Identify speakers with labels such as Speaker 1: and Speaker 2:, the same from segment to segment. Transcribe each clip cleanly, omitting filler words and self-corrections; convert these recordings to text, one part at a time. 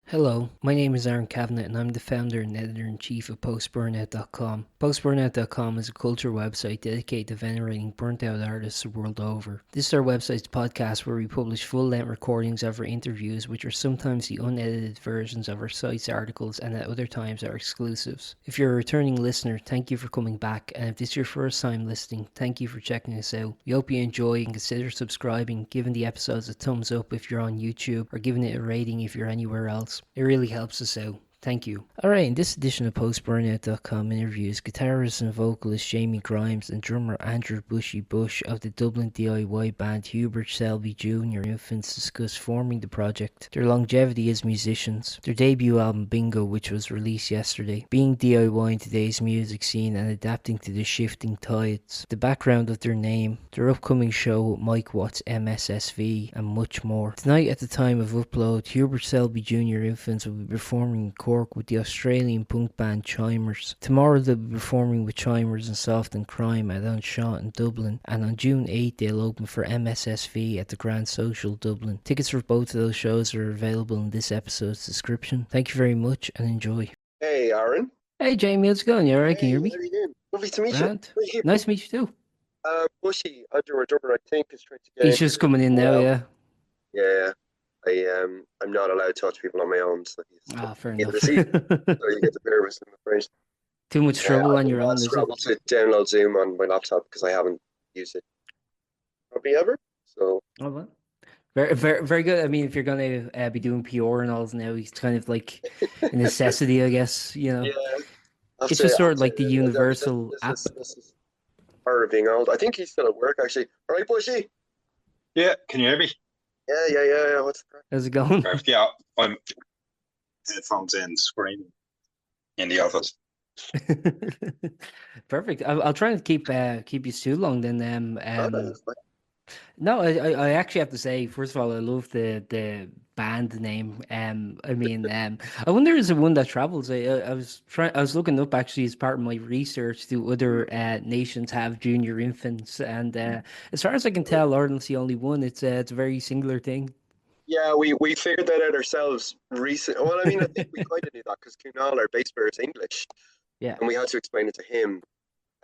Speaker 1: Hello, my name is Aaron Kavanagh and I'm the founder and editor-in-chief of Post-Burnout.com. Post-Burnout.com is a culture website dedicated to venerating burnt-out artists the world over. This is our website's podcast where we publish full-length recordings of our interviews, which are sometimes the unedited versions of our site's articles and at other times are exclusives. If you're a returning listener, thank you for coming back, and if this is your first time listening, thank you for checking us out. We hope you enjoy and consider subscribing, giving the episodes a thumbs up if you're on YouTube, or giving it a rating if you're anywhere else. It really helps us out. Thank you. Alright, in this edition of Post-Burnout.com interviews guitarist and vocalist Jamie Grimes and drummer Andrew Bushe of the Dublin D.I.Y band Hubert Selby Jr. infants discuss forming the project, their longevity as musicians, their debut album Bingo, which was released yesterday, being DIY in today's music scene and adapting to the shifting tides, the background of their name, their upcoming show Mike Watt's mssv, and much more. Tonight at the time of upload, Hubert Selby Jr. infants will be performing in Cork with the Australian punk band Chimers. Tomorrow they'll be performing with Chimers and Soft and Crime at Unshot in Dublin, and on June 8th they'll open for mssv at the Grand Social Dublin. Tickets for both of those shows are available in this episode's description. Thank you very much and enjoy.
Speaker 2: Hey, Aaron.
Speaker 1: Hey Jamie, how's it going? You alright? Can you hear me?
Speaker 2: How are you doing? Lovely to meet
Speaker 1: Grand.
Speaker 2: you.
Speaker 1: Nice to meet you too.
Speaker 2: Bushie, Andrew, our drummer, I think, is trying to get
Speaker 1: He's just coming in now, yeah.
Speaker 2: Yeah. I'm not allowed to touch people on my own, so he's
Speaker 1: fair
Speaker 2: in
Speaker 1: enough.
Speaker 2: the seat, so you get to bear with him, I'm afraid.
Speaker 1: Too much trouble on your own, is it?
Speaker 2: I struggle to download Zoom on my laptop because I haven't used it probably ever. So.
Speaker 1: Oh, well. Very, very, very good. I mean, if you're going to be doing PR and all now, it's kind of like a necessity, I guess, you know.
Speaker 2: Yeah.
Speaker 1: It's just sort of like the universal app.
Speaker 2: This is part of being old. I think he's still at work, actually. All right, Bushie?
Speaker 3: Yeah, can you hear me?
Speaker 2: Yeah. What's the crack?
Speaker 1: How's it going?
Speaker 3: Yeah, I'm headphones in, screaming in the office.
Speaker 1: Perfect. I'll try and keep you too long then. No, I actually have to say, first of all, I love the band name. I wonder is it one that travels? I was looking up actually as part of my research. Do other nations have junior infants? And as far as I can tell, Ireland's the only one. It's a very singular thing.
Speaker 2: Yeah, we figured that out ourselves recently. Well, I mean, I think we kind of knew that because Kunal, our bass player, is English.
Speaker 1: Yeah.
Speaker 2: And we had to explain it to him.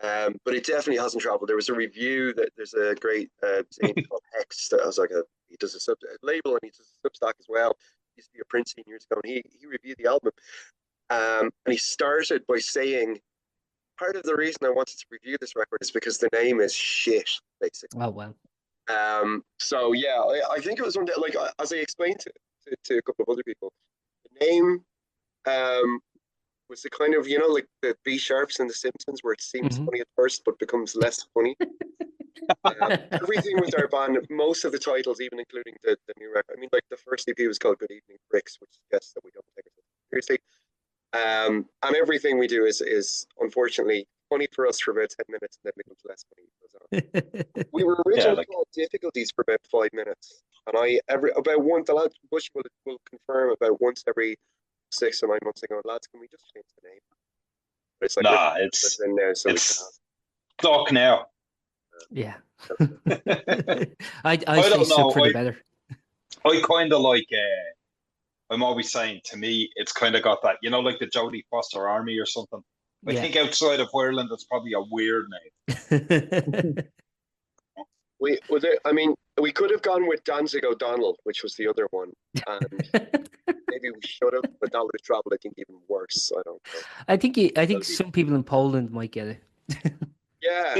Speaker 2: But it definitely hasn't traveled. There was a review that there's a great zine called Hex that has he does a label and he does a Substack as well. He used to be a Prince years ago, and he reviewed the album. And he started by saying, part of the reason I wanted to review this record is because the name is shit, basically.
Speaker 1: Oh, well.
Speaker 2: So yeah, I think it was one that, like, as I explained to a couple of other people, the name was the kind of, like the B sharps in The Simpsons, where it seems funny at first but becomes less funny. Everything with our band, most of the titles, even including the new record, I mean, like the first EP was called Good Evening Bricks, which suggests that we don't take it seriously. And everything we do is unfortunately funny for us for about 10 minutes and then becomes less funny. We were originally called Difficulties for about 5 minutes, and the lad Bush will confirm about once every 6 or 9 months ago, lads, can we just change the name? But it's like,
Speaker 3: it's
Speaker 2: in there, so
Speaker 3: it's stuck now.
Speaker 1: Yeah. I don't know. For the better.
Speaker 3: I kind of like. I'm always saying, to me, it's kind of got that, like the Jodie Foster Army or something. I think outside of Ireland, it's probably a weird name.
Speaker 2: We could have gone with Danzig O'Donnell, which was the other one, and maybe we should have, but that would have traveled, I think, even worse. I don't know.
Speaker 1: I think some people in Poland might get it.
Speaker 2: Yeah.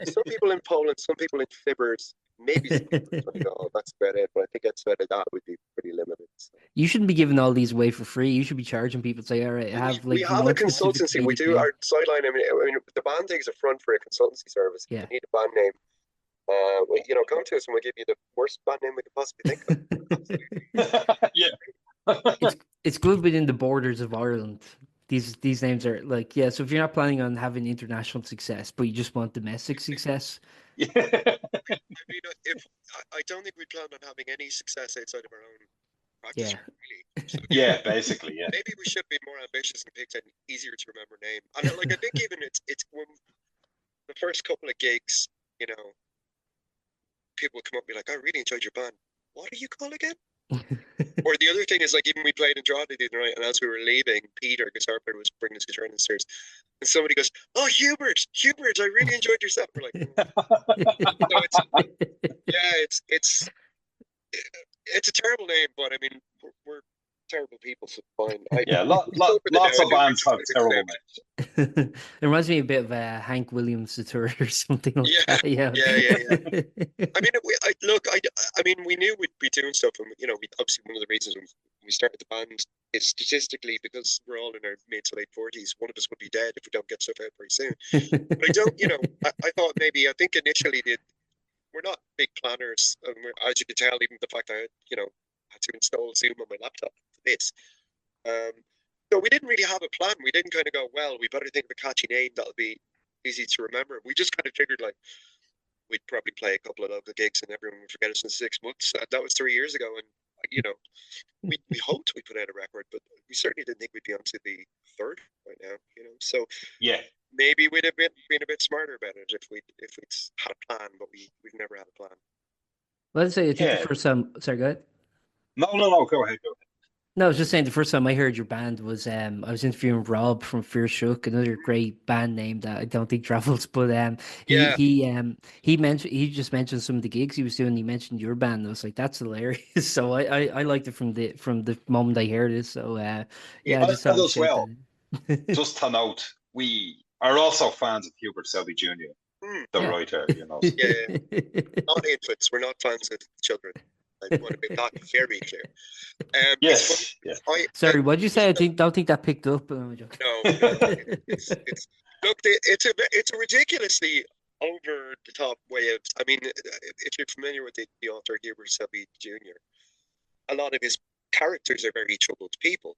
Speaker 2: Some people in Poland, some people in Fibbers, maybe some people that's about it. But I think outside of that would be pretty limited. So.
Speaker 1: You shouldn't be giving all these away for free. You should be charging people. Say, all right,
Speaker 2: we have a consultancy. We do our sideline. I mean, the band takes a front for a consultancy service.
Speaker 1: Yeah.
Speaker 2: If you need a band name, come to us and we'll give you the worst band name we could possibly think of.
Speaker 3: Yeah.
Speaker 1: It's good within the borders of Ireland. These names are like, so if you're not planning on having international success, but you just want domestic success.
Speaker 2: Yeah. I mean, I don't think we plan on having any success outside of our own practice.
Speaker 1: Yeah.
Speaker 2: Really. So,
Speaker 3: basically, yeah.
Speaker 2: Maybe we should be more ambitious and pick an easier to remember name. And I think even it's when the first couple of gigs, people come up and be like, I really enjoyed your band. What are you called again? Or the other thing is, like, even we played in Drogheda the other night, and as we were leaving, Pete, our guitar player, was bringing his guitar downstairs, and somebody goes, "Oh, Hubert, I really enjoyed your set." We're like, so it's a terrible name, but I mean, we're terrible people, so fine.
Speaker 3: Lots of bands have terrible names.
Speaker 1: It reminds me a bit of Hank Williams the tour or something like that.
Speaker 2: Yeah. I mean, I mean, we knew we'd be doing stuff, and obviously one of the reasons we started the band is statistically because we're all in our mid to late 40s. One of us would be dead if we don't get stuff out very soon. But I don't, I thought maybe, I think initially we're not big planners, and as you can tell, even the fact that I had to install Zoom on my laptop for this. So we didn't really have a plan. We didn't kind of go, well, we better think of a catchy name that'll be easy to remember. We just kind of figured like we'd probably play a couple of local gigs and everyone would forget us in 6 months. That was 3 years ago, and we hoped we put out a record, but we certainly didn't think we'd be onto the third right now. So
Speaker 3: yeah,
Speaker 2: maybe we'd have been a bit smarter about it if we'd had a plan, but we've never had a plan.
Speaker 1: Let's say I think the first time. Sorry, go ahead.
Speaker 3: No, go ahead.
Speaker 1: No, I was just saying the first time I heard your band was I was interviewing Rob from Fear Shook, another great band name that I don't think travels, but he just mentioned some of the gigs he was doing. He mentioned your band. And I was like, that's hilarious. So I liked it from the moment I heard it. So I just thought
Speaker 3: as well. Just to note, we are also fans of Hubert Selby Jr., the writer.
Speaker 2: Not infants. We're not fans of children. I want to make that very clear.
Speaker 3: Yes.
Speaker 1: Sorry, what did you say? Don't think that picked up.
Speaker 2: No. It's look, it's a ridiculously over the top way of. I mean, if you're familiar with the author Hubert Selby Jr., a lot of his characters are very troubled people,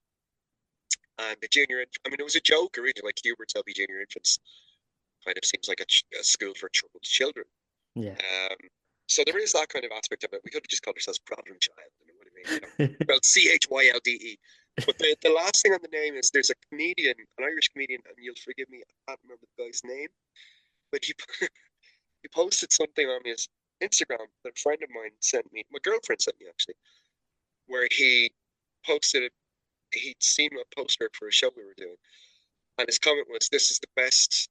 Speaker 2: and the junior. I mean, it was a joke originally, like Hubert Selby Jr. Infants, kind of seems like a school for troubled children.
Speaker 1: Yeah.
Speaker 2: So there is that kind of aspect of it. We could have just called ourselves Problem Child. Well, Chylde. But the last thing on the name is there's a comedian, an Irish comedian, and you'll forgive me, I can't remember the guy's name, but he posted something on his Instagram that a friend of mine sent me, my girlfriend sent me actually, where he posted it. He'd seen a poster for a show we were doing, and his comment was, "This is the best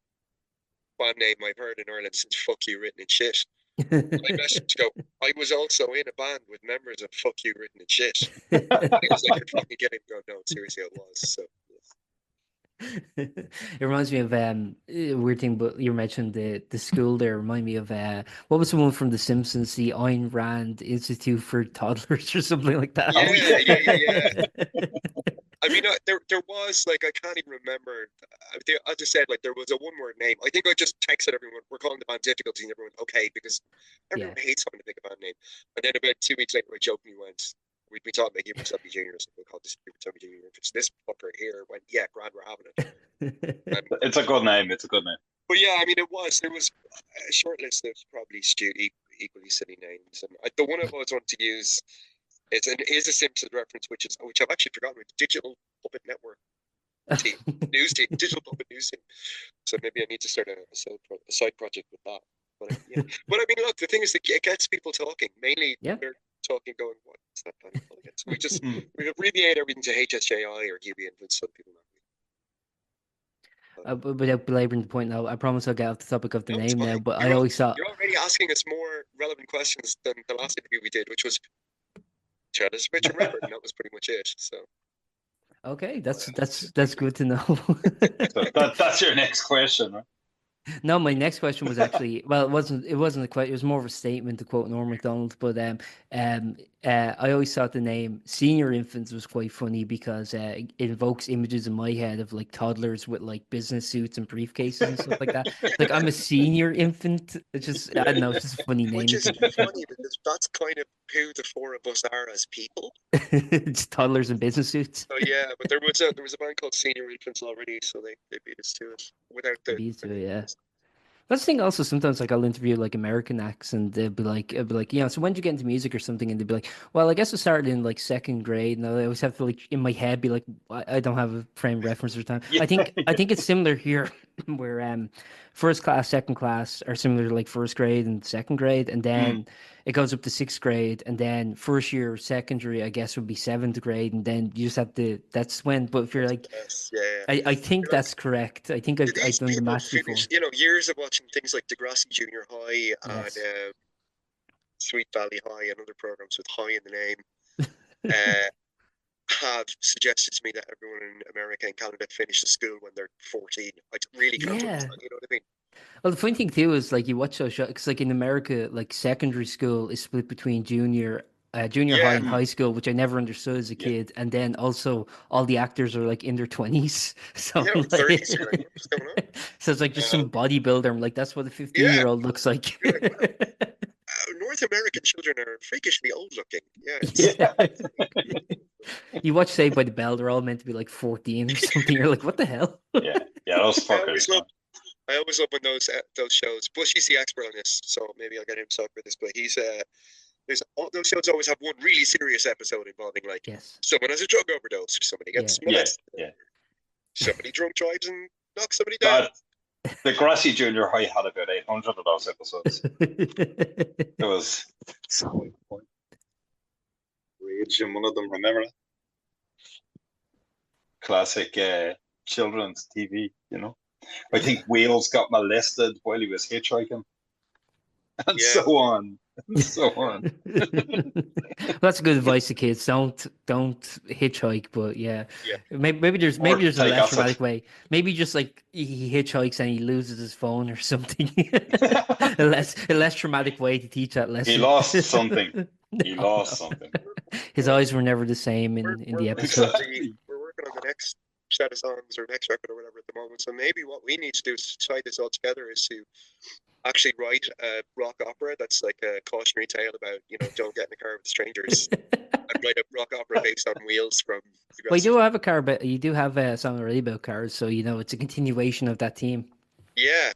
Speaker 2: band name I've heard in Ireland since Fuck You Written in Shit." I messaged to go, I was also in a band with members of Fuck You Written in Shit. And he was like, you're fucking kidding. Go, no, seriously, it was. So,
Speaker 1: It reminds me of a weird thing, but you mentioned the school there. Remind me of what was the one from The Simpsons, the Ayn Rand Institute for Toddlers or something like that.
Speaker 2: Yeah. I mean, there was, like, I can't even remember. I just said, like, there was a one-word name. I think I just texted everyone, we're calling the band Difficulty, and everyone, okay, because everyone hates having to pick a band name. And then about 2 weeks later, I jokingly went, we'd be talking about Hubert Selby Jr. or something, called this Hubert Selby Jr. If this fucker here went, yeah, grand, we're having it.
Speaker 3: It's a good name.
Speaker 2: But yeah, I mean, there was a short list of probably equally silly names. And the one I've always wanted to use is a Simpsons reference, which I've actually forgotten, with Digital Puppet Network team, news team, Digital Puppet News team. So maybe I need to start a side project with that. But but I mean, look, the thing is that it gets people talking. Mainly, they're talking, going, "What's that band called again?" So we abbreviate everything to HSJI or QB Infants, so people know.
Speaker 1: Without belaboring the point now, I promise I'll get off the topic of the name now. But I always thought
Speaker 2: you're already asking us more relevant questions than the last interview we did, which was tell us about your record, and that was pretty much it. So
Speaker 1: okay, that's good to know.
Speaker 3: So that's your next question, right?
Speaker 1: No, my next question was actually, well, it wasn't a question. It was more of a statement, to quote Norm Macdonald. But I always thought the name Senior Infants was quite funny because it evokes images in my head of like toddlers with like business suits and briefcases and stuff like that. Like, I'm a senior infant. It's just, I don't know, it's just a funny name.
Speaker 2: Which is funny because that's kind of who the four of us are as people.
Speaker 1: It's toddlers in business suits.
Speaker 2: So yeah, but there was a band called Senior Infants already, so they beat us to it without the.
Speaker 1: Beat to it, yeah. That's the thing also, sometimes like I'll interview like American acts and they'll be like, so when did you get into music or something? And they'll be like, well, I guess I started in like second grade. And I always have to like in my head be like, I don't have a frame of reference or time. I think it's similar here. where first class, second class are similar to like first grade and second grade, and then it goes up to sixth grade, and then first year secondary, I guess, would be seventh grade, and then you just have to. That's when. But if you're like,
Speaker 2: Yes, yeah.
Speaker 1: I think that's correct. I think
Speaker 2: Do
Speaker 1: I've
Speaker 2: these
Speaker 1: done the
Speaker 2: people
Speaker 1: maths before.
Speaker 2: finish, years of watching things like Degrassi Junior High and
Speaker 1: Yes.
Speaker 2: Sweet Valley High and other programs with high in the name, uh, have suggested to me that everyone in America and Canada finishes school when they're 14. I really can't
Speaker 1: Yeah.
Speaker 2: understand, you know what I mean?
Speaker 1: Well, the funny thing too is like you watch those shows because like in America, like secondary school is split between junior high
Speaker 2: Yeah,
Speaker 1: and high school, which I never understood as a
Speaker 3: Yeah.
Speaker 1: kid. And then also all the actors are like in their 20s. So
Speaker 2: yeah,
Speaker 1: I'm
Speaker 2: 30s.
Speaker 1: like,
Speaker 2: You're like, what's going on?
Speaker 1: so it's like just some bodybuilder. I'm like, that's what a 15
Speaker 2: Yeah,
Speaker 1: year old looks like.
Speaker 2: you're like, wow. North American children are freakishly old looking. Yeah,
Speaker 1: Yeah. You watch Saved by the Bell, they're all meant to be like 14 or something. You're like, what the hell?
Speaker 3: Yeah, those
Speaker 2: I
Speaker 3: fuckers.
Speaker 2: always love when those shows. Bushie's the expert on this, so maybe I'll get him sucked for this. But he's there's all those shows always have one really serious episode involving like
Speaker 1: Yes.
Speaker 2: someone has a drug overdose or somebody gets molested, somebody drunk drives and knocks somebody down.
Speaker 3: God, the Grassy Junior High had about 800 of those episodes. It was so important. Rage in one of them, remember that? Classic children's TV, I think Wheels got molested while he was hitchhiking, and so on, and so on.
Speaker 1: That's good advice to kids. Don't hitchhike, but yeah. Maybe there's a less dramatic way. Maybe just like he hitchhikes and he loses his phone or something. a less traumatic way to teach that lesson.
Speaker 3: He lost something. He lost something.
Speaker 1: His eyes were never the same in the episode.
Speaker 2: We're working on the next set of songs or next record or whatever at the moment. So maybe what we need to do is tie this all together is to actually write a rock opera that's like a cautionary tale about, don't get in a car with strangers. And write a rock opera based on Wheels from the
Speaker 1: Well, you do have a car, but you do have a song already about cars, so it's a continuation of that theme.
Speaker 2: Yeah.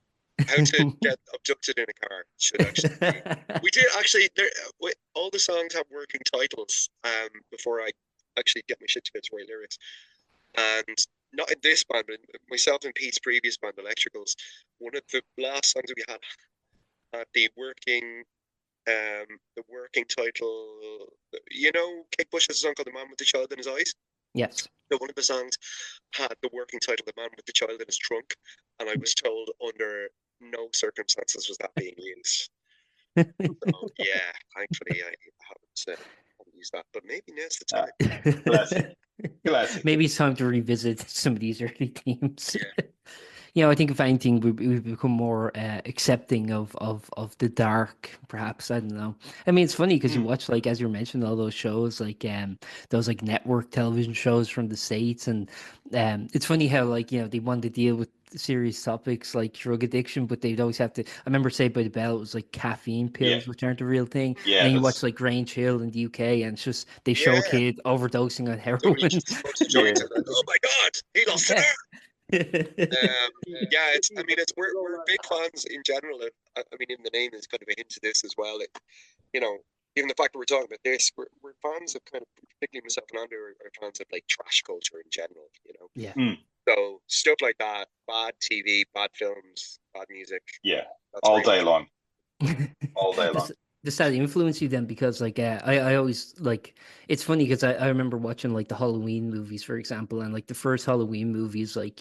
Speaker 2: How to get abducted in a car should actually be. We did actually all the songs have working titles before I actually get my shit together to write lyrics. And not in this band, but myself and Pete's previous band, Electricals, one of the last songs that we had the working title, Kate Bush has a song called The Man with the Child in His Eyes.
Speaker 1: Yes.
Speaker 2: So one of the songs had the working title The Man with the Child in His Trunk, and I was told under no circumstances was that being used. So yeah, thankfully I haven't used that, but maybe now's the time.
Speaker 3: Classic.
Speaker 1: Maybe it's time to revisit some of these early themes. Yeah. I think if anything, we've become more accepting of the dark, perhaps. I don't know. I mean, it's funny because you watch, like, as you mentioned, all those shows, like those like network television shows from the States, and it's funny how, like, they want to deal with serious topics like drug addiction, but they'd always have to. I remember Saved by the Bell, it was like caffeine pills, which aren't a real thing.
Speaker 3: Yeah,
Speaker 1: and then you watch like Grange Hill in the UK, and it's just they show a kid overdosing on heroin.
Speaker 2: Oh my God, he lost it. We're big fans in general. I mean, even the name is kind of a hint to this as well. Even the fact that we're talking about this, we're fans of kind of, particularly myself and Andrew, are fans of like trash culture in general.
Speaker 1: Yeah.
Speaker 2: So stuff like that, bad TV, bad films, bad music.
Speaker 3: Yeah, all day long. All day long.
Speaker 1: Does that influence you then? Because like I always like, it's funny because I remember watching like the Halloween movies, for example, and like the first Halloween movie is like,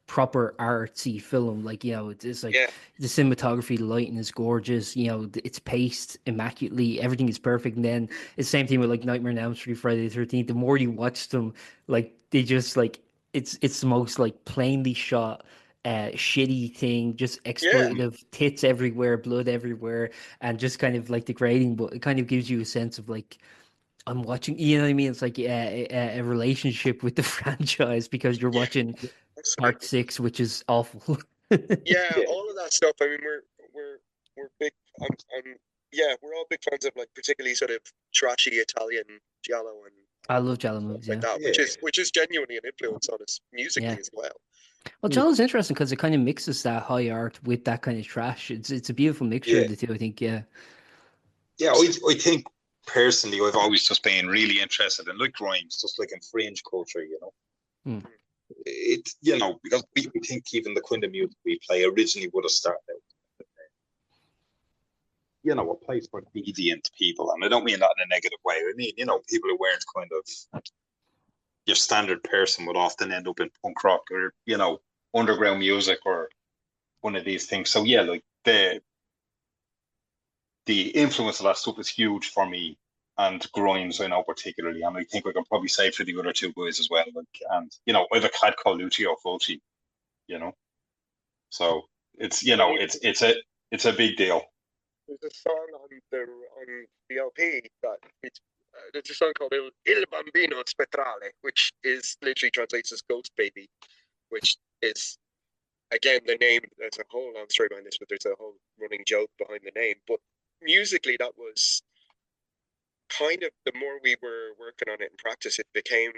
Speaker 1: proper artsy film, like, it's like the cinematography, the lighting is gorgeous, it's paced immaculately, everything is perfect. And then it's the same thing with like Nightmare on Elm Street, Friday the 13th. The more you watch them, like they just like it's the most like plainly shot shitty thing, just exploitative, tits everywhere, blood everywhere, and just kind of like degrading, but it kind of gives you a sense of like, I'm watching, you know what I mean? It's like a relationship with the franchise because you're watching part 6, which is awful.
Speaker 2: All of that stuff. I mean, we're big. We're all big fans of like particularly sort of trashy Italian giallo, and
Speaker 1: I love giallo movies,
Speaker 2: like that, which is genuinely an influence on us musically as well.
Speaker 1: Well, giallo's interesting because it kind of mixes that high art with that kind of trash. It's a beautiful mixture of the two, I think. Yeah,
Speaker 3: I think personally, I've always just been really interested in like rhymes, just like in fringe culture, it's, you know, because we think even the kind of music we play originally would have started out, you know, a place for deviant people. And I don't mean that in a negative way. I mean, you know, people who weren't kind of your standard person would often end up in punk rock or, you know, underground music or one of these things. So yeah, like the influence of that stuff is huge for me, and Grimes I know particularly, and I think we can probably say for the other two guys as well. Like, and you know, I have a cat called Lucio Fulci, you know, so it's, you know, it's a big deal.
Speaker 2: There's a song on the LP that it's a song called Il Bambino Spettrale, which is literally translates as Ghost Baby, which is, again, the name. There's a whole long story behind this, but there's a whole running joke behind the name. But musically, that was kind of, the more we were working on it in practice, it became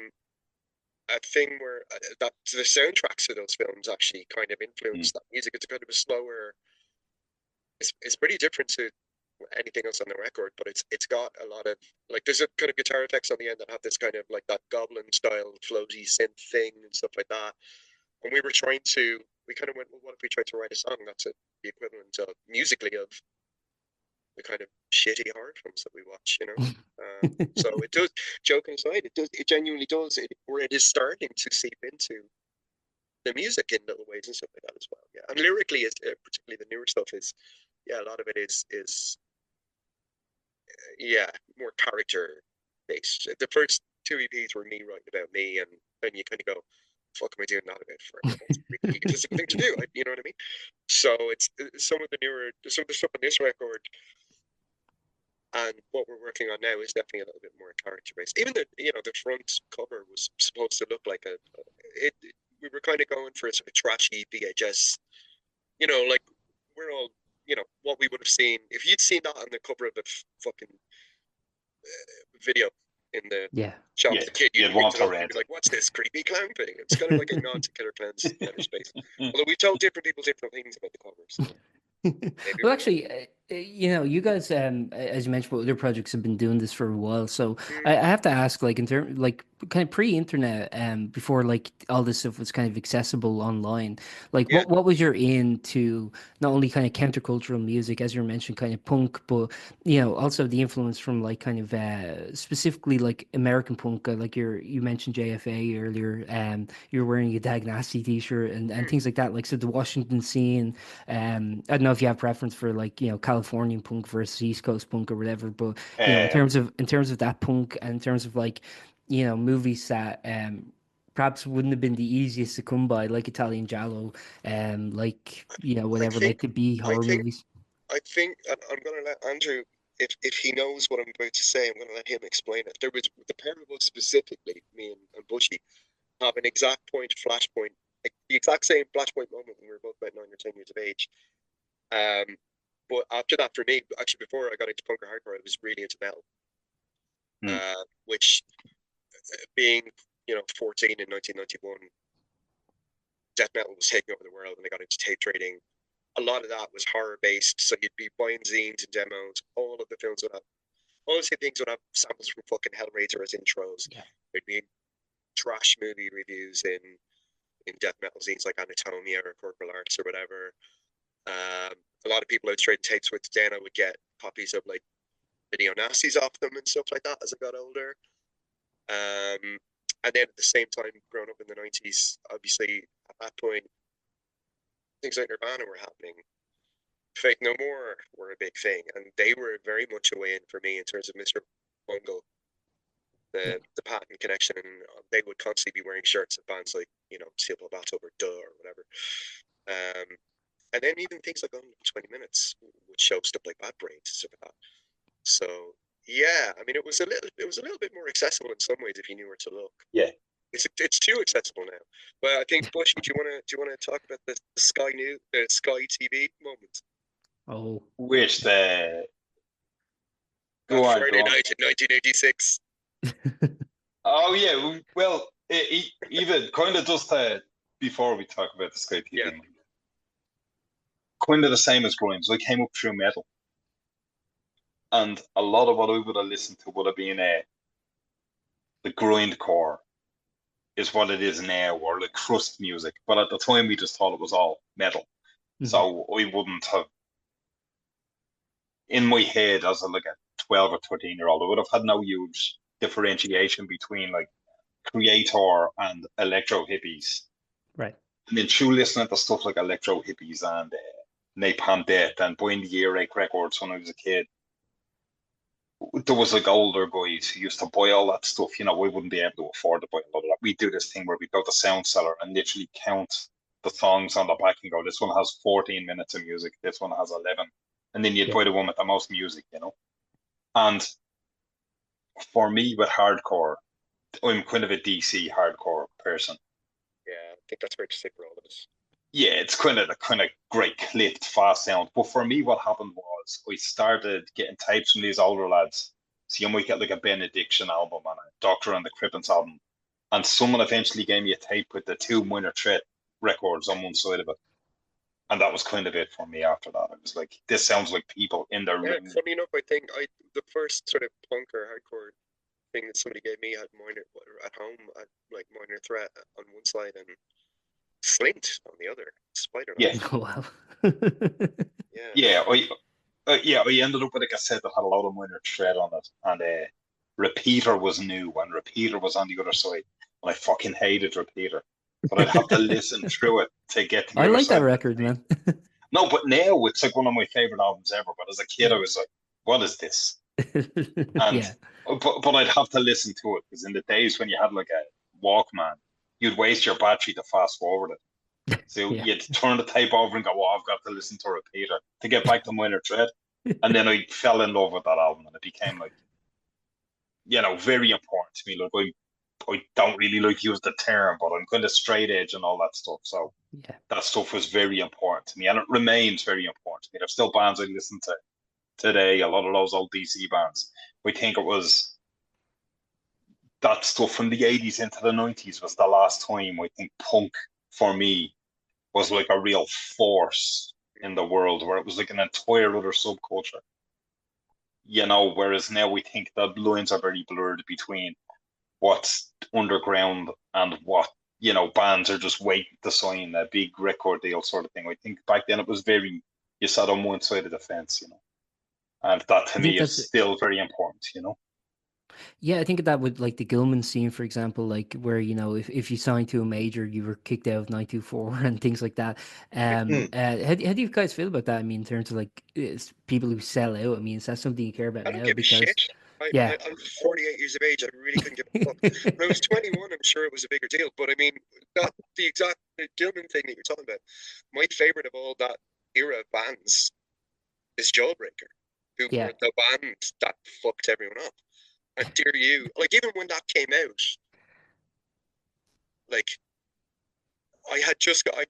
Speaker 2: a thing where that the soundtracks of those films actually kind of influenced that music. It's a kind of a slower. It's pretty different to anything else on the record, but it's got a lot of, like, there's a kind of guitar effects on the end that have this kind of like that goblin style floaty synth thing and stuff like that. And we kind of went, well, what if we tried to write a song that's the equivalent of musically of the kind of shitty horror films that we watch, you know? So it does, joking aside, it genuinely does, it is starting to seep into the music in little ways and stuff like that as well. Yeah, and lyrically, is particularly the newer stuff is, yeah, a lot of it is yeah, more character based. The first two EPs were me writing about me, and then you kind of go, "Fuck, am I doing that a bit for?" That's a really interesting thing to do. You know what I mean? So it's some of the stuff on this record, and what we're working on now is definitely a little bit more character based. Even the front cover was supposed to look like we were kind of going for a sort of trashy VHS, like we're all, what we would have seen if you'd seen that on the cover of a fucking video in the shop as a kid. You'd want to read. Be like, what's this creepy clown thing? It's kind of like a nod to Killer Clowns in Outer Space. Although we've told different people different things about the covers.
Speaker 1: Well, actually, you guys, as you mentioned, other projects have been doing this for a while. So I have to ask, like, in terms, like, kind of pre-internet, before like all this stuff was kind of accessible online. Like, what was your in to not only kind of countercultural music, as you mentioned, kind of punk, but also the influence from like kind of specifically like American punk, like you mentioned JFA earlier. You're wearing a Dag Nasty t-shirt and things like that. Like, so the Washington scene. I don't know if you have preference for like Californian punk versus East Coast punk or whatever, but in terms of that punk and in terms of like movies that perhaps wouldn't have been the easiest to come by, like Italian Giallo, like whatever, like the B horror movies.
Speaker 2: I think I'm gonna let Andrew, if he knows what I'm about to say, I'm gonna let him explain it. There was the pair of us specifically, me and Bushie, have an exact flashpoint, like the exact same flashpoint moment when we were both about 9 or 10 years of age. But after that, for me, actually, before I got into punk or hardcore, I was really into metal. Which, being 14 in 1991, death metal was taking over the world, and I got into tape trading. A lot of that was horror based, so you'd be buying zines and demos. All of the things would have samples from fucking Hellraiser as intros.
Speaker 1: Yeah.
Speaker 2: There'd be trash movie reviews in death metal zines like Anatomia or Corporal Arts or whatever. A lot of people I would trade tapes with. Then I would get copies of like video nasties off them and stuff like that as I got older. And then at the same time, growing up in the 90s, obviously at that point, things like Nirvana were happening. Fake No More were a big thing, and they were very much a way in for me in terms of Mr. Bungle, the patent connection. And they would constantly be wearing shirts of bands like Steel Plow Battle or Duh or whatever. And then even things like 20 Minutes would show stuff like Bad Brains and stuff like that. So yeah, I mean, it was a little bit more accessible in some ways if you knew where to look.
Speaker 3: Yeah,
Speaker 2: it's too accessible now. But I think Bushie, do you want to talk about the Sky TV moment?
Speaker 1: Oh,
Speaker 2: which the Friday night in 1986.
Speaker 3: Oh yeah, well, even kind of just before we talk about the Sky TV, kind of the same as Grimes. I came up through metal, and a lot of what I would have listened to would have been the grindcore is what it is now, or like crust music. But at the time, we just thought it was all metal. So I wouldn't have, in my head, as like a 12 or 13-year-old, I would have had no huge differentiation between like creator and electro hippies.
Speaker 1: Right.
Speaker 3: And then through listening to stuff like electro hippies and Napalm Death and buying the earache records when I was a kid, there was like older guys who used to buy all that stuff. You know, we wouldn't be able to afford to buy a lot of that. We do this thing where we go to sound cellar and literally count the songs on the back and go, this one has 14 minutes of music, this one has 11. And then you'd buy the one with the most music, you know. And for me with hardcore, I'm kind of a DC hardcore person.
Speaker 2: Yeah, I think that's fair to say for all of us.
Speaker 3: Yeah, it's kind of the kind of great clipped fast sound. But for me, what happened was I started getting tapes from these older lads. So you might get like a Benediction album and a Doctor and the Crippens album. And someone eventually gave me a tape with the 2 Minor Threat records on one side of it. And that was kind of it for me after that. It was like, this sounds like people in their room.
Speaker 2: Funny enough, I think the first sort of punk or hardcore thing that somebody gave me had Minor at home, at like Minor Threat on one side and Flint on the other. Spider.
Speaker 3: Yeah.
Speaker 1: Oh, wow.
Speaker 3: Yeah, I ended up with a cassette that had a lot of Minor Threat on it, and Repeater was new, and Repeater was on the other side, and I fucking hated Repeater, but I'd have to listen through it to get to the
Speaker 1: I
Speaker 3: other
Speaker 1: like
Speaker 3: side
Speaker 1: that record, man.
Speaker 3: No, but now it's like one of my favorite albums ever. But as a kid, I was like, "What is this?" And but I'd have to listen to it because in the days when you had like a Walkman, you'd waste your battery to fast forward it. So you'd turn the tape over and go, "Oh, I've got to listen to Repeater to get back to Minor Threat." And then I fell in love with that album, and it became like, you know, very important to me. Like I don't really like to use the term, but I'm kind of straight edge and all that stuff. So that stuff was very important to me, and it remains very important to me. There's still bands I listen to today, a lot of those old DC bands. We think it was that stuff from the 80s into the 90s was the last time I think punk for me was like a real force in the world, where it was like an entire other subculture. You know, whereas now we think the lines are very blurred between what's underground and what, you know, bands are just waiting to sign a big record deal sort of thing. I think back then it was very, you sat on one side of the fence, you know. And that to me is still very important, you know.
Speaker 1: Yeah, I think that would, like the Gilman scene, for example, like where, you know, if you signed to a major, you were kicked out of 924 and things like that. How do you guys feel about that? I mean, in terms of like people who sell out, I mean, is that something you care about
Speaker 2: now? I don't
Speaker 1: now?
Speaker 2: give a shit. I'm 48 years of age. I really couldn't give a fuck. When I was 21, I'm sure it was a bigger deal. But I mean, that the exact Gilman thing that you're talking about. My favorite of all that era of bands is Jawbreaker, who were the band that fucked everyone up. And Dear You, like even when that came out, like I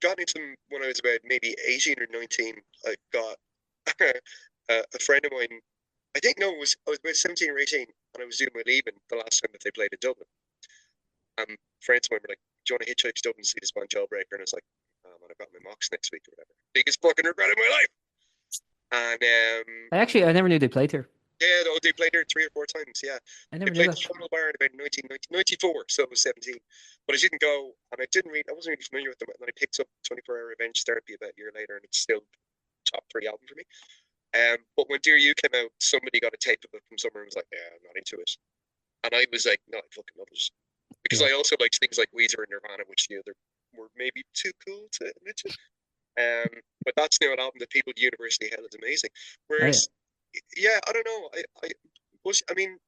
Speaker 2: got into them when I was about maybe 18 or 19. I got a friend of mine. I was about 17 or 18, and I was doing my leaving the last time that they played in Dublin. And friends of mine were like, "Do you want to hitchhike to Dublin and see this band Jawbreaker?" And I was like, "Oh man, I've got my mocks next week or whatever." Biggest fucking regret of my life. And
Speaker 1: I never knew they played here.
Speaker 2: Yeah, they played there 3 or 4 times. Yeah,
Speaker 1: I never
Speaker 2: they
Speaker 1: knew
Speaker 2: played the Funnel Bar in about 1994, so I was 17. But I didn't go, and I wasn't really familiar with them. And then I picked up 24-Hour Revenge Therapy about a year later, and it's still top 3 album for me. But when Dear You came out, somebody got a tape of it from somewhere and was like, "Yeah, I'm not into it," and I was like, "No, I fucking love it," because I also liked things like Weezer and Nirvana, which the other were maybe too cool to admit to. But that's now an album that people universally held as amazing. Whereas, I don't know. I mean,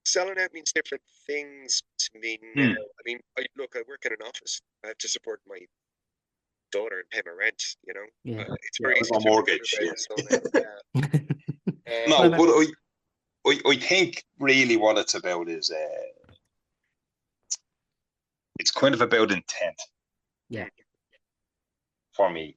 Speaker 2: selling out means different things to me now. I mean, I work in an office. I have to support my daughter and pay my rent. You know, it's very easy to
Speaker 3: mortgage.
Speaker 2: No,
Speaker 3: but I think really what it's about is it's kind of about intent.
Speaker 1: Yeah.
Speaker 3: For me,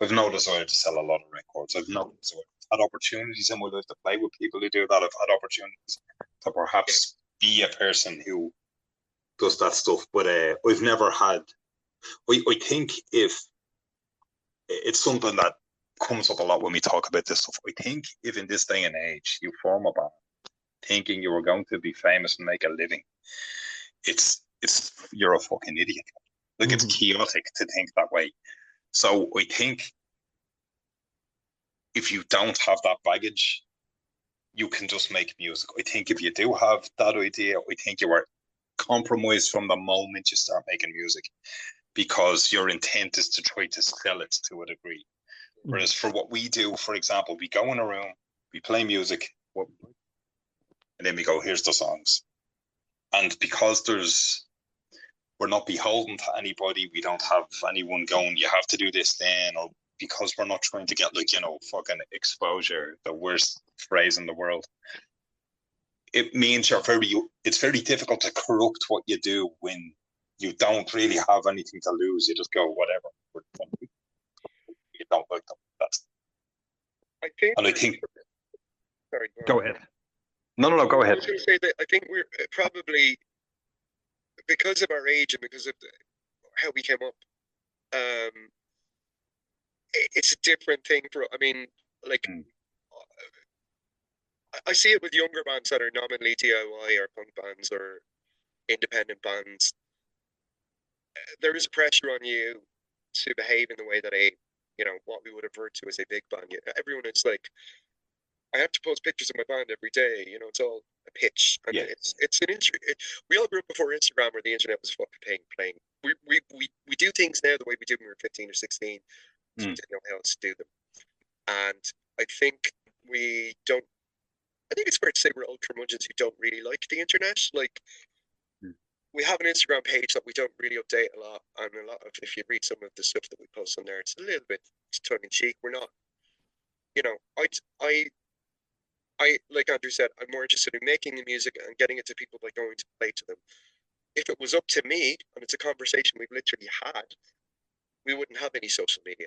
Speaker 3: I've no desire to sell a lot of records. I've had opportunities in my life to play with people who do that. I've had opportunities to perhaps be a person who does that stuff, but I've never had. I think if it's something that comes up a lot when we talk about this stuff, I think if in this day and age you form a band thinking you were going to be famous and make a living, it's you're a fucking idiot. Like, it's chaotic to think that way. So I think if you don't have that baggage, you can just make music. I think if you do have that idea, I think you are compromised from the moment you start making music, because your intent is to try to sell it to a degree. Whereas for what we do, for example, we go in a room, we play music, and then we go, here's the songs. And because we're not beholden to anybody, we don't have anyone going, you have to do this then, or because we're not trying to get, like, you know, fucking exposure, the worst phrase in the world. It means it's very difficult to corrupt what you do when you don't really have anything to lose. You just go, whatever. You don't like them. I think.
Speaker 2: Sorry.
Speaker 3: Go ahead. No, go ahead.
Speaker 2: I was going to say that I think we're probably, because of our age and because of how we came up, it's a different thing I mean, like, I see it with younger bands that are nominally DIY or punk bands or independent bands. There is pressure on you to behave in the way that what we would refer to as a big band. Everyone is like, I have to post pictures of my band every day. You know, it's all a pitch, and it's an we all grew up before Instagram, where the internet was fucking playing. We do things now the way we did when we were 15 or 16. So we didn't know how else to do them, and I think we don't. I think it's fair to say we're ultra mudgeons who don't really like the internet. Like, we have an Instagram page that we don't really update a lot, and a lot of, if you read some of the stuff that we post on there, it's a little bit tongue in cheek. We're not, you know, I like Andrew said, I'm more interested in making the music and getting it to people by going to play to them. If it was up to me, and it's a conversation we've literally had, we wouldn't have any social media,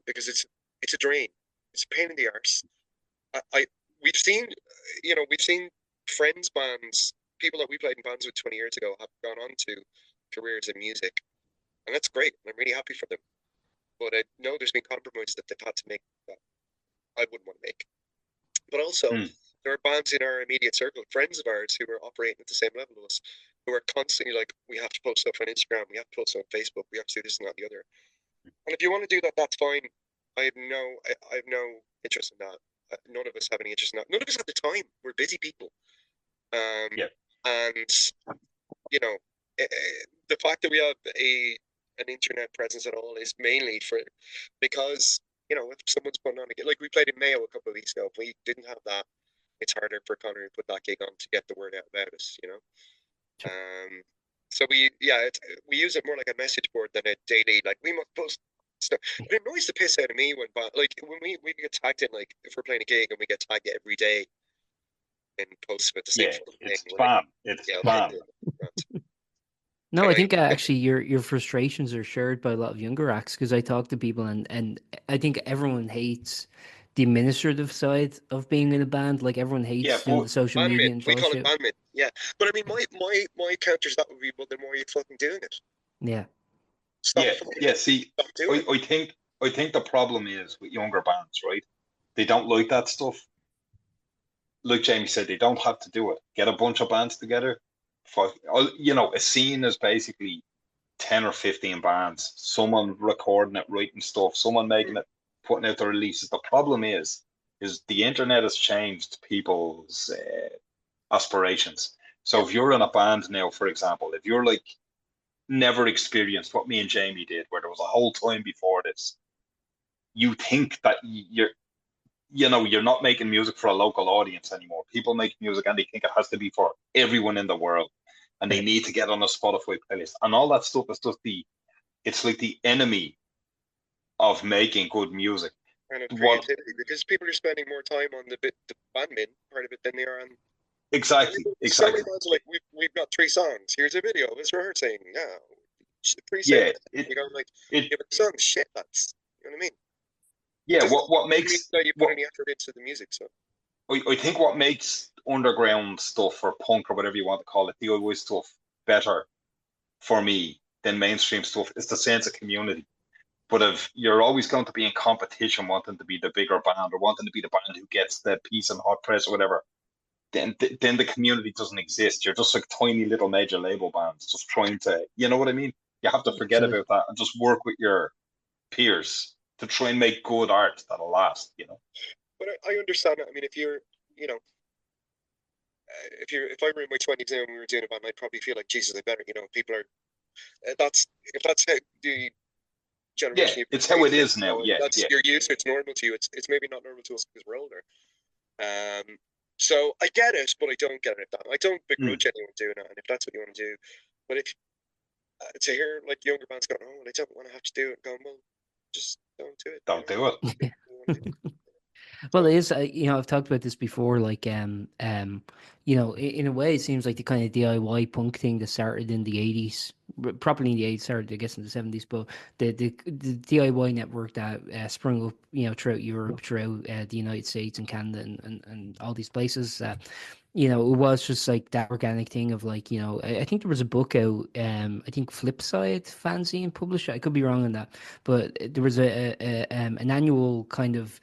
Speaker 2: because it's a drain. It's a pain in the arse. We've seen friends' bands, people that we played in bands with 20 years ago, have gone on to careers in music, and that's great. I'm really happy for them. But I know there's been compromise that they've had to make that I wouldn't want to make. But also, there are bands in our immediate circle, friends of ours, who are operating at the same level as us, who are constantly like, we have to post stuff on Instagram, we have to post on Facebook, we have to do this and that and the other. And if you want to do that, that's fine. I have no interest in that. None of us have any interest in that. None of us have the time. We're busy people. And you know, the fact that we have an internet presence at all is mainly because, you know, if someone's putting on like we played in Mayo a couple of weeks ago, if we didn't have that, it's harder for Connor to put that gig on to get the word out about us, you know. So we use it more like a message board than a daily, like, we must post stuff. It annoys the piss out of me when we get tagged in, like, if we're playing a gig and we get tagged every day in posts with the same thing.
Speaker 3: It's spam. It's spam.
Speaker 1: No, I think actually your frustrations are shared by a lot of younger acts, because I talk to people and I think everyone hates the administrative side of being in a band. Like, everyone hates doing the social media and
Speaker 2: we call it bandmin. Yeah, but I mean, my counter to that would be, well, then why are you fucking doing it?
Speaker 1: Yeah.
Speaker 2: Stop.
Speaker 3: See, I think the problem is with younger bands, right? They don't like that stuff. Like Jamie said, they don't have to do it. Get a bunch of bands together. A scene is basically 10 or 15 bands. Someone recording it, writing stuff, someone making it, putting out the releases. The problem is the internet has changed people's aspirations. So if you're in a band now, for example, if you're like never experienced what me and Jamie did, where there was a whole time before this, you think that you're not making music for a local audience anymore. People make music and they think it has to be for everyone in the world, and they need to get on a Spotify playlist, and all that stuff is just it's like the enemy of making good music.
Speaker 2: And of creativity, because people are spending more time on the bandmin part of it than they are on.
Speaker 3: Exactly.
Speaker 2: So many bands are like, we've got 3 songs. Here's a video. It's rehearsing. Yeah. 3
Speaker 3: Yeah.
Speaker 2: seconds. We got like, the song shit. That's, you know what I mean?
Speaker 3: Yeah. What makes
Speaker 2: you put any effort into the music? So
Speaker 3: I think what makes underground stuff, or punk, or whatever you want to call it, DIY stuff, better for me than mainstream stuff is the sense of community. But if you're always going to be in competition, wanting to be the bigger band or wanting to be the band who gets the piece in hot press or whatever, then the community doesn't exist. You're just like tiny little major label bands just trying to, you know what I mean? You have to forget
Speaker 1: Absolutely.
Speaker 3: about that and just work with your peers to try and make good art that'll last, you know?
Speaker 2: But I understand that. I mean, if you're, you know, if I were in my 20s now and we were doing a band, I'd probably feel like, Jesus, I better, you know, people are, if that's how the generation you've
Speaker 3: it's
Speaker 2: been
Speaker 3: how it
Speaker 2: raised in,
Speaker 3: is now.
Speaker 2: you know, that's you're used to, it's normal to you. It's maybe not normal to us because we're older. So I get it, but I don't get it. I don't begrudge anyone doing it, and if that's what you want to do, but if to hear like younger bands going, oh, well, I don't want to have to do it, going, well, just don't do it.
Speaker 3: Don't do it.
Speaker 1: Well, it is. You know, I've talked about this before. Like, you know, in a way, it seems like the kind of DIY punk thing that started in the '80s, probably in the '80s, started I guess in the '70s. But the DIY network that sprung up, you know, throughout Europe, throughout the United States and Canada and all these places. You know, it was just like that organic thing of like, you know, I think there was a book out. I think Flipside fanzine published it. I could be wrong on that, but there was an annual kind of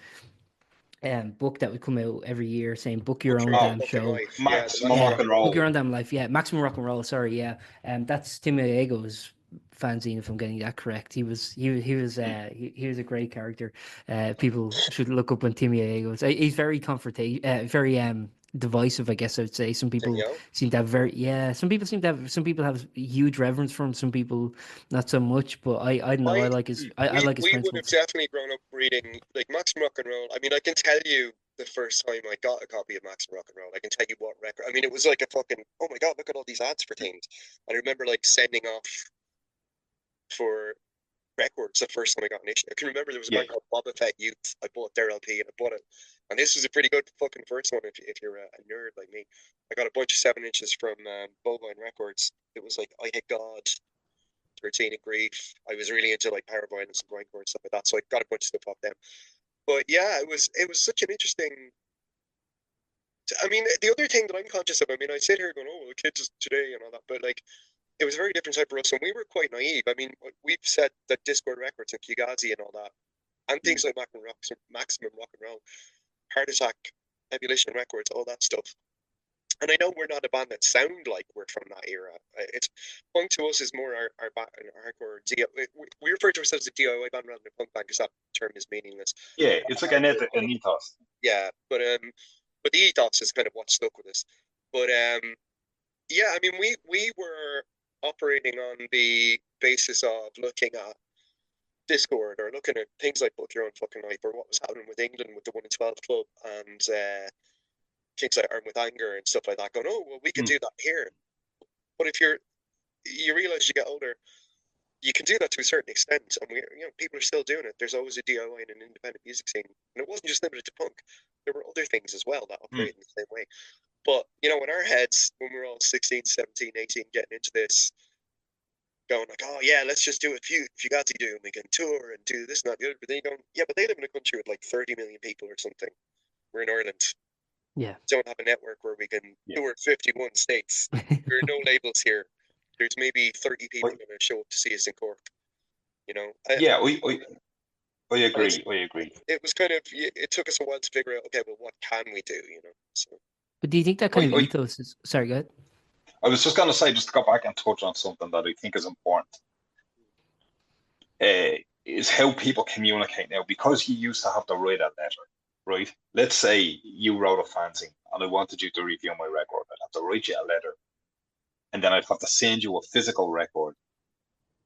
Speaker 1: book that would come out every year saying book your own damn show.
Speaker 3: Maximum
Speaker 1: Yeah,
Speaker 3: rock and
Speaker 1: book
Speaker 3: roll.
Speaker 1: your own damn life. Yeah, maximum rock and roll. Sorry, yeah. That's Tim Ego's fanzine, if I'm getting that correct. He was he was a great character. People should look up on Timmy Ego's. He's very very divisive, I guess I would say. Some people seem to have some people have huge reverence for him, some people not so much, but I don't know. I like his
Speaker 2: we would have
Speaker 1: principles.
Speaker 2: definitely grown up reading like Maximum Rock and Roll. I mean, I can tell you the first time I got a copy of Maximum Rock and Roll, I can tell you what record. I mean, it was like a fucking, oh my god, look at all these ads for things. And I remember like sending off for records the first time I got an issue. I can remember there was a band called Boba Fett Youth. I bought their LP and I bought it, and this was a pretty good fucking first one. If you're a nerd like me, I got a bunch of 7 inches from Bovine Records. It was like I Hate God, 13 and Grief. I was really into like power violence and grindcore and stuff like that, so I got a bunch of stuff off them. But yeah, it was such an interesting. I mean, the other thing that I'm conscious of, I mean, I sit here going, oh, well, kids today and all that, but like, it was a very different type for us, and we were quite naive. I mean, we've said that Discord Records and Fugazi and all that, and things like Maximum Rock and Roll, Heart Attack, Ebullition Records, all that stuff. And I know we're not a band that sound like we're from that era. It's punk to us is more our hardcore. We refer to ourselves as a DIY band rather than a punk band because that term is meaningless.
Speaker 3: Yeah, it's like an ethos.
Speaker 2: Yeah, but the ethos is kind of what stuck with us. But yeah, I mean, we were operating on the basis of looking at Discord or looking at things like Book Your Own Fucking Life or what was happening with England with the 1 in 12 club and things like Armed with Anger and stuff like that, going, oh, well, we can do that here. But if you realize you get older, you can do that to a certain extent, and people are still doing it. There's always a DIY and an independent music scene, and it wasn't just limited to punk. There were other things as well that operate in the same way. But, you know, in our heads, when we were all 16, 17, 18, getting into this, going like, oh, yeah, let's just do it. Fugazi do, and we can tour and do this and that and the other. But then you go, yeah, but they live in a country with like 30 million people or something. We're in Ireland.
Speaker 1: Yeah.
Speaker 2: Don't have a network where we can tour 51 states. There are no labels here. There's maybe 30 people going to show up to see us in Cork. You know?
Speaker 3: I agree. I agree.
Speaker 2: It was kind of, it took us a while to figure out, okay, well, what can we do, you know? So.
Speaker 1: But do you think that kind of ethos is... Sorry, go ahead.
Speaker 3: I was just going to say, just to go back and touch on something that I think is important, is how people communicate now. Because you used to have to write a letter, right? Let's say you wrote a fanzine and I wanted you to review my record. I'd have to write you a letter. And then I'd have to send you a physical record.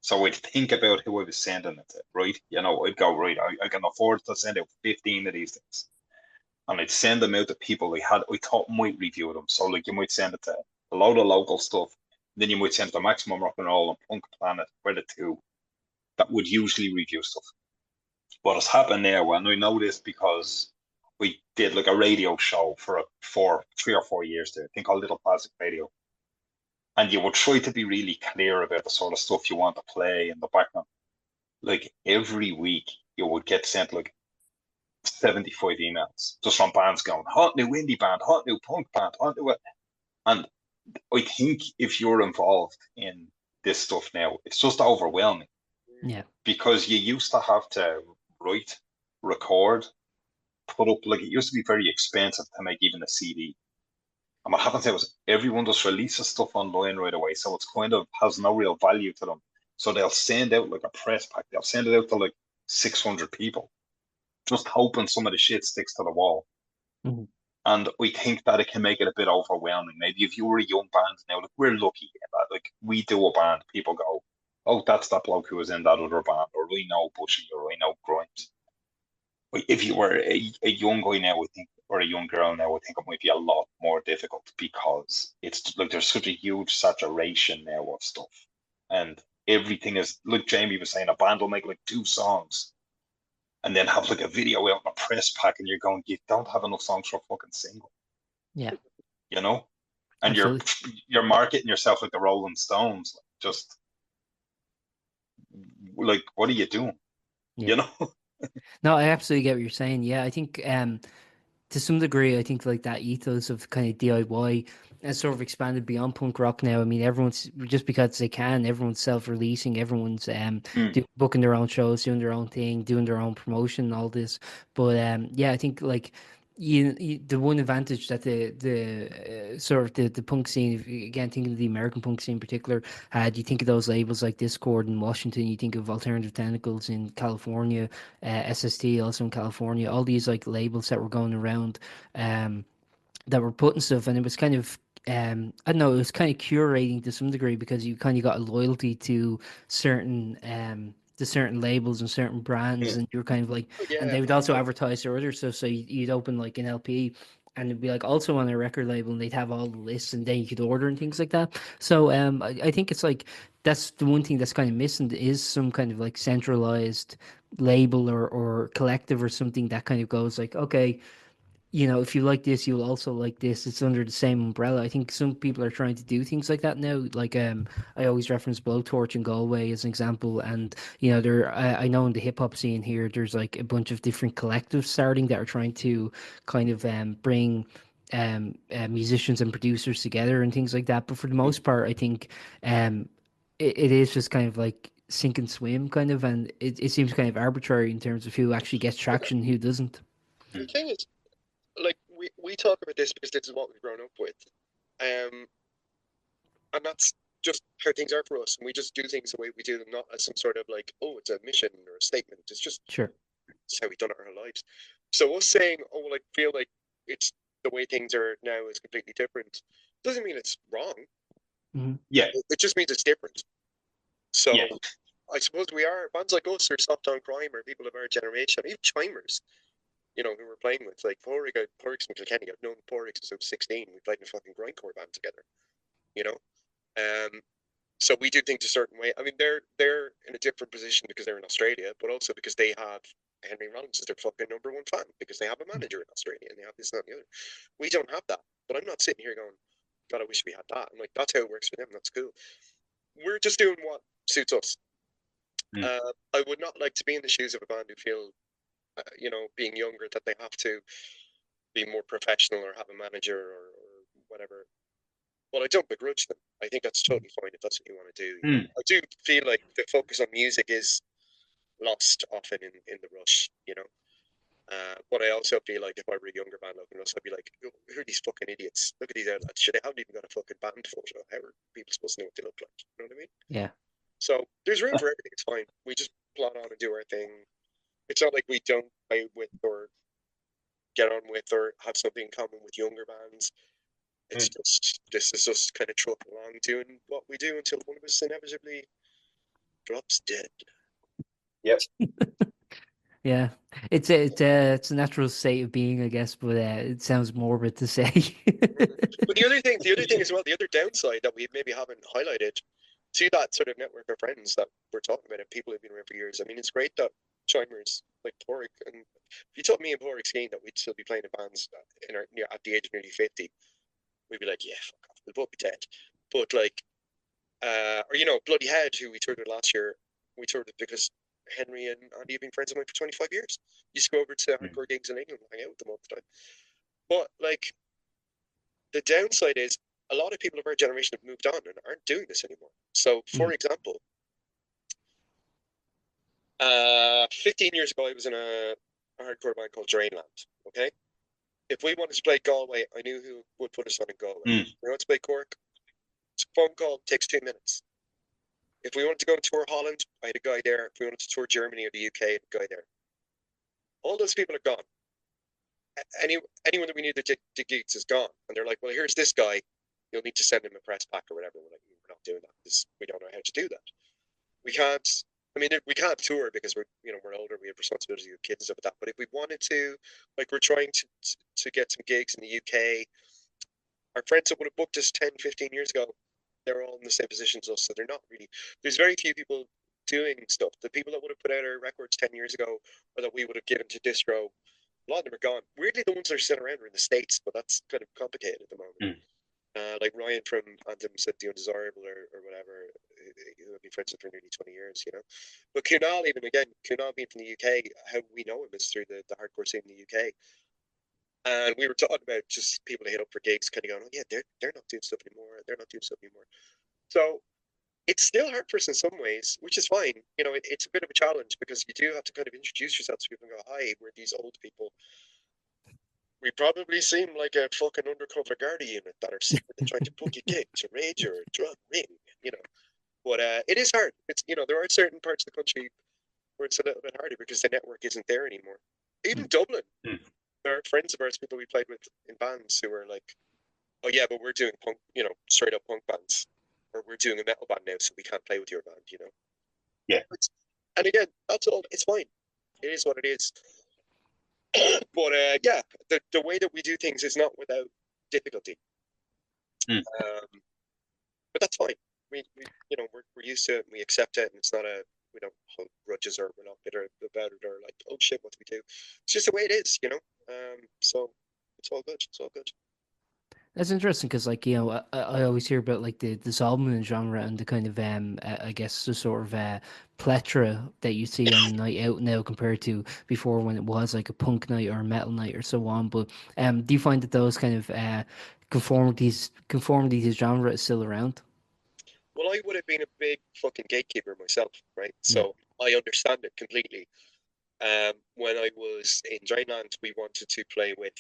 Speaker 3: So I'd think about who I was sending it to, right? You know, I'd go, right, I can afford to send out 15 of these things. And I'd send them out to people I thought might review them. So like you might send it to a load of local stuff. Then you might send it to Maximum Rock and Roll and Punk Planet, where the two that would usually review stuff. What has happened now, and I know this because we did like a radio show for 3 or 4 years there, I think called Little Plastic Radio. And you would try to be really clear about the sort of stuff you want to play in the background. Like every week you would get sent like 75 emails just from bands going, hot new indie band, hot new punk band, hot new. And I think if you're involved in this stuff now, it's just overwhelming.
Speaker 1: Yeah.
Speaker 3: Because you used to have to write, record, put up, like it used to be very expensive to make even a CD. And what happens now is everyone just releases stuff online right away, so it's kind of has no real value to them. So they'll send out like a press pack. They'll send it out to like 600 people, just hoping some of the shit sticks to the wall.
Speaker 1: Mm-hmm.
Speaker 3: And we think that it can make it a bit overwhelming. Maybe if you were a young band now, like we're lucky in that, like we do a band, people go, "Oh, that's that bloke who was in that other band," or "We know Bushie," or "We know Grimes." But if you were a young guy now, I think, or a young girl now, I think it might be a lot more difficult because it's like there's such a huge saturation now of stuff, and everything is like Jamie was saying. A band will make like 2 songs and then have like a video out in a press pack, and you're going, you don't have enough songs for a fucking single,
Speaker 1: Yeah,
Speaker 3: you know? And
Speaker 1: absolutely.
Speaker 3: you're marketing yourself like the Rolling Stones, like, just like, what are you doing?
Speaker 1: Yeah.
Speaker 3: You know?
Speaker 1: No, I absolutely get what you're saying. Yeah, I think to some degree, I think like that ethos of kind of DIY has sort of expanded beyond punk rock now. I mean, everyone's just because they can, everyone's self-releasing, everyone's booking their own shows, doing their own thing, doing their own promotion, all this. But yeah, I think like the one advantage that the sort of the punk scene, again thinking of the American punk scene in particular, had, you think of those labels like Discord in Washington, you think of Alternative Tentacles in California, SST also in California, all these like labels that were going around that were putting stuff, and it was kind of I don't know, it was kind of curating to some degree because you kind of got a loyalty to certain labels and certain brands, and you were kind of like,
Speaker 2: Oh,
Speaker 1: and
Speaker 2: yeah.
Speaker 1: they would also advertise their other stuff, so you'd open like an LP and it'd be like also on a record label, and they'd have all the lists, and then you could order and things like that. So I think it's like that's the one thing that's kind of missing, is some kind of like centralized label or collective or something that kind of goes like, okay, if you like this, you'll also like this. It's under the same umbrella. I think some people are trying to do things like that now. Like I always reference Blowtorch in Galway as an example, and I know in the hip hop scene here, there's like a bunch of different collectives starting that are trying to kind of bring musicians and producers together and things like that. But for the most part, I think it is just kind of like sink and swim kind of, and it seems kind of arbitrary in terms of who actually gets traction, who doesn't.
Speaker 2: The thing is, like we talk about this because this is what we've grown up with, and that's just how things are for us. And we just do things the way we do them, not as some sort of like, oh, it's a mission or a statement. It's just
Speaker 1: Sure.
Speaker 2: it's how we've done it our whole lives. So us saying, oh, well, I feel like it's the way things are now is completely different, doesn't mean it's wrong.
Speaker 1: Mm-hmm.
Speaker 3: Yeah.
Speaker 2: It just means it's different. So
Speaker 3: Yeah.
Speaker 2: I suppose we are bands like us or Soft on Crime or people of our generation, even Chimers, who we're playing with, like Porix and Kilkenny. I've known Porix since I was 16. We played in a fucking grindcore band together, So we do things a certain way. I mean, they're in a different position because they're in Australia, but also because they have Henry Rollins as their fucking number one fan, because they have a manager in Australia and they have this and that and the other. We don't have that, but I'm not sitting here going, God, I wish we had that. I'm like, that's how it works for them. That's cool. We're just doing what suits us. I would not like to be in the shoes of a band who feel, being younger, that they have to be more professional or have a manager or whatever. Well, I don't begrudge them. I think that's totally fine if that's what you want to do. I do feel like the focus on music is lost often in the rush, But I also feel like if I were a younger band looking at us, I'd be like, who are these fucking idiots? Look at these outlads. They haven't even got a fucking band photo. How are people supposed to know what they look like? You know what I mean?
Speaker 1: Yeah.
Speaker 2: So there's room for everything. It's fine. We just plot on and do our thing. It's not like we don't play with or get on with or have something in common with younger bands. It's just, this is us kind of trucking along doing what we do until one of us inevitably drops dead.
Speaker 3: Yep.
Speaker 1: Yeah, it's a natural state of being, I guess, but it sounds morbid to say.
Speaker 2: But the other thing as well, the other downside that we maybe haven't highlighted to that sort of network of friends that we're talking about and people who've been around for years. I mean, it's great that Chimers like Porrick, and if you told me and Porrick skiing that we'd still be playing in bands at the age of nearly 50, we'd be like, yeah, fuck off, we'll both be dead. But like, or Bloody Head, who we toured with last year, we toured with because Henry and Andy have been friends of mine for 25 years. Used to go over to hardcore gigs in England and hang out with them all the time. But like, the downside is a lot of people of our generation have moved on and aren't doing this anymore. So, for example, 15 years ago, I was in a hardcore band called Drainland. Okay, If we wanted to play Galway, I knew who would put us on in Galway.
Speaker 3: Mm.
Speaker 2: If we wanted to play Cork, it's a phone call, takes 2 minutes. If we wanted to go and tour Holland, I had a guy there. If we wanted to tour Germany or the UK, I had a guy there. All those people are gone. Anyone that we knew that did gigs is gone. And they're like, well, here's this guy. You'll need to send him a press pack or whatever. We're like, we're not doing that because we don't know how to do that. We can't. I mean, we can't tour because we're older. We have responsibility with kids and stuff like that. But if we wanted to, like, we're trying to get some gigs in the UK. Our friends that would have booked us 10, 15 years ago, they're all in the same position as us. So they're not really. There's very few people doing stuff. The people that would have put out our records 10 years ago, or that we would have given to distro, a lot of them are gone. Weirdly, the ones that are still around are in the States, but that's kind of complicated at the moment. Like Ryan from Anthem said, The Undesirable or whatever, who I've been friends with for nearly 20 years, you know. But Kunal, even again, Kunal being from the UK, how we know him is through the hardcore scene in the UK. And we were talking about just people to hit up for gigs, kind of going, oh yeah, they're not doing stuff anymore. They're not doing stuff anymore. So it's still hard for us in some ways, which is fine. You know, it's a bit of a challenge because you do have to kind of introduce yourself to people and go, hi, we're these old people. We probably seem like a fucking undercover Garda unit that are secretly trying to book a gig to rage or drum ring, you know. But it is hard. It's, you know, there are certain parts of the country where it's a little bit harder because the network isn't there anymore. Even Dublin, there are friends of ours, people we played with in bands who are like, oh yeah, but we're doing punk, you know, straight up punk bands, or we're doing a metal band now, so we can't play with your band, you know.
Speaker 3: Yeah.
Speaker 2: And again, that's all. It's fine. It is what it is. But yeah, the way that we do things is not without difficulty. But that's fine. We you know, we're used to it and we accept it, and it's not we don't hold grudges or we're not bitter about it or like, oh shit, what do we do? It's just the way it is, you know. So it's all good. It's all good.
Speaker 1: That's interesting because, like, you know, I always hear about like the Solomon genre and the kind of I guess the sort of plethora that you see on a night out now compared to before when it was like a punk night or a metal night or so on. But do you find that those kind of conformities to genre is still around?
Speaker 2: Well, I would have been a big fucking gatekeeper myself, right? So I understand it completely. When I was in Drainland, we wanted to play with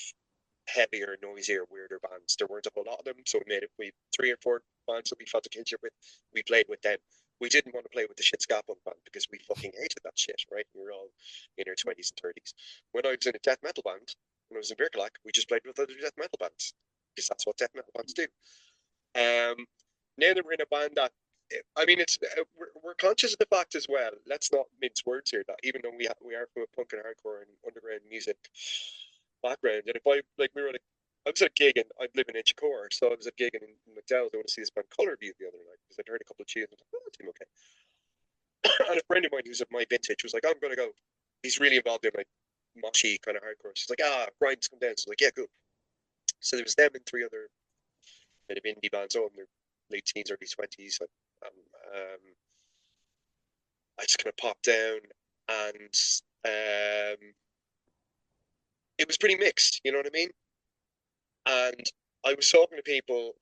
Speaker 2: heavier, noisier, weirder bands. There weren't a whole lot of them, so we 3 or 4 bands that we felt a kinship with. We played with them. We didn't want to play with the shit ska punk band because we fucking hated that shit, right? We were all in our 20s and 30s. When I was in a death metal band, when I was in Birkelak, we just played with other death metal bands because that's what death metal bands do. Now that we're in a band that, I mean, it's we're conscious of the fact as well. Let's not mince words here. That even though we are from a punk and hardcore and underground music background, and if I like, I was at a gig and I live in Inchicore, so I was at a gig in McDowell. I want to see this band Color View the other night because I'd heard a couple of tunes. I was like, oh, that's okay. And a friend of mine who's of my vintage was like, I'm gonna go. He's really involved in like moshy kind of hardcore. She's like, Brian's come down. So I was like, yeah, cool. So there was them and 3 other bit of indie bands all in their late teens, early 20s. I just kind of popped down, and it was pretty mixed, you know what I mean? And I was talking to people,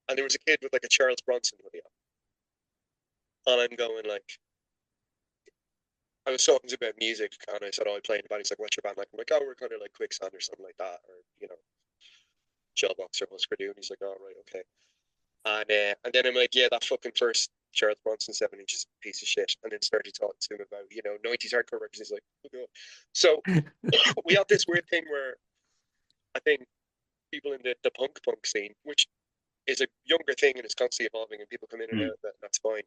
Speaker 2: and there was a kid with like a Charles Bronson hoodie on, and I'm going like, I was talking to him about music, and I said, oh, I play in a band. He's like, what's your band like? I'm like, oh, we're kind of like Quicksand or something like that, or, you know, Shellbox or Husker Du. And he's like, oh, right, okay. And then I'm like, yeah, that fucking first Charles Bronson 7 inches piece of shit. And then started talking to him about, you know, 90s hardcore records. He's like, oh, God. So we have this weird thing where I think people in the punk scene, which is a younger thing and is constantly evolving, and people come in and out of it, and that's fine.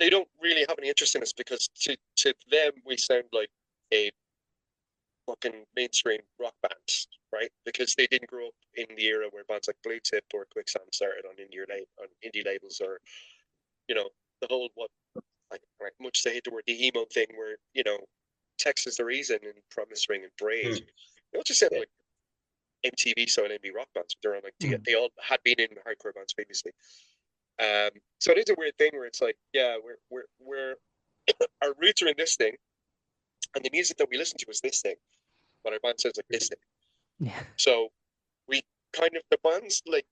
Speaker 2: They don't really have any interest in us because to them we sound like a fucking mainstream rock band, right? Because they didn't grow up in the era where bands like Blue Tip or Quicksand started on indie labels, or, you know, the whole much as I hate the word, the emo thing, where, you know, Texas the Reason and Promise Ring and Braid, they all just sound like MTV style indie rock bands. They're on like they all had been in hardcore bands previously. So it is a weird thing where it's like, yeah, we're our roots are in this thing, and the music that we listen to is this thing, but our band sounds like this thing.
Speaker 1: Yeah.
Speaker 2: So we kind of, the bands, like,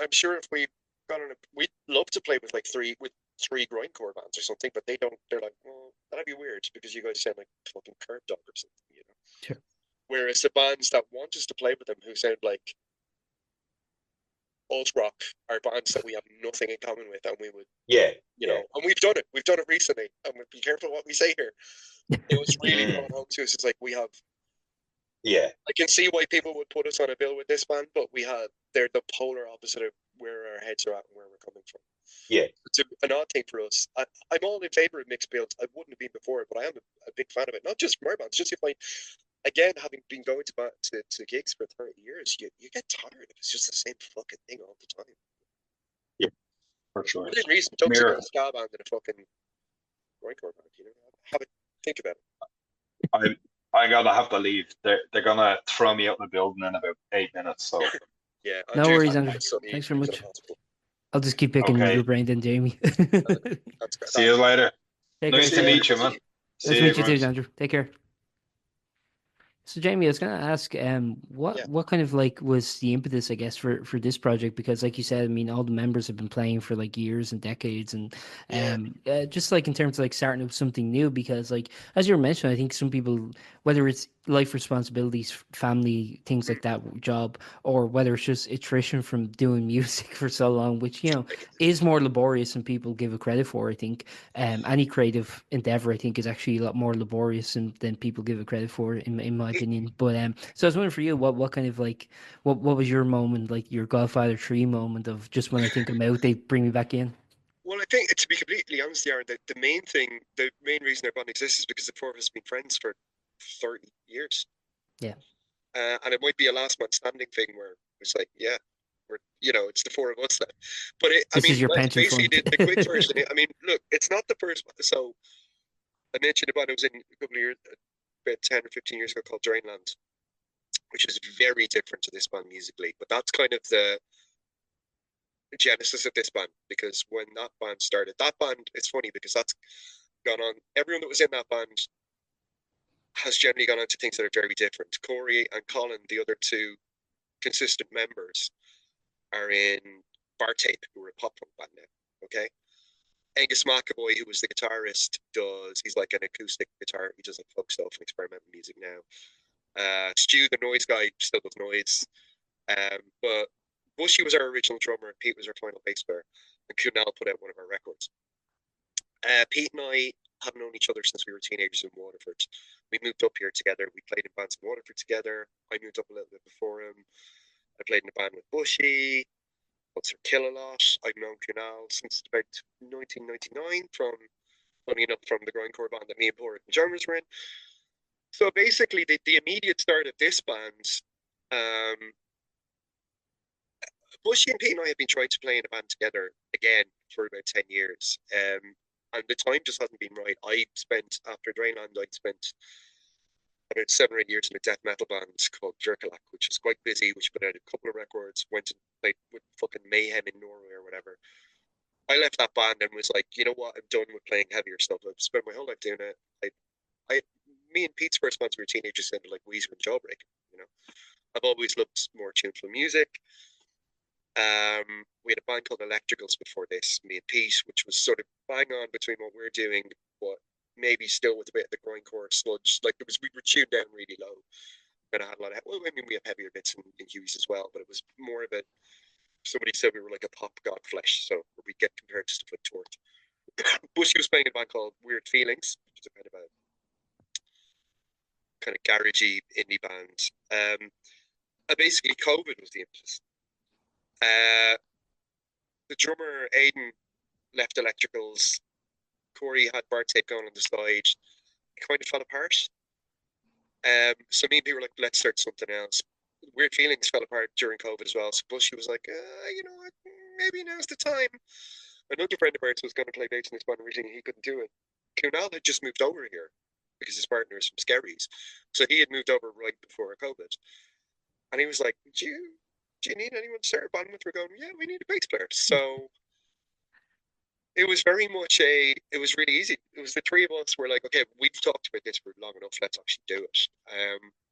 Speaker 2: I'm sure if we got on we'd love to play with like three grindcore bands or something, but they're like, well, that'd be weird because you guys sound like fucking Curb Dog or something, you know.
Speaker 1: Sure.
Speaker 2: Whereas the bands that want us to play with them, who sound like alt rock, are bands that we have nothing in common with, and we would, you know, and we've done it. We've done it recently, and we'll be careful what we say here. It was really brought home to us. It's like we have.
Speaker 3: Yeah.
Speaker 2: I can see why people would put us on a bill with this band, but they're the polar opposite of where our heads are at and where we're coming from.
Speaker 3: Yeah.
Speaker 2: It's an odd thing for us. I'm all in favor of mixed builds. I wouldn't have been before, but I am a big fan of it. Not just from our bands, just if again, having been going to gigs for 30 years, you get tired of it's just the same fucking thing all the time.
Speaker 3: Yeah, for sure.
Speaker 2: Within reason, don't sit in a ska band in a fucking grindcore band, you know? Have a think about it.
Speaker 3: I gotta have to leave. They're gonna throw me out the building in about 8 minutes. So
Speaker 2: yeah,
Speaker 1: no worries, Andrew. Thanks very much. I'll just keep picking your brain then, Jamie.
Speaker 3: See you later. Nice to meet you, man.
Speaker 1: Nice to meet you too, Andrew. Take care. So Jamie, I was going to ask, what kind of like was the impetus, I guess, for this project? Because like you said, I mean, all the members have been playing for like years and decades, and just like in terms of like starting up something new. Because like as you were mentioning, I think some people, whether it's life responsibilities, family, things like that, job, or whether it's just attrition from doing music for so long, which is more laborious than people give it credit for. I think any creative endeavor, I think, is actually a lot more laborious than people give it credit for, in my opinion. But so I was wondering for you, what kind of like what was your moment, like your Godfather 3 moment of just when I think I'm out, they bring me back in?
Speaker 2: Well, I think, to be completely honest, Aaron, the main reason our band exists is because the four of us have been friends for 30 years.
Speaker 1: Yeah.
Speaker 2: And it might be a last man standing thing where it's like, yeah, it's the four of us then. But
Speaker 1: this is your pension fund.
Speaker 2: The quick version. I mean, look, it's not the first. So I mentioned about it was in a couple of years, about 10 or 15 years ago, called Drainland, which is very different to this band musically. But that's kind of the genesis of this band, because when that band started, it's funny because that's gone on. Everyone that was in that band has generally gone on to things that are very different. Corey and Colin, the other two consistent members, are in Bar Tape, who are a pop punk band now. Okay. Angus McAvoy, who was the guitarist, he's like an acoustic guitar. He does like folk stuff and experimental music now. Stu, the noise guy, still does noise. But Bushie was our original drummer, and Pete was our final bass player. And Kunal put out one of our records. Pete and I have known each other since we were teenagers in Waterford. We moved up here together. We played in bands in Waterford together. I moved up a little bit before him. I played in a band with Bushie. What's her Kill a Lot. I've known Kunal since about 1999 funny enough, from the grindcore band that me and Porritt and Jarmers were in. So basically, the immediate start of this band, Bushie and Pete and I have been trying to play in a band together again for about 10 years. And the time just hasn't been right. After Drainland, I'd spent about 7 or 8 years in a death metal band called Jerkalak, which was quite busy, which put out a couple of records, went and played with fucking Mayhem in Norway or whatever. I left that band and was like, you know what, I'm done with playing heavier stuff. I've spent my whole life doing it. Me and Pete's first bands, we were teenagers, sounded like Weezer and Jawbreak, I've always loved more tuneful music. We had a band called Electricals before this, me and Pete, which was sort of bang on between what we're doing, but maybe still with a bit of the grindcore sludge. Like we were tuned down really low. And I had a lot of, we have heavier bits in Huey's as well, but it was more of a, somebody said we were like a pop god flesh, so we get compared to stuff like Tort. Bushie was playing a band called Weird Feelings, which is a kind of garagey indie band. Basically, COVID was the impetus. The drummer Aidan left Electricals. Corey had Bar Tape going on the side. It kind of fell apart. So me and people were like, let's start something else. Weird Feelings fell apart during COVID as well. So Bushie was like, you know what, maybe now's the time. Another friend of ours was going to play bass in this band originally. He couldn't do it. Kunal had just moved over here because his partner is from Skerries. So he had moved over right before COVID. And he was like, do you need anyone to start a band with? We're going, yeah, we need a bass player. So it was very much it was really easy. It was the three of us were like, okay, we've talked about this for long enough, let's actually do it.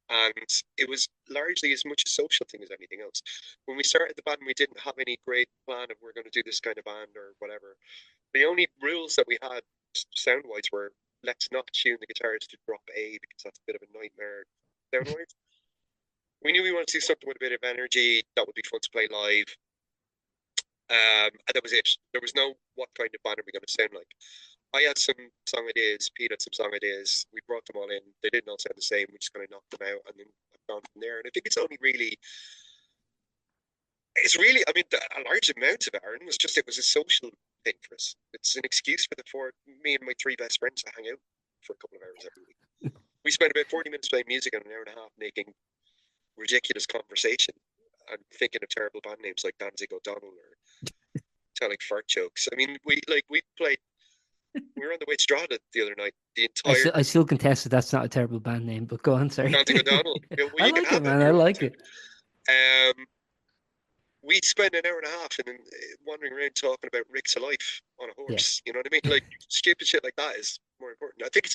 Speaker 2: And it was largely as much a social thing as anything else. When we started the band, we didn't have any great plan of we're going to do this kind of band or whatever. The only rules that we had sound-wise were, let's not tune the guitars to drop A, because that's a bit of a nightmare sound-wise. We knew we wanted to do something with a bit of energy that would be fun to play live. And that was it. There was no what kind of band are we going to sound like. I had some song ideas, Pete had some song ideas. We brought them all in. They didn't all sound the same. We just kind of knocked them out and then I've gone from there. And I think it's only really, I mean, a large amount of it, Aaron, was just, it was a social thing for us. It's an excuse for me and my three best friends to hang out for a couple of hours every week. We spent about 40 minutes playing music and an hour and a half making ridiculous conversation and thinking of terrible band names like Danzig O'Donnell or telling fart jokes. I mean, we played. We were on the way to Strada the other night. The entire.
Speaker 1: I still contest that that's not a terrible band name, but go on, sorry.
Speaker 2: Danzig O'Donnell. Well,
Speaker 1: I like it, man. I like it.
Speaker 2: We spent an hour and a half and wandering around talking about Rick's life on a horse. Yeah. You know what I mean? Like stupid shit like that is more important. I think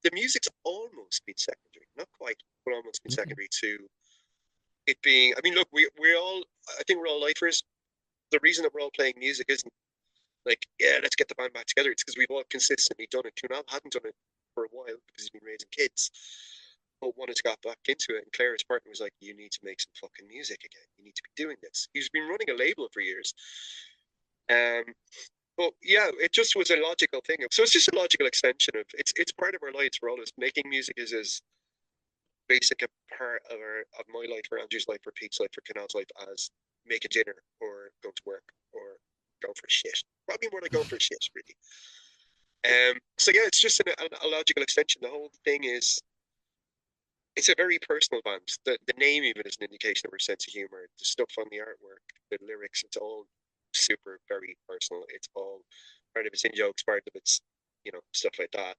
Speaker 2: the music's almost been secondary, not quite, but almost been secondary to it being. I mean, look, I think we're all lifers. The reason that we're all playing music isn't like, yeah, let's get the band back together. It's because we've all consistently done it. Kunal hadn't done it for a while because he's been raising kids, but wanted to get back into it. And Claire's partner was like, you need to make some fucking music again. You need to be doing this. He's been running a label for years. But yeah, it just was a logical thing. So it's just a logical extension of it's part of our lives. We're always making music is as basic a part of my life, or Andrew's life, or Pete's life, or Kunal's life as making dinner or going to work or going for shit. Probably more like going for shit, really. So yeah, it's just a logical extension. The whole thing is, it's a very personal band. The name even is an indication of our sense of humor. The stuff on the artwork, the lyrics, it's all super, very personal. It's all part of it's in jokes, part of it's, stuff like that.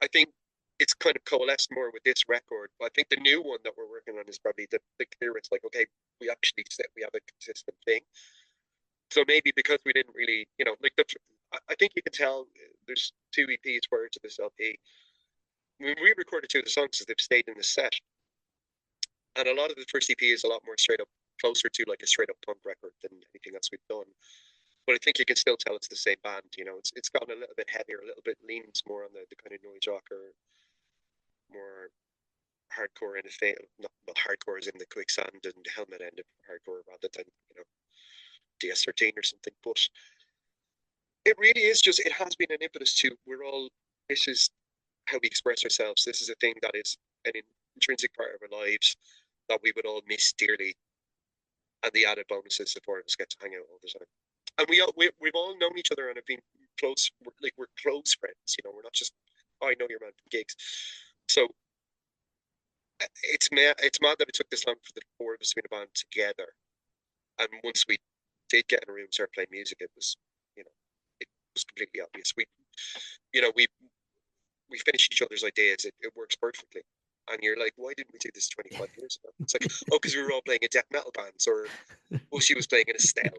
Speaker 2: I think it's kind of coalesced more with this record. But I think the new one that we're working on is probably the clearer. It's like, okay, we actually we have a consistent thing. So maybe because we didn't really, I think you can tell there's 2 EPs prior to this LP. When we recorded 2 of the songs, they've stayed in the set. And a lot of the first EP is a lot more straight up, closer to like a straight up punk record than anything else we've done. But I think you can still tell it's the same band. It's gotten a little bit heavier, a little bit leans more on the kind of noise rock or more hardcore in the thing. Not hardcore is in the quicksand and helmet end of hardcore rather than DS13 or something. But it really is just, it has been an impetus to, this is how we express ourselves. This is a thing that is an intrinsic part of our lives that we would all miss dearly. And the added bonus is the 4 of us get to hang out all the time. And we've all known each other and have been close, we're close friends, we're not just, I know your man from gigs. So it's mad that it took this long for the 4 of us to be in a band together. And once we did get in a room and start playing music, it was, it was completely obvious. We finish each other's ideas. It works perfectly. And you're like, why didn't we do this 25 years ago? It's like, oh, because we were all playing in death metal bands, or Bushie was playing in a Stell.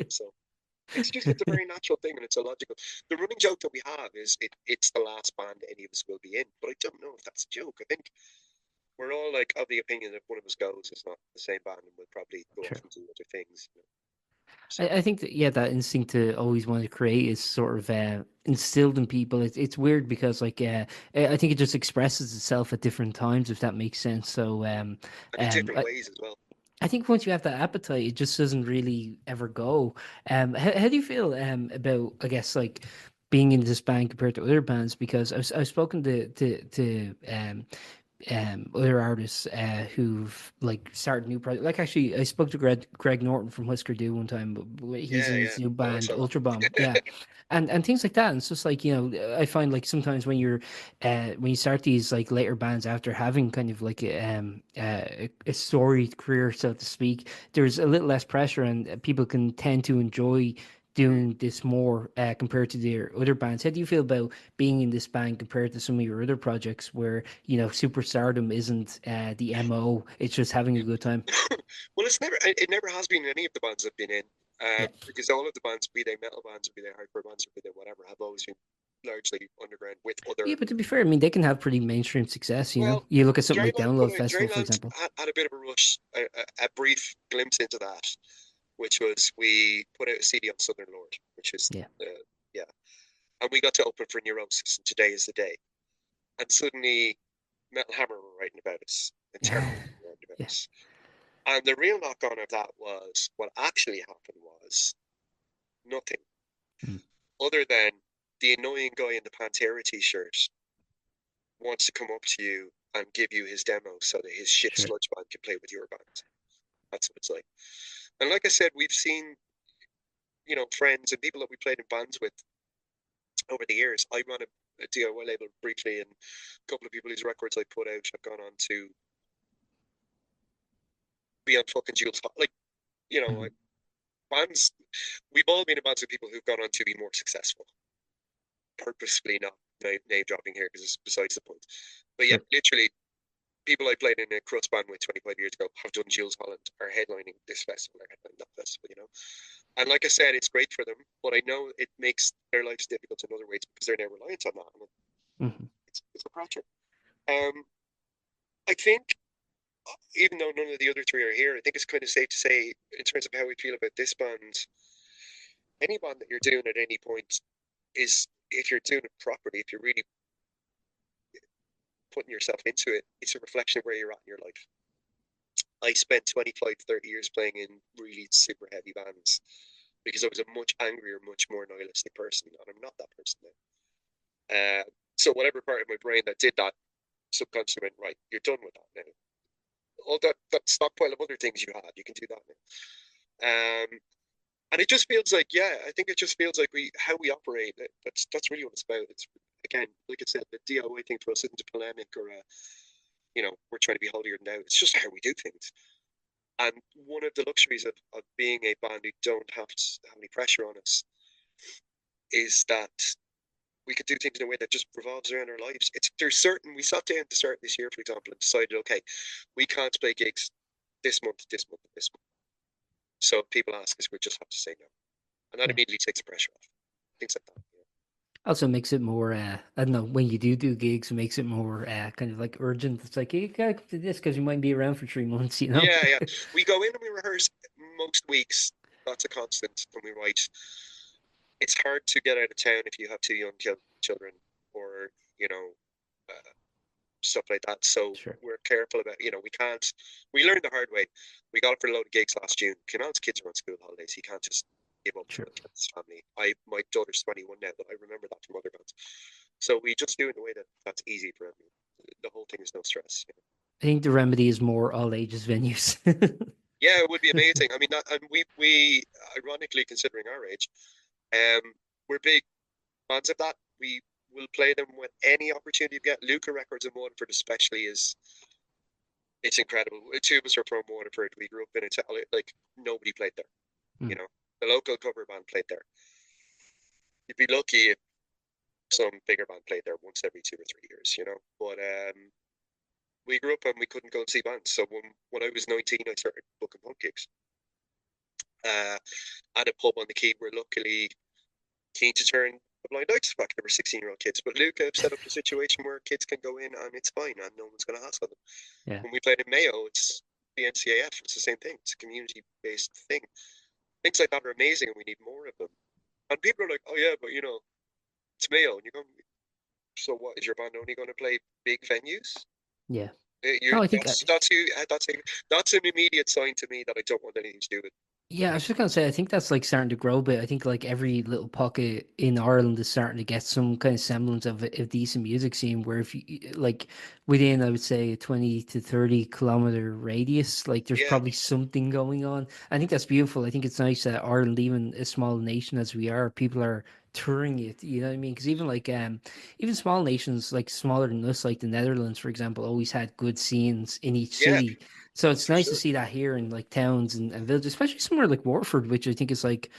Speaker 2: So it's a very natural thing, and it's illogical. The running joke that we have is it's the last band any of us will be in, but I don't know if that's a joke. I think we're all like of the opinion that if one of us goes, it's not the same band, and we'll probably go off and do other things.
Speaker 1: So. I think that that instinct to always want to create is sort of instilled in people. It's weird because I think it just expresses itself at different times, if that makes sense. So
Speaker 2: and in different ways as well.
Speaker 1: I think once you have that appetite, it just doesn't really ever go. How do you feel about, I guess, like being in this band compared to other bands? Because I've spoken to other artists who've like started new projects. Like actually, I spoke to Greg Norton from Husker Du one time, but he's in his new band Ultra Bomb, and things like that. And it's just like, I find like sometimes when you start these like later bands after having kind of like a storied career, so to speak, there's a little less pressure, and people can tend to enjoy doing this more compared to their other bands. How do you feel about being in this band compared to some of your other projects where superstardom isn't the MO, it's just having a good time?
Speaker 2: Well, it never has been in any of the bands I've been in, because all of the bands, be they metal bands or be they hardcore bands or be they whatever, have always been largely underground with other.
Speaker 1: Yeah, but to be fair, I mean, they can have pretty mainstream success. You look at something like Download Festival, for example.
Speaker 2: Had a bit of a rush, a brief glimpse into that, which was we put out a CD on Southern Lord, which is and we got to open for Neurosis, and Today Is the Day. And suddenly Metal Hammer were writing about us, and Terror were writing about
Speaker 1: Yeah.
Speaker 2: us. And the real knock-on of that was, what actually happened was nothing. Other than the annoying guy in the Pantera t-shirt wants to come up to you and give you his demo so that his shit
Speaker 1: Sure.
Speaker 2: sludge band can play with your band. That's what it's like. And like I said, we've seen, friends and people that we played in bands with over the years. I ran a DIY label briefly, and a couple of people whose records I put out have gone on to be on fucking Jules. Like, bands, we've all been in bands with people who've gone on to be more successful. Purposefully not name dropping here because it's besides the point. But yeah, literally, people I played in a crust band with 25 years ago have done Jules Holland, are headlining this festival, or headlining that festival, And like I said, it's great for them, but I know it makes their lives difficult in other ways because they're now reliant on that. And it's a pressure. I think, even though none of the other three are here, I think it's kind of safe to say, in terms of how we feel about this band, any band that you're doing at any point is, if you're doing it properly, if you're really putting yourself into it, it's a reflection of where you're at in your life. I spent 25, 30 years playing in really super heavy bands because I was a much angrier, much more nihilistic person, and I'm not that person now. So whatever part of my brain that did that subconsciously went, right, you're done with that now. All that stockpile of other things you had, you can do that now. And it just feels like, I think it just feels like how we operate. That's really what it's about. It's, again, like I said, the DIY thing for us isn't a polemic or we're trying to be holier than thou. It's just how we do things. And one of the luxuries of being a band who don't have any pressure on us is that we could do things in a way that just revolves around our lives. We sat down at the start of this year, for example, and decided, okay, we can't play gigs this month, this month, and this month. So if people ask us, we just have to say no. And that immediately takes the pressure off. Things like that.
Speaker 1: Also makes it more, I don't know, when you do gigs, it makes it more kind of like urgent. It's like, you gotta do this because you might be around for 3 months,
Speaker 2: Yeah. We go in and we rehearse most weeks. That's a constant when we write. It's hard to get out of town if you have two young children or, stuff like that. So we're careful about, we learned the hard way. We got up for a load of gigs last June. Canal's kids are on school holidays. He can't just give up to his family. My daughter's 21 now, but I remember that from other bands. So we just do it in a way that's easy for everyone. The whole thing is no stress.
Speaker 1: I think the remedy is more all ages venues.
Speaker 2: Yeah, it would be amazing. I mean, and we ironically, considering our age, we're big fans of that. We will play them with any opportunity we get. Luca Records in Waterford, especially, it's incredible. Two of us are from Waterford. We grew up in it. Like, nobody played there. The local cover band played there. You'd be lucky if some bigger band played there once every 2 or 3 years. But we grew up and we couldn't go and see bands. So when I was 19, I started booking punk gigs. At a pub on the Quay, we're luckily keen to turn a blind eye to the fact that we're 16-year-old kids. But Luca have set up a situation where kids can go in and it's fine and no one's going to hassle them.
Speaker 1: Yeah.
Speaker 2: When we played in Mayo, it's the NCAF. It's the same thing. It's a community-based thing. Things like that are amazing and we need more of them. And people are like, oh yeah, but it's Mayo. And you're going, so what? Is your band only going to play big venues?
Speaker 1: Yeah.
Speaker 2: I think that's an immediate sign to me that I don't want anything to do with.
Speaker 1: Yeah, I was just gonna say, I think that's like starting to grow a bit. I think like every little pocket in Ireland is starting to get some kind of semblance of a decent music scene. Where if you like within, I would say, a 20 to 30 kilometer radius, like there's probably something going on. I think that's beautiful. I think it's nice that Ireland, even a small nation as we are, people are touring it. You know what I mean? Because even like even small nations like smaller than us, like the Netherlands, for example, always had good scenes in each city. So it's nice to see that here in like towns and villages, especially somewhere like Waterford, which I think is like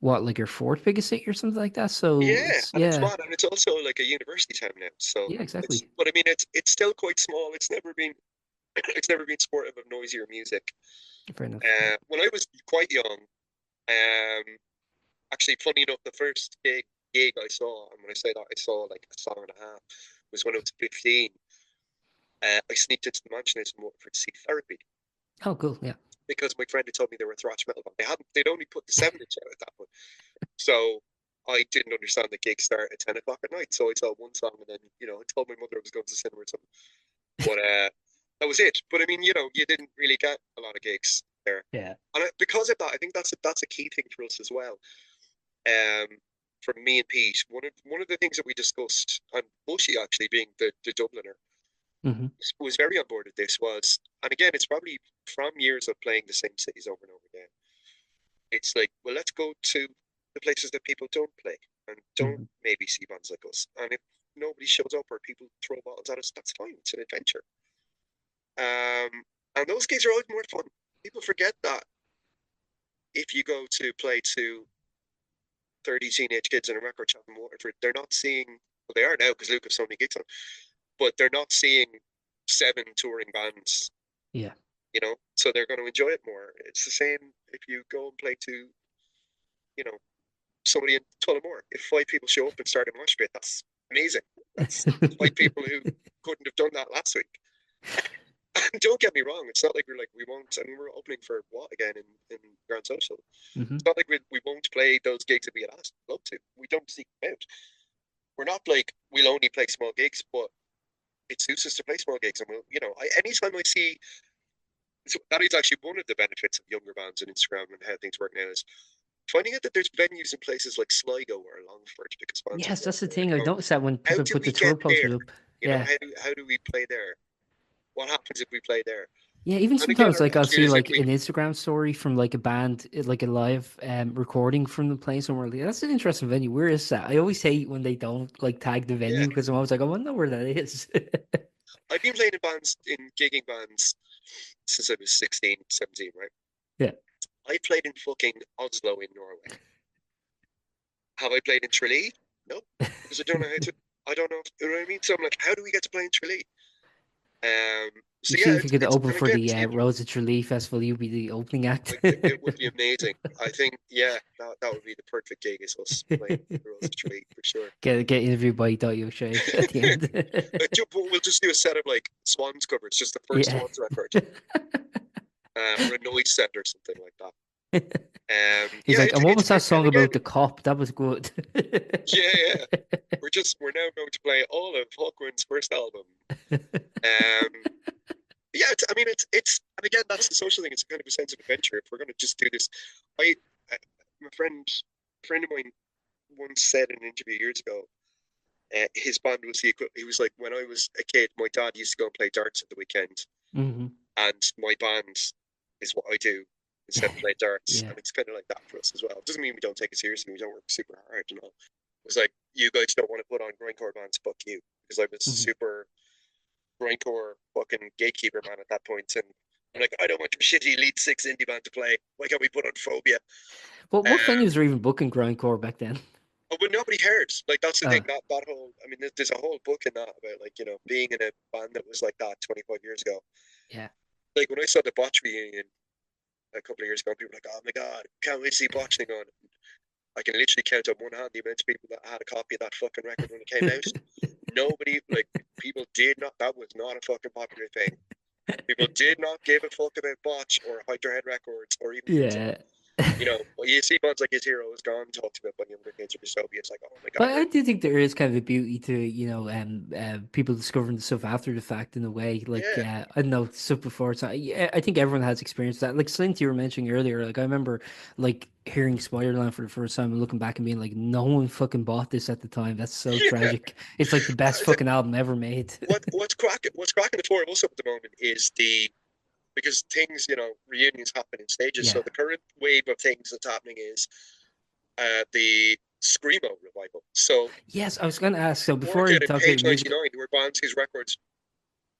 Speaker 1: like your fourth biggest city or something like that. So
Speaker 2: it's mad, and it's also like a university town now. So
Speaker 1: yeah, exactly.
Speaker 2: But I mean, it's still quite small. It's never been supportive of noisier music.
Speaker 1: Fair enough.
Speaker 2: When I was quite young, actually, funny enough, the first gig I saw, and when I say that, I saw like a song and a half, was when I was 15. I sneaked into the Mansion in Waterford to see Therapy.
Speaker 1: Oh, cool. Yeah.
Speaker 2: Because my friend had told me they were a thrash metal band. They'd only put the 7-inch out at that point. So I didn't understand the gig start at 10 o'clock at night. So I saw one song and then, I told my mother I was going to cinema or something. But that was it. But I mean, you didn't really get a lot of gigs there.
Speaker 1: Yeah.
Speaker 2: And because of that, I think that's a key thing for us as well. For me and Pete, one of the things that we discussed, and Bushie actually being the Dubliner, was very on board with this was, and again, it's probably from years of playing the same cities over and over again. It's like, well, let's go to the places that people don't play and don't maybe see bands like us. And if nobody shows up or people throw bottles at us, that's fine. It's an adventure. And those gigs are always more fun. People forget that if you go to play to 30 teenage kids in a record shop in Waterford, they're not seeing, well, they are now because Luke has so many gigs on, but they're not seeing 7 touring bands.
Speaker 1: Yeah.
Speaker 2: So they're going to enjoy it more. It's the same if you go and play to, somebody in Tullamore. If 5 people show up and start a mosh pit, that's amazing. That's 5 people who couldn't have done that last week. And don't get me wrong, it's not like we won't. I mean, we're opening for what again in Grand Social. It's not like we won't play those gigs that we had asked. Love to. We don't seek them out. We're not like we'll only play small gigs, but it suits us to play small gigs, and we'll, anytime I see. So that is actually one of the benefits of younger bands and Instagram and how things work now is finding out that there's venues in places like Sligo or Longford because bands.
Speaker 1: Yes, that's the thing. I noticed that when people put the tour posters up.
Speaker 2: Yeah. How do we play there? What happens if we play there?
Speaker 1: Yeah, even sometimes I'll see an Instagram story from like a band, like a live recording from the place somewhere. Like, that's an interesting venue. Where is that? I always hate when they don't like tag the venue because I'm always like, I wonder where that is.
Speaker 2: I've been playing in gigging bands since I was 16, 17, right?
Speaker 1: Yeah.
Speaker 2: I played in fucking Oslo in Norway. Have I played in Tralee? No, because I don't know how to. I don't know. You know what I mean? So I'm like, how do we get to play in Tralee? So
Speaker 1: see if you could open for the Rose of Tralee Festival, you'd be the opening act.
Speaker 2: It would be amazing. I think, that would be the perfect gig is us playing the Rose of Tralee for sure.
Speaker 1: Get interviewed by Bushe at the end.
Speaker 2: We'll just do a set of like Swans covers, just the first Swans record, or a noise set or something like that.
Speaker 1: He's like, and what was that song about the cop? That was good.
Speaker 2: Yeah. We're now going to play all of Hawkwind's first album. It's and again, that's the social thing. It's kind of a sense of adventure. If we're going to just do this, my friend of mine once said in an interview years ago, his band was he was like, when I was a kid, my dad used to go and play darts at the weekend, and my band is what I do instead of play darts, and it's kind of like that for us as well. It doesn't mean we don't take it seriously. We don't work super hard and all. It was like, you guys don't want to put on grindcore bands, fuck you, because I was super grindcore fucking gatekeeper man at that point, and I'm like, I don't want your shitty Elite 6 indie band to play. Why can't we put on Phobia?
Speaker 1: Well, what venues were even booking grindcore back then?
Speaker 2: Oh, but nobody heard. Like, that's the thing. That whole, I mean, there's a whole book in that about, like, being in a band that was like that 25 years ago.
Speaker 1: Yeah.
Speaker 2: Like, when I saw the Botch reunion a couple of years ago, people were like, oh my God, can't wait to see Botch thing on. I can literally count on one hand the amount of people that had a copy of that fucking record when it came out. Nobody, like, people did not, that was not a fucking popular thing. People did not give a fuck about Botch or Head Records or even you see bands like His Hero Is Gone talked about by younger kids or so it's like, oh my God.
Speaker 1: But I do think there is kind of a beauty to people discovering the stuff after the fact in a way. Like I don't know, stuff before. So I think everyone has experienced that. Like Slint, you were mentioning earlier. Like I remember like hearing Spiderland for the first time and looking back and being like, no one fucking bought this at the time. That's so tragic. It's like the best fucking album ever made.
Speaker 2: What's cracking the four of us up at the moment is because things, reunions happen in stages. Yeah. So the current wave of things that's happening is the Screamo revival. So
Speaker 1: yes, I was going to ask. So before you talk
Speaker 2: Page 99, there were bands whose records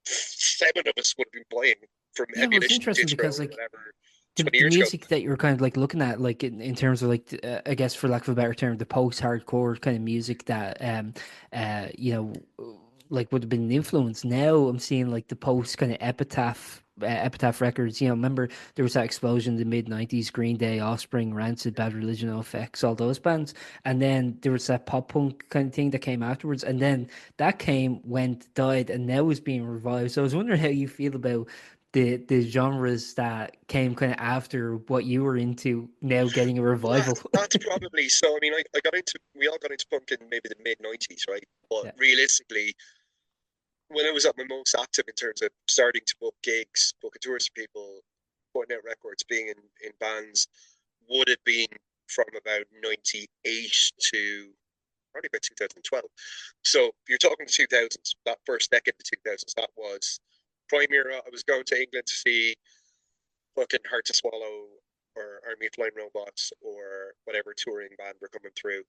Speaker 2: 7 of us would have been playing from Ammunition,
Speaker 1: interesting
Speaker 2: Distro,
Speaker 1: because like
Speaker 2: whatever.
Speaker 1: The music that you're kind of like looking at, like in terms of like I guess for lack of a better term, the post-hardcore kind of music that like would have been an influence. Now I'm seeing like the post kind of epitaph records. Remember there was that explosion in the mid-90s, Green Day, Offspring, Rancid, Bad Religion, NoFX, all those bands, and then there was that pop punk kind of thing that came afterwards, and then that went, died, and now is being revived. So I was wondering how you feel about the genres that came kind of after what you were into now getting a revival.
Speaker 2: That's probably so. I mean, we all got into punk in maybe the mid-90s, right? But realistically, when I was at my most active in terms of starting to book gigs, booking tours for people, putting out records, being in bands, would have been from about 98 to probably about 2012. So you're talking 2000s, that first decade of 2000s. That was prime era. I was going to England to see fucking Hard to Swallow or Army of Flying Robots or whatever touring band were coming through.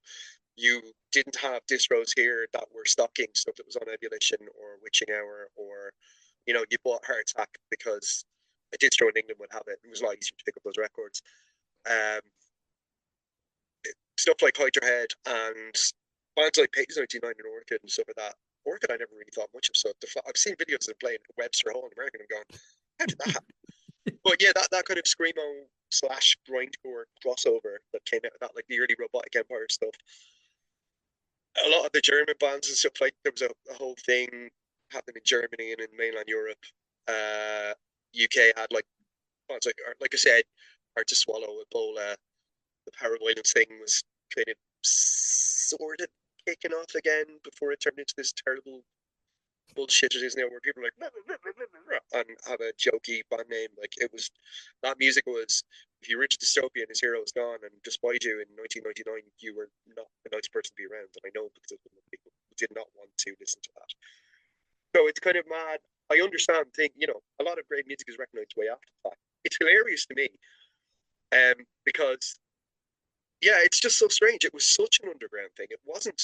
Speaker 2: You didn't have distros here that were stocking stuff that was on Ebullition or Witching Hour, or you bought Heart Attack because a distro in England would have it. It was a lot easier to pick up those records. Stuff like Hide Your Head and bands like Page 99 and Orchid and stuff like that. Orchid I never really thought much of. So I've seen videos of them playing Webster Hall in America and I'm going, how did that happen? But yeah, that kind of screamo / grindcore crossover that came out of that, like the early Robotic Empire stuff. A lot of the German bands and stuff, like there was a whole thing happening in Germany and in mainland Europe. UK had like bands like I said, Hard to Swallow, Ebola. The Power Violence thing was kind of sort of kicking off again before it turned into this terrible bullshit it is now, where people are like and have a jokey band name. Like it was, that music was, if you reach dystopia and his hero is gone and despite you in 1999, you were not a nice person to be around. And I know because people did not want to listen to that. So it's kind of mad. I understand. A lot of great music is recognized way after the fact. It's hilarious to me, because yeah, it's just so strange. It was such an underground thing. It wasn't.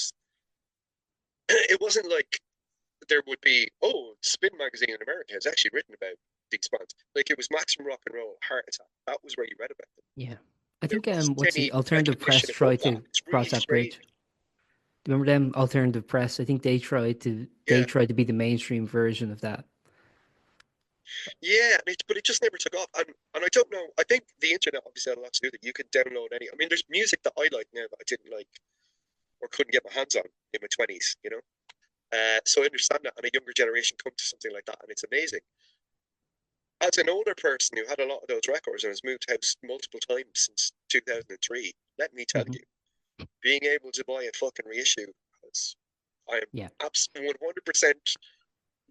Speaker 2: It wasn't like there would be, Spin magazine in America has actually written about these bands. Like it was Maximum Rock and Roll, Heart Attack. That was where you read about them.
Speaker 1: Yeah. I think
Speaker 2: There wasn't
Speaker 1: what's
Speaker 2: any
Speaker 1: the alternative press
Speaker 2: recognition
Speaker 1: tried
Speaker 2: above that.
Speaker 1: to
Speaker 2: It's
Speaker 1: cross
Speaker 2: really
Speaker 1: that
Speaker 2: strange.
Speaker 1: bridge. Do you remember them? Alternative press. I think they tried to be the mainstream version of that.
Speaker 2: Yeah, but it just never took off. And I don't know. I think the internet obviously had a lot to do with it. You could download any. I mean, there's music that I like now that I didn't like or couldn't get my hands on in my 20s. So I understand that, and a younger generation come to something like that, and it's amazing. As an older person who had a lot of those records and has moved house multiple times since 2003, let me tell you, being able to buy a fucking reissue, I am absolutely 100%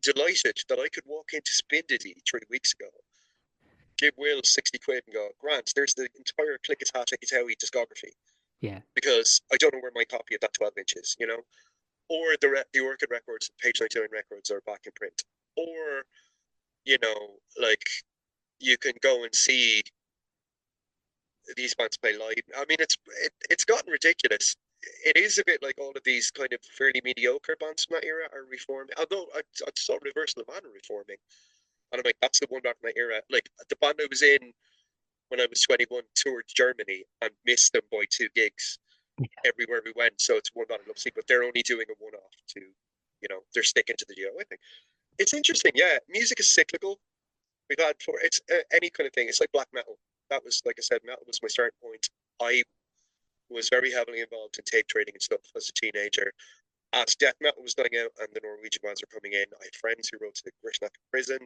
Speaker 2: delighted that I could walk into Spin Diddy 3 weeks ago, give Will 60 quid and go, Grant, there's the entire Click It Hat, Take It Howie discography.
Speaker 1: Yeah.
Speaker 2: Because I don't know where my copy of that 12 inch is, Or the Orchid records, Page 99 records are back in print. Or, like you can go and see these bands play live. I mean, it's gotten ridiculous. It is a bit like all of these kind of fairly mediocre bands from that era are reforming. Although I saw Reversal of Man reforming, and I'm like, that's the one back from that era. Like the band I was in when I was 21 toured Germany and missed them by 2 gigs everywhere we went. So it's one band I love to see, but they're only doing a one-off to, they're sticking to the DIY thing. It's interesting. Yeah, music is cyclical. We've had it's any kind of thing. It's like black metal. That was, like I said, metal was my starting point. I was very heavily involved in tape trading and stuff as a teenager. As death metal was dying out and the Norwegian bands were coming in, I had friends who wrote to Grishnak Prison.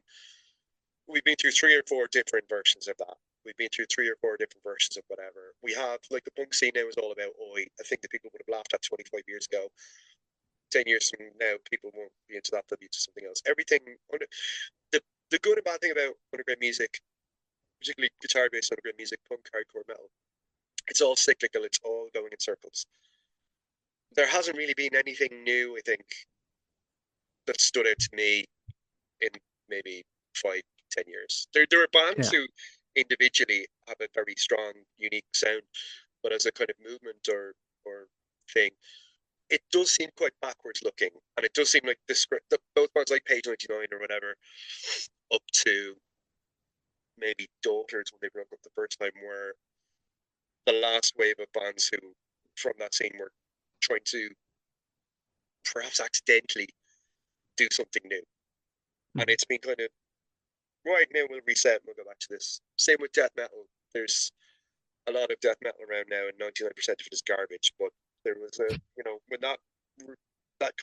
Speaker 2: We've been through 3 or 4 different versions of that. We've been through 3 or 4 different versions of whatever. We have, like, the punk scene now is all about Oi. I think that people would have laughed at 25 years ago. 10 years from now, people won't be into that. They'll be into something else. Everything, the good and bad thing about underground music, particularly guitar-based underground music, punk, hardcore, metal, it's all cyclical. It's all going in circles. There hasn't really been anything new, I think, that stood out to me in maybe 5, 10 years. There are bands who individually have a very strong, unique sound, but as a kind of movement or thing, it does seem quite backwards looking, and it does seem like those bands like Page 99 or whatever, up to maybe Daughters when they broke up the first time, were the last wave of bands who, from that scene, were trying to perhaps accidentally do something new. And it's been kind of, right now we'll reset and we'll go back to this. Same with death metal. There's a lot of death metal around now, and 99% of it is garbage. But there was when that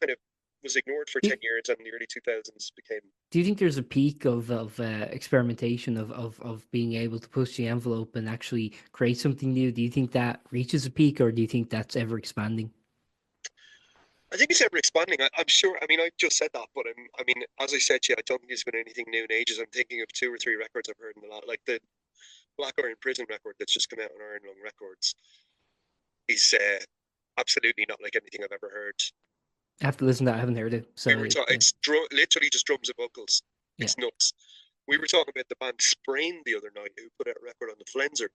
Speaker 2: kind of was ignored for 10 years, and in the early 2000s became.
Speaker 1: Do you think there's a peak of experimentation of being able to push the envelope and actually create something new? Do you think that reaches a peak, or do you think that's ever expanding?
Speaker 2: I think it's ever expanding. I'm sure. I mean, I just said that, but I mean, as I said to you, I don't think there's been anything new in ages. I'm thinking of 2 or 3 records I've heard in the last, like the Black Iron Prison record that's just come out on Iron Lung Records is absolutely not like anything I've ever heard.
Speaker 1: I have to listen to that. I haven't heard it. So
Speaker 2: It's literally just drums and vocals. It's nuts. We were talking about the band Sprain the other night, who put out a record on the Flenser,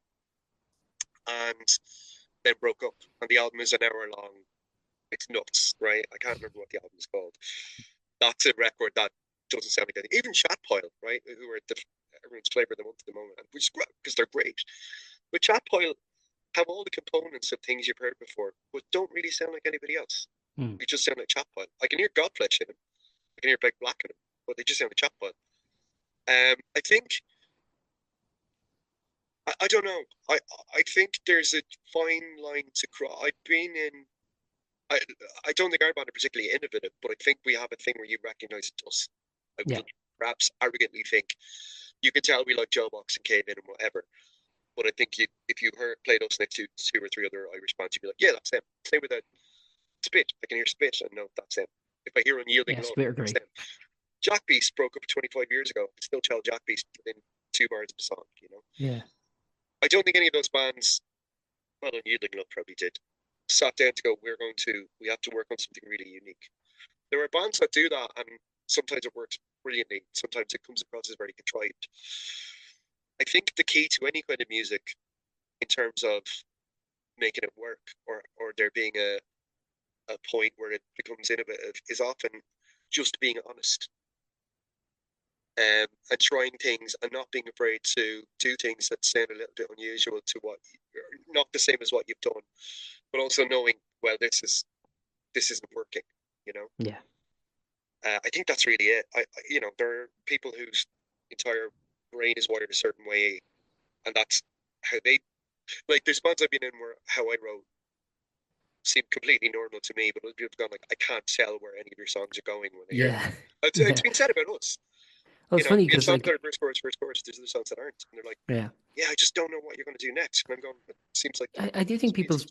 Speaker 2: and then broke up. And the album is an hour long. It's nuts, right? I can't remember what the album is called. That's a record that doesn't sound like anything. Even Chatpile, right? Who are everyone's flavor of the month at the moment, which is great because they're great. But Chatpile have all the components of things you've heard before, but don't really sound like anybody else. You just sound like Chatpile. I can hear Godflesh in them. I can hear Big Black in them, but they just sound like Chatpile. I think I don't know. I think there's a fine line to cross. I've been in. I don't think our band are particularly innovative, but I think we have a thing where you recognise it us. I would perhaps arrogantly think you can tell we like Joe Box and Cave In and whatever. But I think if you played us next to 2 or 3 other Irish bands, you'd be like, yeah, that's them. Same with that Spit. I can hear Spit and know that's them. If I hear Unyielding Love, that's them. Jack Beast broke up 25 years ago. I still tell Jack Beast within 2 bars of a song, you know?
Speaker 1: Yeah.
Speaker 2: I don't think any of those bands, well, Unyielding Love probably did, sat down to go, we have to work on something really unique. There are bands that do that, and sometimes it works brilliantly. Sometimes it comes across as very contrived. I think the key to any kind of music, in terms of making it work, or there being a point where it becomes innovative, is often just being honest. And trying things and not being afraid to do things that sound a little bit unusual to what, not the same as what you've done, but also knowing, well, this isn't working, you know.
Speaker 1: Yeah.
Speaker 2: I think that's really it. You know, there are people whose entire brain is wired a certain way, and that's how they, like, there's bands I've been in where how I wrote seemed completely normal to me, but other people have gone like, I can't tell where any of your songs are going when they hear them. It's been said about us.
Speaker 1: Well, it's funny because like
Speaker 2: first chorus, there's other songs that aren't, and they're like, yeah, I just don't know what you're going to do next. And I'm going, it seems like
Speaker 1: I do think people's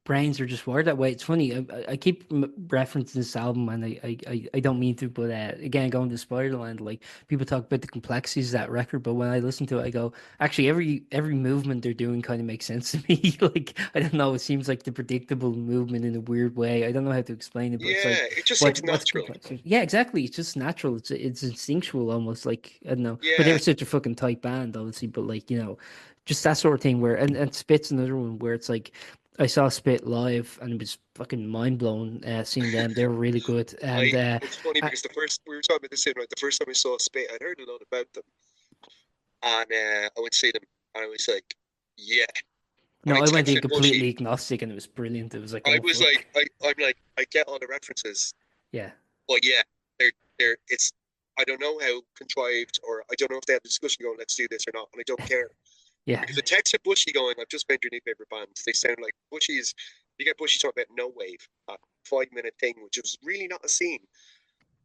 Speaker 1: brains are just wired that way. It's funny. I keep referencing this album, and I don't mean to, but again, going to Spiderland, like people talk about the complexities of that record, but when I listen to it, I go, actually, every movement they're doing kind of makes sense to me. Like, I don't know, it seems like the predictable movement in a weird way. I don't know how to explain it, but it's like,
Speaker 2: it just seems natural.
Speaker 1: Yeah, exactly. It's just natural. It's instinctual almost. Like, I don't know. But they were such a fucking tight band, obviously. But like, you know, just that sort of thing where and Spit's another one where it's like, I saw Spit live and it was fucking mind blowing seeing them. They were really good. And
Speaker 2: it's funny because we were talking about this, right? The first time I saw Spit, I'd heard a lot about them, and I went to see them, and I was like, yeah.
Speaker 1: No, I went in completely agnostic, and it was brilliant. It was like,
Speaker 2: I'm like, I get all the references.
Speaker 1: Yeah.
Speaker 2: But yeah, it's, I don't know how contrived, or I don't know if they had a discussion going, let's do this or not, and I don't care.
Speaker 1: Yeah.
Speaker 2: Because the text of Bushie going, I've just found your new favorite band. They sound like Bushie's. You get Bushie talking about No Wave, a 5-minute thing, which was really not a scene.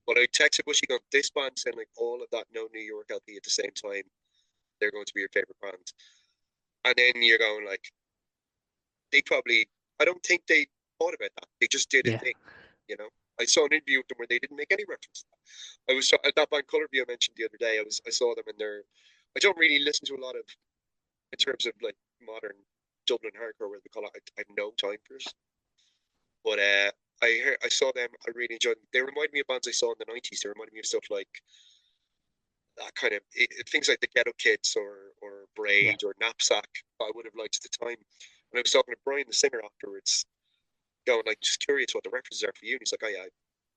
Speaker 2: But I texted Bushie going, this band sound like all of that No New York LP at the same time. They're going to be your favorite band. And then you're going like, they probably, I don't think they thought about that. They just did a thing, you know. I saw an interview with them where they didn't make any reference to that. I was at that band Color View I mentioned the other day. I saw them in their. I don't really listen to a lot of, in terms of like modern Dublin hardcore, where they call it. I have no time for it. But I saw them. I really enjoyed them. They remind me of bands I saw in the '90s. They remind me of stuff like that kind of things like the Ghetto Kids or Braid or Knapsack. I would have liked at the time. And I was talking to Brian, the singer, afterwards, going like, just curious what the references are for you. And he's like, oh yeah, I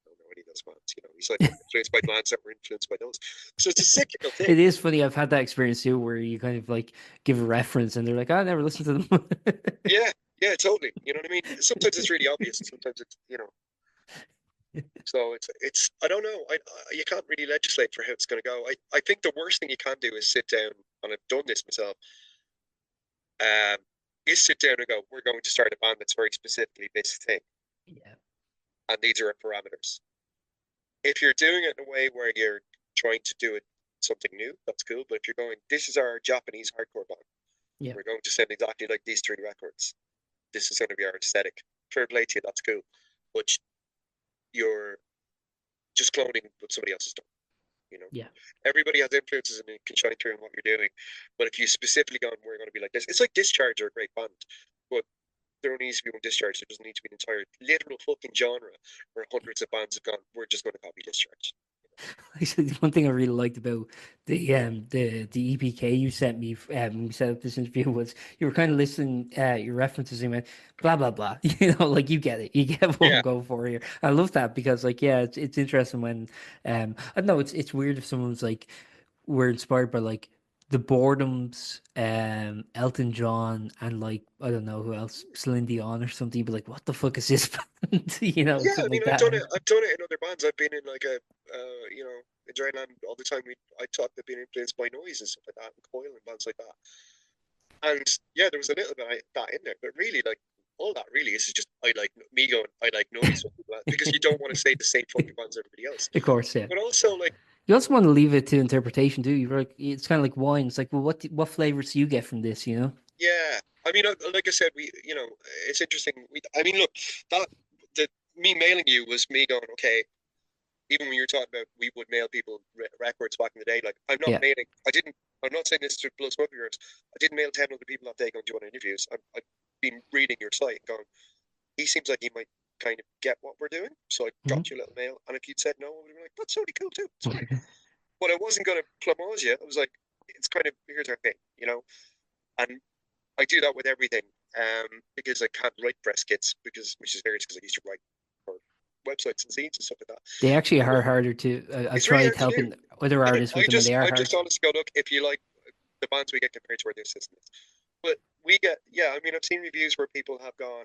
Speaker 2: don't know any of those bands. You know, he's like influenced by bands that were influenced by those. So it's a cyclical thing.
Speaker 1: It is funny. I've had that experience too, where you kind of like give a reference, and they're like, oh, I never listened to them.
Speaker 2: yeah, totally. You know what I mean? Sometimes it's really obvious, and sometimes it's, you know. So it's I don't know. You can't really legislate for how it's going to go. I think the worst thing you can do is sit down, and I've done this myself. Is sit down and go, we're going to start a band that's very specifically this thing.
Speaker 1: Yeah.
Speaker 2: And these are our parameters. If you're doing it in a way where you're trying to do it something new, that's cool. But if you're going, this is our Japanese hardcore band.
Speaker 1: Yeah.
Speaker 2: We're going to sound exactly like these 3 records. This is going to be our aesthetic. Fair play to you, that's cool. but you're just cloning what somebody else has done. You know,
Speaker 1: Yeah.
Speaker 2: everybody has influences and it can shine through in what you're doing. But if you specifically gone, we're going to be like this. It's like Discharge are a great band, but there only needs to be one Discharge. There doesn't need to be an entire literal fucking genre where hundreds of bands have gone. We're just going to copy Discharge.
Speaker 1: Actually, the one thing I really liked about the EPK you sent me when we set up this interview was you were kind of listening your references and went blah blah blah. You know, like you get it, you get what
Speaker 2: Yeah.
Speaker 1: I'm going for here. I love that because like yeah, it's interesting when I don't know, it's weird if someone's like we're inspired by like the Boredoms, Elton John, and like I don't know who else, Celine Dion or something. But like, what the fuck is this band? You know,
Speaker 2: Yeah, I
Speaker 1: something
Speaker 2: mean,
Speaker 1: like
Speaker 2: I've done it.
Speaker 1: that.
Speaker 2: I've done it in other bands. I've been in like a, in Dryland all the time. I talk about being influenced by noise and stuff like that, and Coil and bands like that. And yeah, there was a little bit of that in there, but really, like all that really is just I like me going, I like noise because you don't want to say the same fucking bands as everybody else.
Speaker 1: Of course, yeah.
Speaker 2: But also, like,
Speaker 1: You also want to leave it to interpretation too. You're like, it's kind of like wine. It's like, well, what flavors do you get from this? You know?
Speaker 2: yeah, I mean, like I said, it's interesting. I mean, look, that the me mailing you was me going, okay. Even when you were talking about we would mail people records back in the day, like I'm not
Speaker 1: Yeah.
Speaker 2: mailing. I'm not saying this to blow smoke of yours. I didn't mail 10 other people that day going to want interviews. I've been reading your site and going, he seems like he might kind of get what we're doing. So I dropped you a little mail, and if you'd said no, I would have been like, that's totally cool too. It's fine. But I wasn't going to plumose you. I was like, it's kind of here's our thing, you know. And I do that with everything, because I can't write press kits which is hilarious because I used to write for websites and zines and stuff like that.
Speaker 1: They actually
Speaker 2: But
Speaker 1: are harder to. I've
Speaker 2: it's really
Speaker 1: tried
Speaker 2: hard to do.
Speaker 1: helping other
Speaker 2: And
Speaker 1: artists with them, and they are
Speaker 2: I
Speaker 1: hard.
Speaker 2: just honestly go, look, if you like the bands we get compared to our new system is. But we get, yeah, I mean, I've seen reviews where people have gone,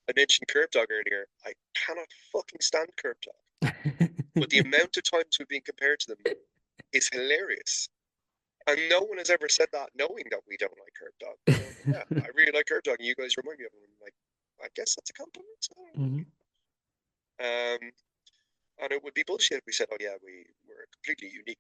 Speaker 2: I mentioned Curb Dog earlier. I cannot fucking stand Curb Dog. But the amount of times we've been compared to them is hilarious. And no one has ever said that knowing that we don't like Curb Dog. Yeah, I really like Curb Dog, and you guys remind me of them. I'm like, I guess that's a compliment. And it would be bullshit if we said, oh yeah, we're completely unique.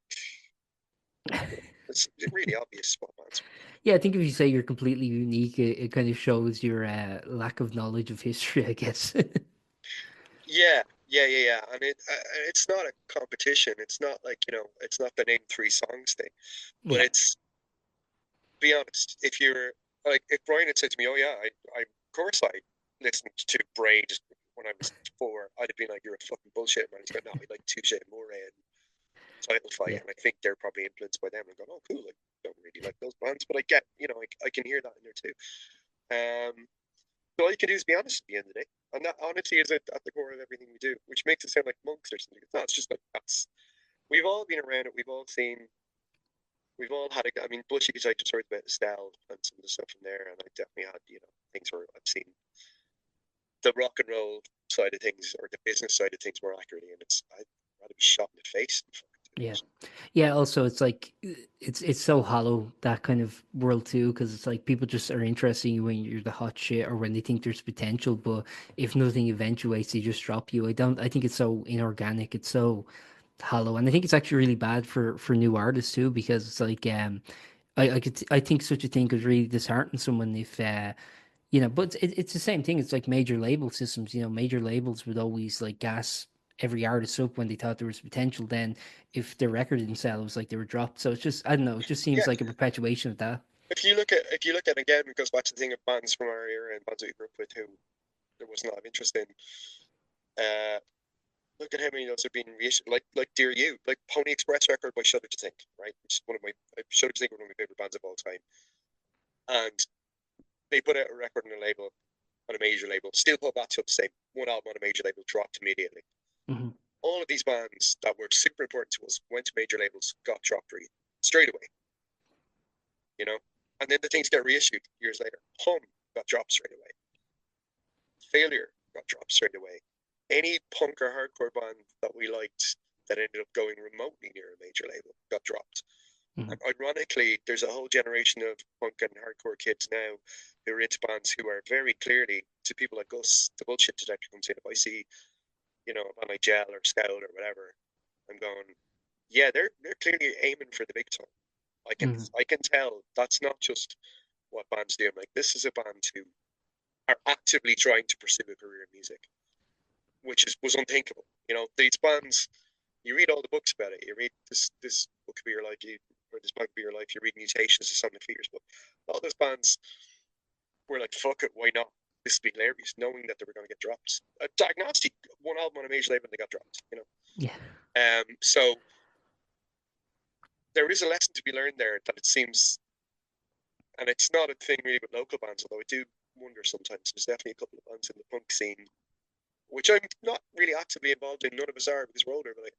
Speaker 2: It's really obvious what bands.
Speaker 1: Yeah, I think if you say you're completely unique, it kind of shows your lack of knowledge of history, I guess.
Speaker 2: Yeah. And it's not a competition. It's not like, it's not the name 3 songs thing. But
Speaker 1: Yeah.
Speaker 2: it's, be honest, if you're like, if Brian had said to me, oh yeah, of course I listened to Braid when I was 4, I'd have been like, you're a fucking bullshit man. He's going, no, I like Touche and Moray and Title Fight,
Speaker 1: Yeah.
Speaker 2: and I think they're probably influenced by them. And I'm going, oh cool, I don't really like those bands, but I get, I can hear that in there too. So all you can do is be honest at the end of the day. And that honesty is at the core of everything we do, which makes it sound like monks or something. It's not, it's just like we've all been around it, we've all had I mean, Bushie, I just heard about Estelle and some of the stuff from there, and I definitely had, things where I've seen the rock and roll side of things or the business side of things more accurately, and I'd rather be shot in the face than fucking do
Speaker 1: Yeah.
Speaker 2: it.
Speaker 1: Yeah, also it's like it's so hollow, that kind of world too, because it's like people just are interested in you when you're the hot shit or when they think there's potential, but if nothing eventuates, they just drop you. I think it's so inorganic, it's so hollow, and I think it's actually really bad for new artists too, because it's like I think such a thing could really dishearten someone if but it's the same thing. It's like major label systems. Major labels would always like gas every artist up when they thought there was potential. Then, if their record didn't sell, it was like they were dropped. So it's just I don't know. It just seems
Speaker 2: Yeah,
Speaker 1: like a perpetuation of that.
Speaker 2: if you look at again, it goes back to the thing of bands from our era and bands that we grew up with who there was not a lot of interest in. Uh, Look at how many of those are being reissued, like Dear You, like Pony Express record by Shudder to Think, right? Which is Shudder to Think, one of my favorite bands of all time. And they put out a record on a label, on a major label, still put that to the same one album on a major label, dropped immediately.
Speaker 1: Hmm.
Speaker 2: All of these bands that were super important to us went to major labels, got dropped straight away, and then the things get reissued years later. Hum got dropped straight away. Failure got dropped straight away. Any punk or hardcore band that we liked that ended up going remotely near a major label got dropped.
Speaker 1: Hmm.
Speaker 2: And ironically, there's a whole generation of punk and hardcore kids now who are into bands who are very clearly, to people like us, the bullshit detector comes in. If I see, a band like Gel or Scout or whatever, I'm going, yeah, they're clearly aiming for the big time.
Speaker 1: Hmm.
Speaker 2: I can tell that's not just what bands do. I'm like, this is a band who are actively trying to pursue a career in music. was unthinkable. You know, these bands, you read all the books about it. You read this book could be your life, or this book could be your life. You read Mutations of Sonic Fears book. All those bands were like, fuck it, why not? This would be hilarious, knowing that they were going to get dropped. Diagnostic, one album on a major label, and they got dropped. You know.
Speaker 1: Yeah.
Speaker 2: So there is a lesson to be learned there that it seems, and it's not a thing really with local bands, although I do wonder sometimes. There's definitely a couple of bands in the punk scene, which I'm not really actively involved in. None of us are because we're older, but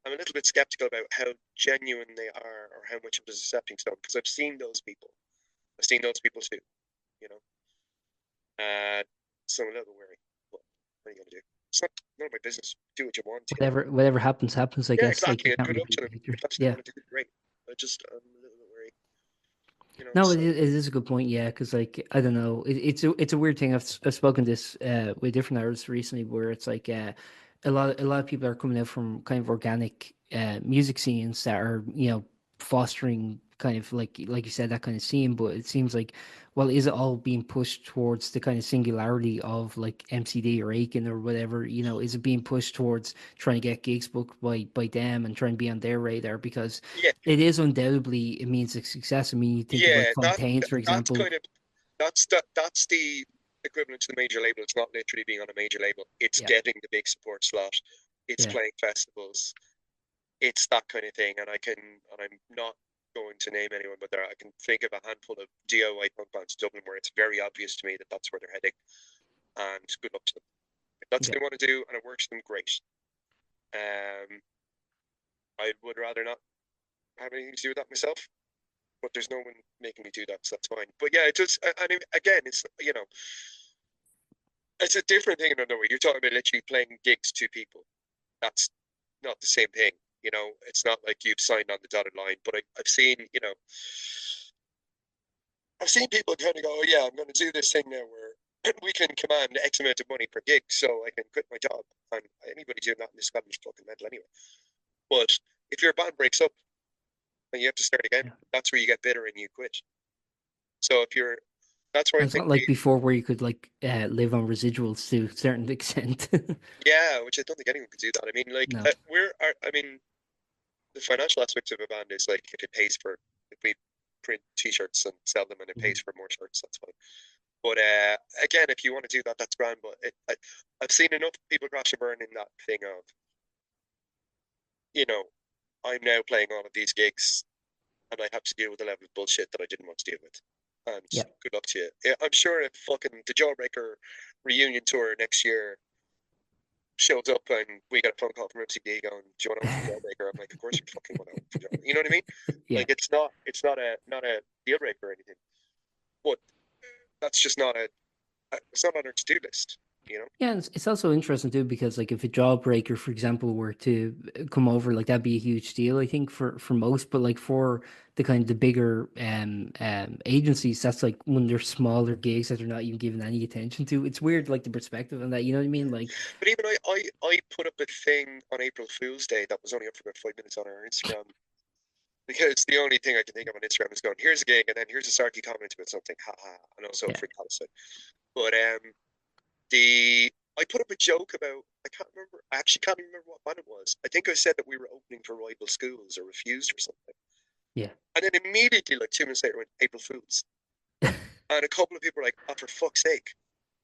Speaker 2: I'm a little bit skeptical about how genuine they are or how much of it is a stepping stone, because I've seen those people. I've seen those people too, you know. So I'm a little wary. But what are you going to do? It's not none of my business. Do what you want.
Speaker 1: Whatever happens, I
Speaker 2: yeah,
Speaker 1: guess.
Speaker 2: Exactly.
Speaker 1: Like,
Speaker 2: And good luck to them. If that's what they want to do, great. I'm a little bit worried. You know,
Speaker 1: no, it is a good point. Yeah, because like I don't know, it's a weird thing. I've spoken this with different artists recently, where it's like a lot of people are coming out from kind of organic music scenes that are fostering kind of like you said, that kind of scene. But it seems like, well, is it all being pushed towards the kind of singularity of like MCD or Aiken or whatever? Is it being pushed towards trying to get gigs booked by them and try and be on their radar? Because
Speaker 2: yeah,
Speaker 1: it is undoubtedly, it means a success. I mean, you think of like Fontaines, for example.
Speaker 2: That's the equivalent to the major label. It's not literally being on a major label. It's getting the big support slot. It's playing festivals. It's that kind of thing. And I'm not going to name anyone, but I can think of a handful of DIY punk bands in Dublin where it's very obvious to me that that's where they're heading. And good luck to them. If that's what they want to do and it works for them, great. I would rather not have anything to do with that myself, but there's no one making me do that, so that's fine. But yeah, it just, I mean, again, it's, it's a different thing in another way. You're talking about literally playing gigs to people. That's not the same thing, It's not like you've signed on the dotted line. But I've seen, I've seen people kind of go, oh yeah, I'm going to do this thing now where we can command X amount of money per gig, so I can quit my job. And anybody doing that in this country is fucking mental anyway. But if your band breaks up and you have to start again, that's where you get bitter and you quit. So that's where
Speaker 1: it's not like before where you could like live on residuals to a certain extent.
Speaker 2: Yeah, which I don't think anyone could do that. I mean, like the financial aspect of a band is like if we print T-shirts and sell them and it pays for more shirts, that's fine. But again, if you want to do that, that's grand. But I've seen enough people crash and burn in that thing of, I'm now playing all of these gigs and I have to deal with a level of bullshit that I didn't want to deal with. And good luck to you. Yeah, I'm sure if fucking the Jawbreaker reunion tour next year shows up and we get a phone call from MCD going, do you want to open for Jawbreaker? I'm like, of course you fucking want to open for Jawbreaker. You know what I mean? Like it's not a deal breaker or anything. But that's just it's not on our to-do list.
Speaker 1: Yeah, it's also interesting too, because like if a Jawbreaker, for example, were to come over, like that'd be a huge deal, I think, for most. But like for the kind of the bigger agencies, that's like when they're smaller gigs that they're not even giving any attention to. It's weird, like the perspective on that. You know what I mean? Like,
Speaker 2: but even I put up a thing on April Fool's Day that was only up for about 5 minutes on our Instagram. Because the only thing I can think of on Instagram is going, here's a gig, and then here's a sarky comment about something, haha, and also a free Palestine. But I put up a joke about, I actually can't remember what band it was. I think I said that we were opening for rival schools or Refused or something.
Speaker 1: Yeah.
Speaker 2: And then immediately, like 2 minutes later, went April Fools. And a couple of people were like, oh, for fuck's sake.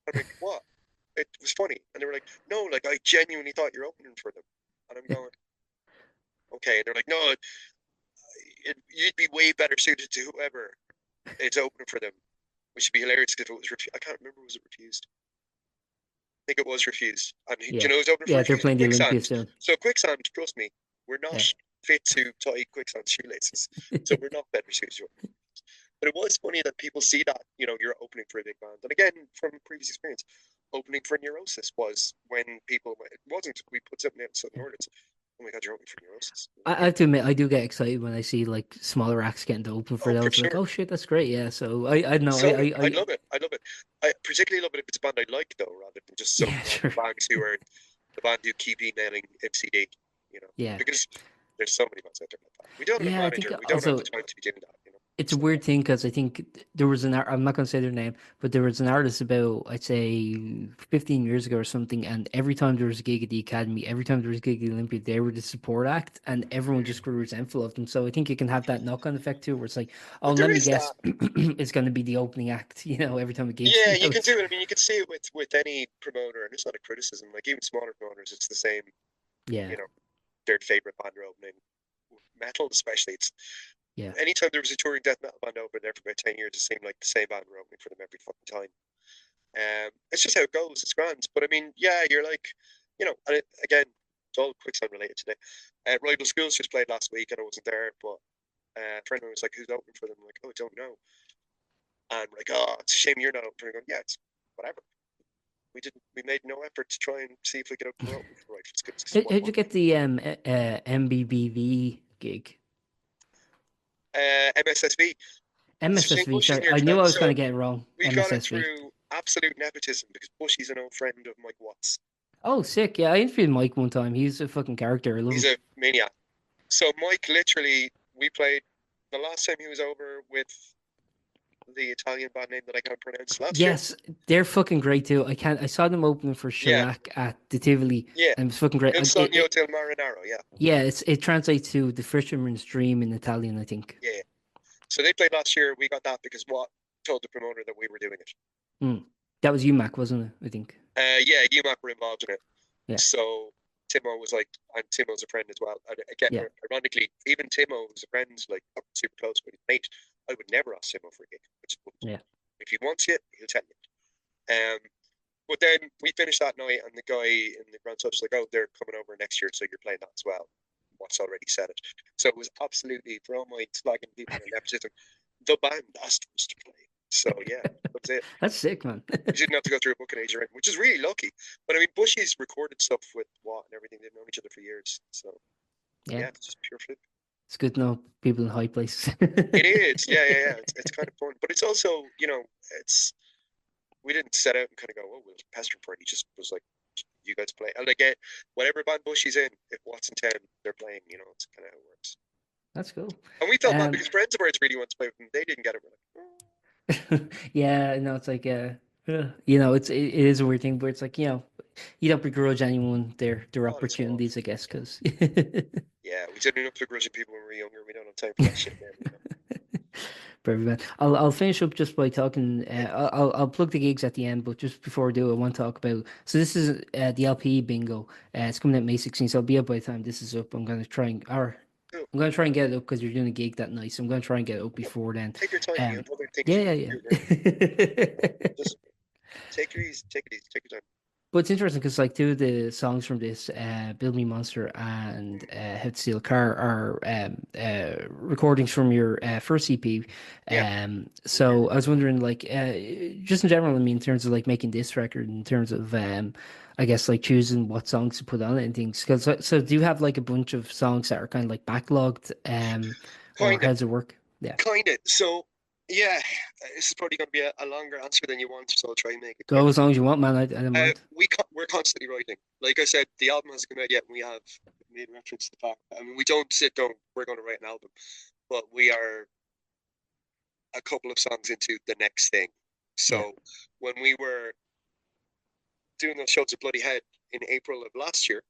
Speaker 2: I'm like, what? It was funny. And they were like, no, like I genuinely thought you're opening for them. And I'm going, okay. And they're like, no, you'd be way better suited to whoever is opening for them, which would be hilarious if it was Refused. I can't remember, was it Refused? I think it was Refused. And do you know who's opening for
Speaker 1: they're playing the Olympia soon.
Speaker 2: So Quicksand, trust me, we're not fit to tie Quicksand's shoelaces. So we're not better suited to it. But it was funny that people see that, you're opening for a big band. And again, from previous experience, opening for Neurosis was when it wasn't, we put something out in Southern Order. Oh my God, you're opening for Neurosis.
Speaker 1: I have to admit, I do get excited when I see like smaller acts getting to open for those. Like, oh shit, that's great. Yeah. So I know.
Speaker 2: So I love it. I love it. I particularly love it if it's a band I like, though, rather than just some bands who are the band who keep emailing MCD,
Speaker 1: Yeah.
Speaker 2: Because there's so many bands out there like that. We don't have a manager. We don't have the time to be doing that,
Speaker 1: It's a weird thing because I think there was I'm not going to say their name, but there was an artist about, I'd say, 15 years ago or something. And every time there was a gig at the Academy, every time there was a gig at the Olympia, they were the support act and everyone just grew resentful of them. So I think you can have that knock-on effect too, where it's like, oh,
Speaker 2: But there
Speaker 1: let me
Speaker 2: is
Speaker 1: guess,
Speaker 2: that.
Speaker 1: it's going to be the opening act, every time a gig's
Speaker 2: Yeah, you can
Speaker 1: announced.
Speaker 2: do it. I mean, you can see it with any promoter, and it's not a criticism. Like even smaller promoters, it's the same.
Speaker 1: Yeah,
Speaker 2: You know, their favorite band are opening. Metal, especially, it's
Speaker 1: yeah.
Speaker 2: anytime there was a touring death metal band open there for about 10 years, it seemed like the same band were opening for them every fucking time. It's just how it goes. It's grand. But I mean, yeah, you're like, and again, it's all quicksand related today. Rival Schools just played last week, and I wasn't there, but a friend of mine was like, "Who's opening for them?" I'm like, "Oh, I don't know." And we're like, "Oh, it's a shame you're not opening." I go, "Yeah, it's whatever." We made no effort to try and see if we could open for Rifle Schools because
Speaker 1: How'd you get the MBBV gig?
Speaker 2: MSSV. So Shane
Speaker 1: MSSV,
Speaker 2: Bush is
Speaker 1: sorry.
Speaker 2: near
Speaker 1: I knew I was going
Speaker 2: so
Speaker 1: to get it wrong.
Speaker 2: we got it
Speaker 1: MSSV.
Speaker 2: through absolute nepotism because Bushy's an old friend of Mike Watts.
Speaker 1: Oh, sick. Yeah, I interviewed Mike one time. He's a fucking character. I love
Speaker 2: He's
Speaker 1: him.
Speaker 2: a maniac. So Mike literally, we played the last time he was over with the Italian band name that I can't pronounce last year.
Speaker 1: Yes, they're fucking great too. I saw them opening for
Speaker 2: Yeah,
Speaker 1: Shellac at the Tivoli,
Speaker 2: yeah.
Speaker 1: and it was fucking great.
Speaker 2: Il Sogno del Marinaro, yeah.
Speaker 1: Yeah, it translates to the fisherman's dream in Italian, I think.
Speaker 2: Yeah. So they played last year. We got that because Watt told the promoter that we were doing it.
Speaker 1: That was UMAC, wasn't it? I think.
Speaker 2: Yeah, UMAC were involved in it.
Speaker 1: Yeah.
Speaker 2: So Timo was like, and Timo's a friend as well. And again,
Speaker 1: Yeah.
Speaker 2: ironically, even Timo, who's a friend, like super close, but his mate, I would never ask Timo for a gig. I just wouldn't.
Speaker 1: Yeah.
Speaker 2: If he wants it, he'll tell you. But then we finished that night, and the guy in the Grand Touch was like, "Oh, they're coming over next year, so you're playing that as well." What's already said it. So it was absolutely, for all my slagging people in nepotism, the band asked us to play. So yeah, that's it.
Speaker 1: That's sick, man.
Speaker 2: We didn't have to go through a booking agent, which is really lucky. But I mean, Bushie's recorded stuff with Watt and everything. They've known each other for years. So yeah, it's just pure flip.
Speaker 1: It's good to know people in high places.
Speaker 2: It is, yeah. It's kind of fun, but it's also, it's we didn't set out and kind of go, "Oh, we'll pester for it." He just was like, "You guys play," and like whatever band Bushie's in, if Watt's in town, they're playing. It's kind of how it works.
Speaker 1: That's cool.
Speaker 2: And we felt bad because friends of ours really want to play with them. They didn't get it. We're like,
Speaker 1: Yeah, no, it's like it is a weird thing, but it's like you don't begrudge anyone their opportunities, I guess, because
Speaker 2: yeah, we did enough begrudging people when we were younger. We don't have time for that shit now.
Speaker 1: Very bad. I'll finish up just by talking. I'll plug the gigs at the end, but just before I do, I want to talk about. So this is the LP bingo. It's coming out May 16th, so it'll be up by the time this is up. I'm gonna try and get it up because you're doing a gig that night. So I'm gonna try and get it up before then.
Speaker 2: Take your time. You have other things.
Speaker 1: Yeah.
Speaker 2: Just take it easy. Take your time.
Speaker 1: But it's interesting because like two of the songs from this, "Build Me Monster" and "How to Steal a Car" are recordings from your first EP. So I was wondering, like, just in general, I mean, in terms of like making this record, in terms of I guess like choosing what songs to put on it and things. Because so do you have like a bunch of songs that are kind of like backlogged, or how does it work? Yeah,
Speaker 2: kind of. So yeah, this is probably going to be a longer answer than you want, so I'll try and make it.
Speaker 1: Go as long as you want, man. I don't mind.
Speaker 2: We're constantly writing. Like I said, the album hasn't come out yet, and we have made reference to the fact. I mean, we don't sit down. We're going to write an album, but we are a couple of songs into the next thing. So when we were doing those shows at Bloody Head in April of last year,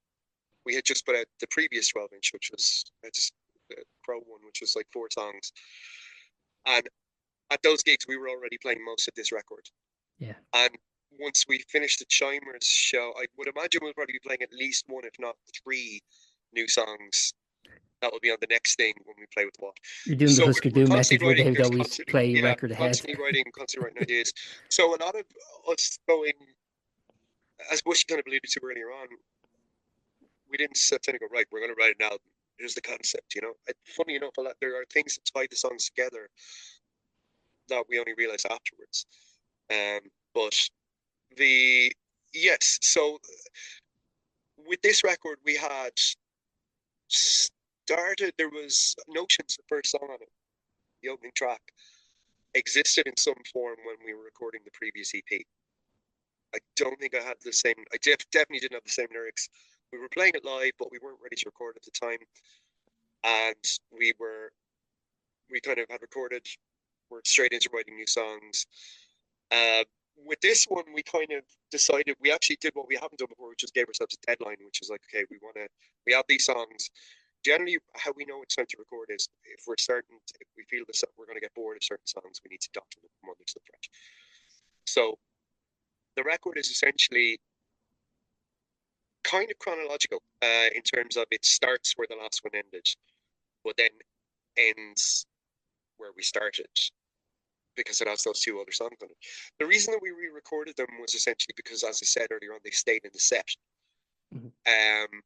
Speaker 2: we had just put out the previous 12-inch, which was just the Crow one, which was like 4 songs, and at those gigs, we were already playing most of this record.
Speaker 1: Yeah.
Speaker 2: And once we finished the Chimers show, I would imagine we'll probably be playing at least 1, if not 3 new songs that will be on the next thing when we play with Watt.
Speaker 1: You're doing the Husker Du method where they would always play record ahead.
Speaker 2: Constantly writing ideas. So a lot of us going, as Bush kind of alluded to earlier on, we didn't sit down and go, right, we're going to write an album. Here's the concept, Funny enough, there are things that tie the songs together that we only realized afterwards. But so with this record, we had started, there was Notions, the first song on it, the opening track, existed in some form when we were recording the previous EP. I don't think I had the same, I definitely didn't have the same lyrics. We were playing it live, but we weren't ready to record at the time. And we were we kind of had recorded. We're straight into writing new songs. With this one, we kind of decided, we actually did what we haven't done before, which is gave ourselves a deadline, which is like, okay, we have these songs. Generally, how we know it's time to record is if we feel that we're going to get bored of certain songs, we need to document them on this fresh. So the record is essentially kind of chronological in terms of it starts where the last one ended, but then ends where we started, because it has those two other songs on it. The reason that we re-recorded them was essentially because, as I said earlier on, they stayed in the set. And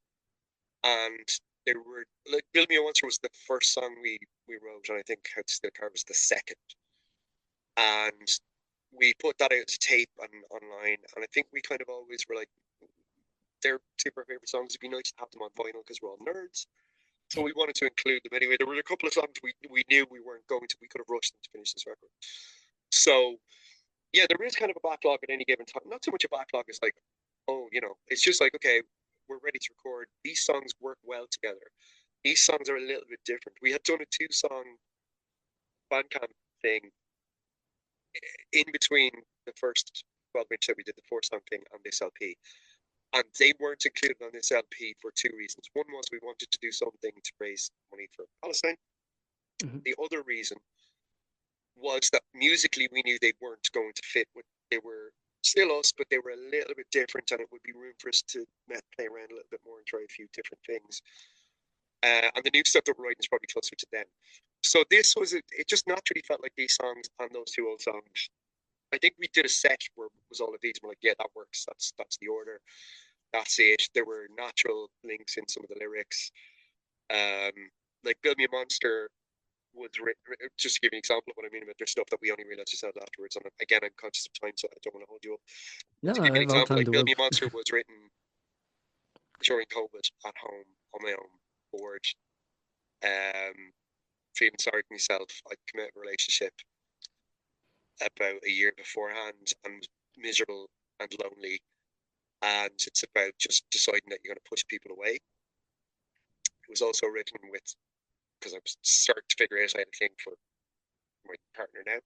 Speaker 2: they were like, Build Me a Monster was the first song we wrote, and I think How to Steal a Car was the second. And we put that out as a tape and online, and I think we kind of always were like, they're two of our favorite songs. It'd be nice to have them on vinyl because we're all nerds. So we wanted to include them anyway. There were a couple of songs we knew we weren't going to. We could have rushed them to finish this record. So yeah, there is kind of a backlog at any given time. Not so much a backlog as like, oh, it's just like, okay, we're ready to record. These songs work well together. These songs are a little bit different. We had done a 2-song Bandcamp thing in between the first 12-inch that we did, the 4-song thing, and this LP. And they weren't included on this LP for 2 reasons. One was we wanted to do something to raise money for Palestine. The other reason was that musically we knew they weren't going to fit with, they were still us, but they were a little bit different, and it would be room for us to play around a little bit more and try a few different things. And the new stuff that we're writing is probably closer to them. So this was, it just naturally felt like these songs and those 2 old songs. I think we did a set where it was all of these. We're like, yeah, that works. That's the order. That's it. There were natural links in some of the lyrics. Like Build Me a Monster was written, just to give you an example of what I mean about there's stuff that we only realized ourselves afterwards. And again, I'm conscious of time, so I don't want to hold you up.
Speaker 1: No,
Speaker 2: to give you an example, like Build Me a
Speaker 1: world.
Speaker 2: Monster was written during COVID at home on my own, bored, feeling sorry for myself. I'd committed a relationship about a year beforehand and was miserable and lonely. And it's about just deciding that you're going to push people away. It was also written with, because I was starting to figure out how to think for my partner now.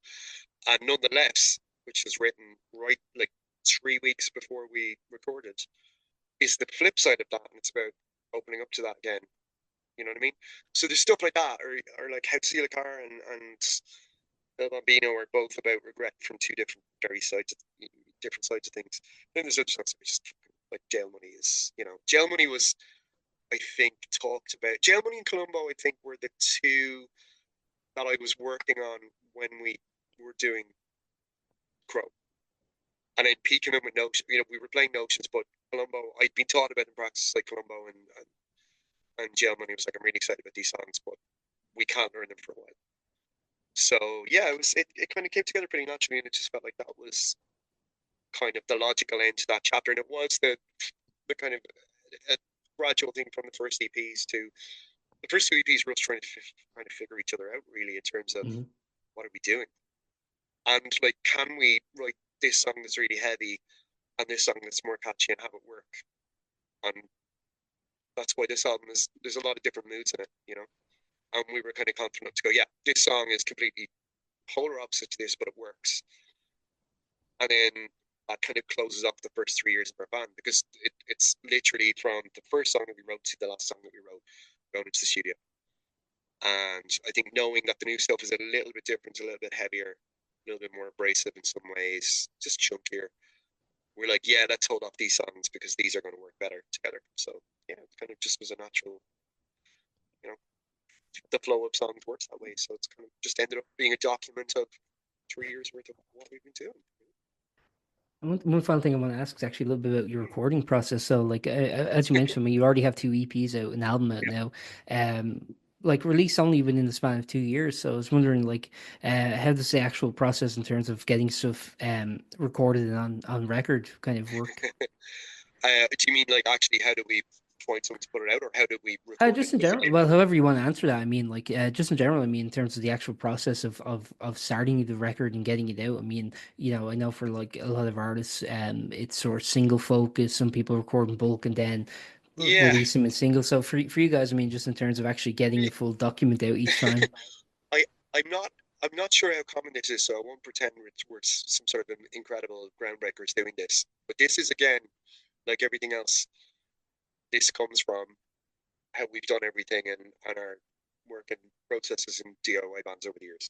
Speaker 2: And Nonetheless, which was written right like 3 weeks before we recorded, is the flip side of that. And it's about opening up to that again. You know what I mean? So there's stuff like that, or like How to Steal a Car and El Bambino are both about regret from 2 different sides of things. Then there's other songs just like Jail Money is, Jail Money was, I think, talked about. Jail Money and Columbo, I think, were the 2 that I was working on when we were doing Crow. And then peeking in with Notions, we were playing Notions, but Columbo, I'd been taught about in practice like Columbo and Jail Money. Was like, I'm really excited about these songs, but we can't learn them for a while. So yeah, it kind of came together pretty naturally, and it just felt like that was kind of the logical end to that chapter. And it was the kind of a gradual thing from the first EPs to the first 2 EPs. We're us trying to figure each other out really in terms of what are we doing, and like, can we write this song that's really heavy and this song that's more catchy and have it work? And that's why this album there's a lot of different moods in it, and we were kind of confident to go, yeah, this song is completely polar opposite to this, but it works. And then that kind of closes off the first 3 years of our band, because it's literally from the first song that we wrote to the last song that we wrote going into the studio. And I think knowing that the new stuff is a little bit different, a little bit heavier, a little bit more abrasive in some ways, just chunkier, we're like, yeah, let's hold off these songs because these are going to work better together. So yeah, it kind of just was a natural, the flow of songs works that way. So it's kind of just ended up being a document of 3 years worth of what we've been doing.
Speaker 1: One final thing I want to ask is actually a little bit about your recording process. So, like, as you mentioned, you already have 2 EPs out, an album out now. Like, released only within the span of 2 years. So I was wondering, like, how does the actual process in terms of getting stuff recorded and on record kind of work?
Speaker 2: Do you mean like actually how do we find someone to put it out, or how do we record
Speaker 1: Just
Speaker 2: it
Speaker 1: in general,
Speaker 2: physically?
Speaker 1: well, however you want to answer that. I mean, like, just in general, I mean, in terms of the actual process of starting the record and getting it out. I mean, I know for like a lot of artists, it's sort of single focus. Some people record in bulk and then
Speaker 2: Yeah.
Speaker 1: release them in single. So for you guys, I mean, just in terms of actually getting a full document out each time.
Speaker 2: I I'm not sure how common this is, so I won't pretend we're some sort of incredible groundbreakers doing this. But this is, again, like everything else, this comes from how we've done everything and our work and processes in DIY bands over the years.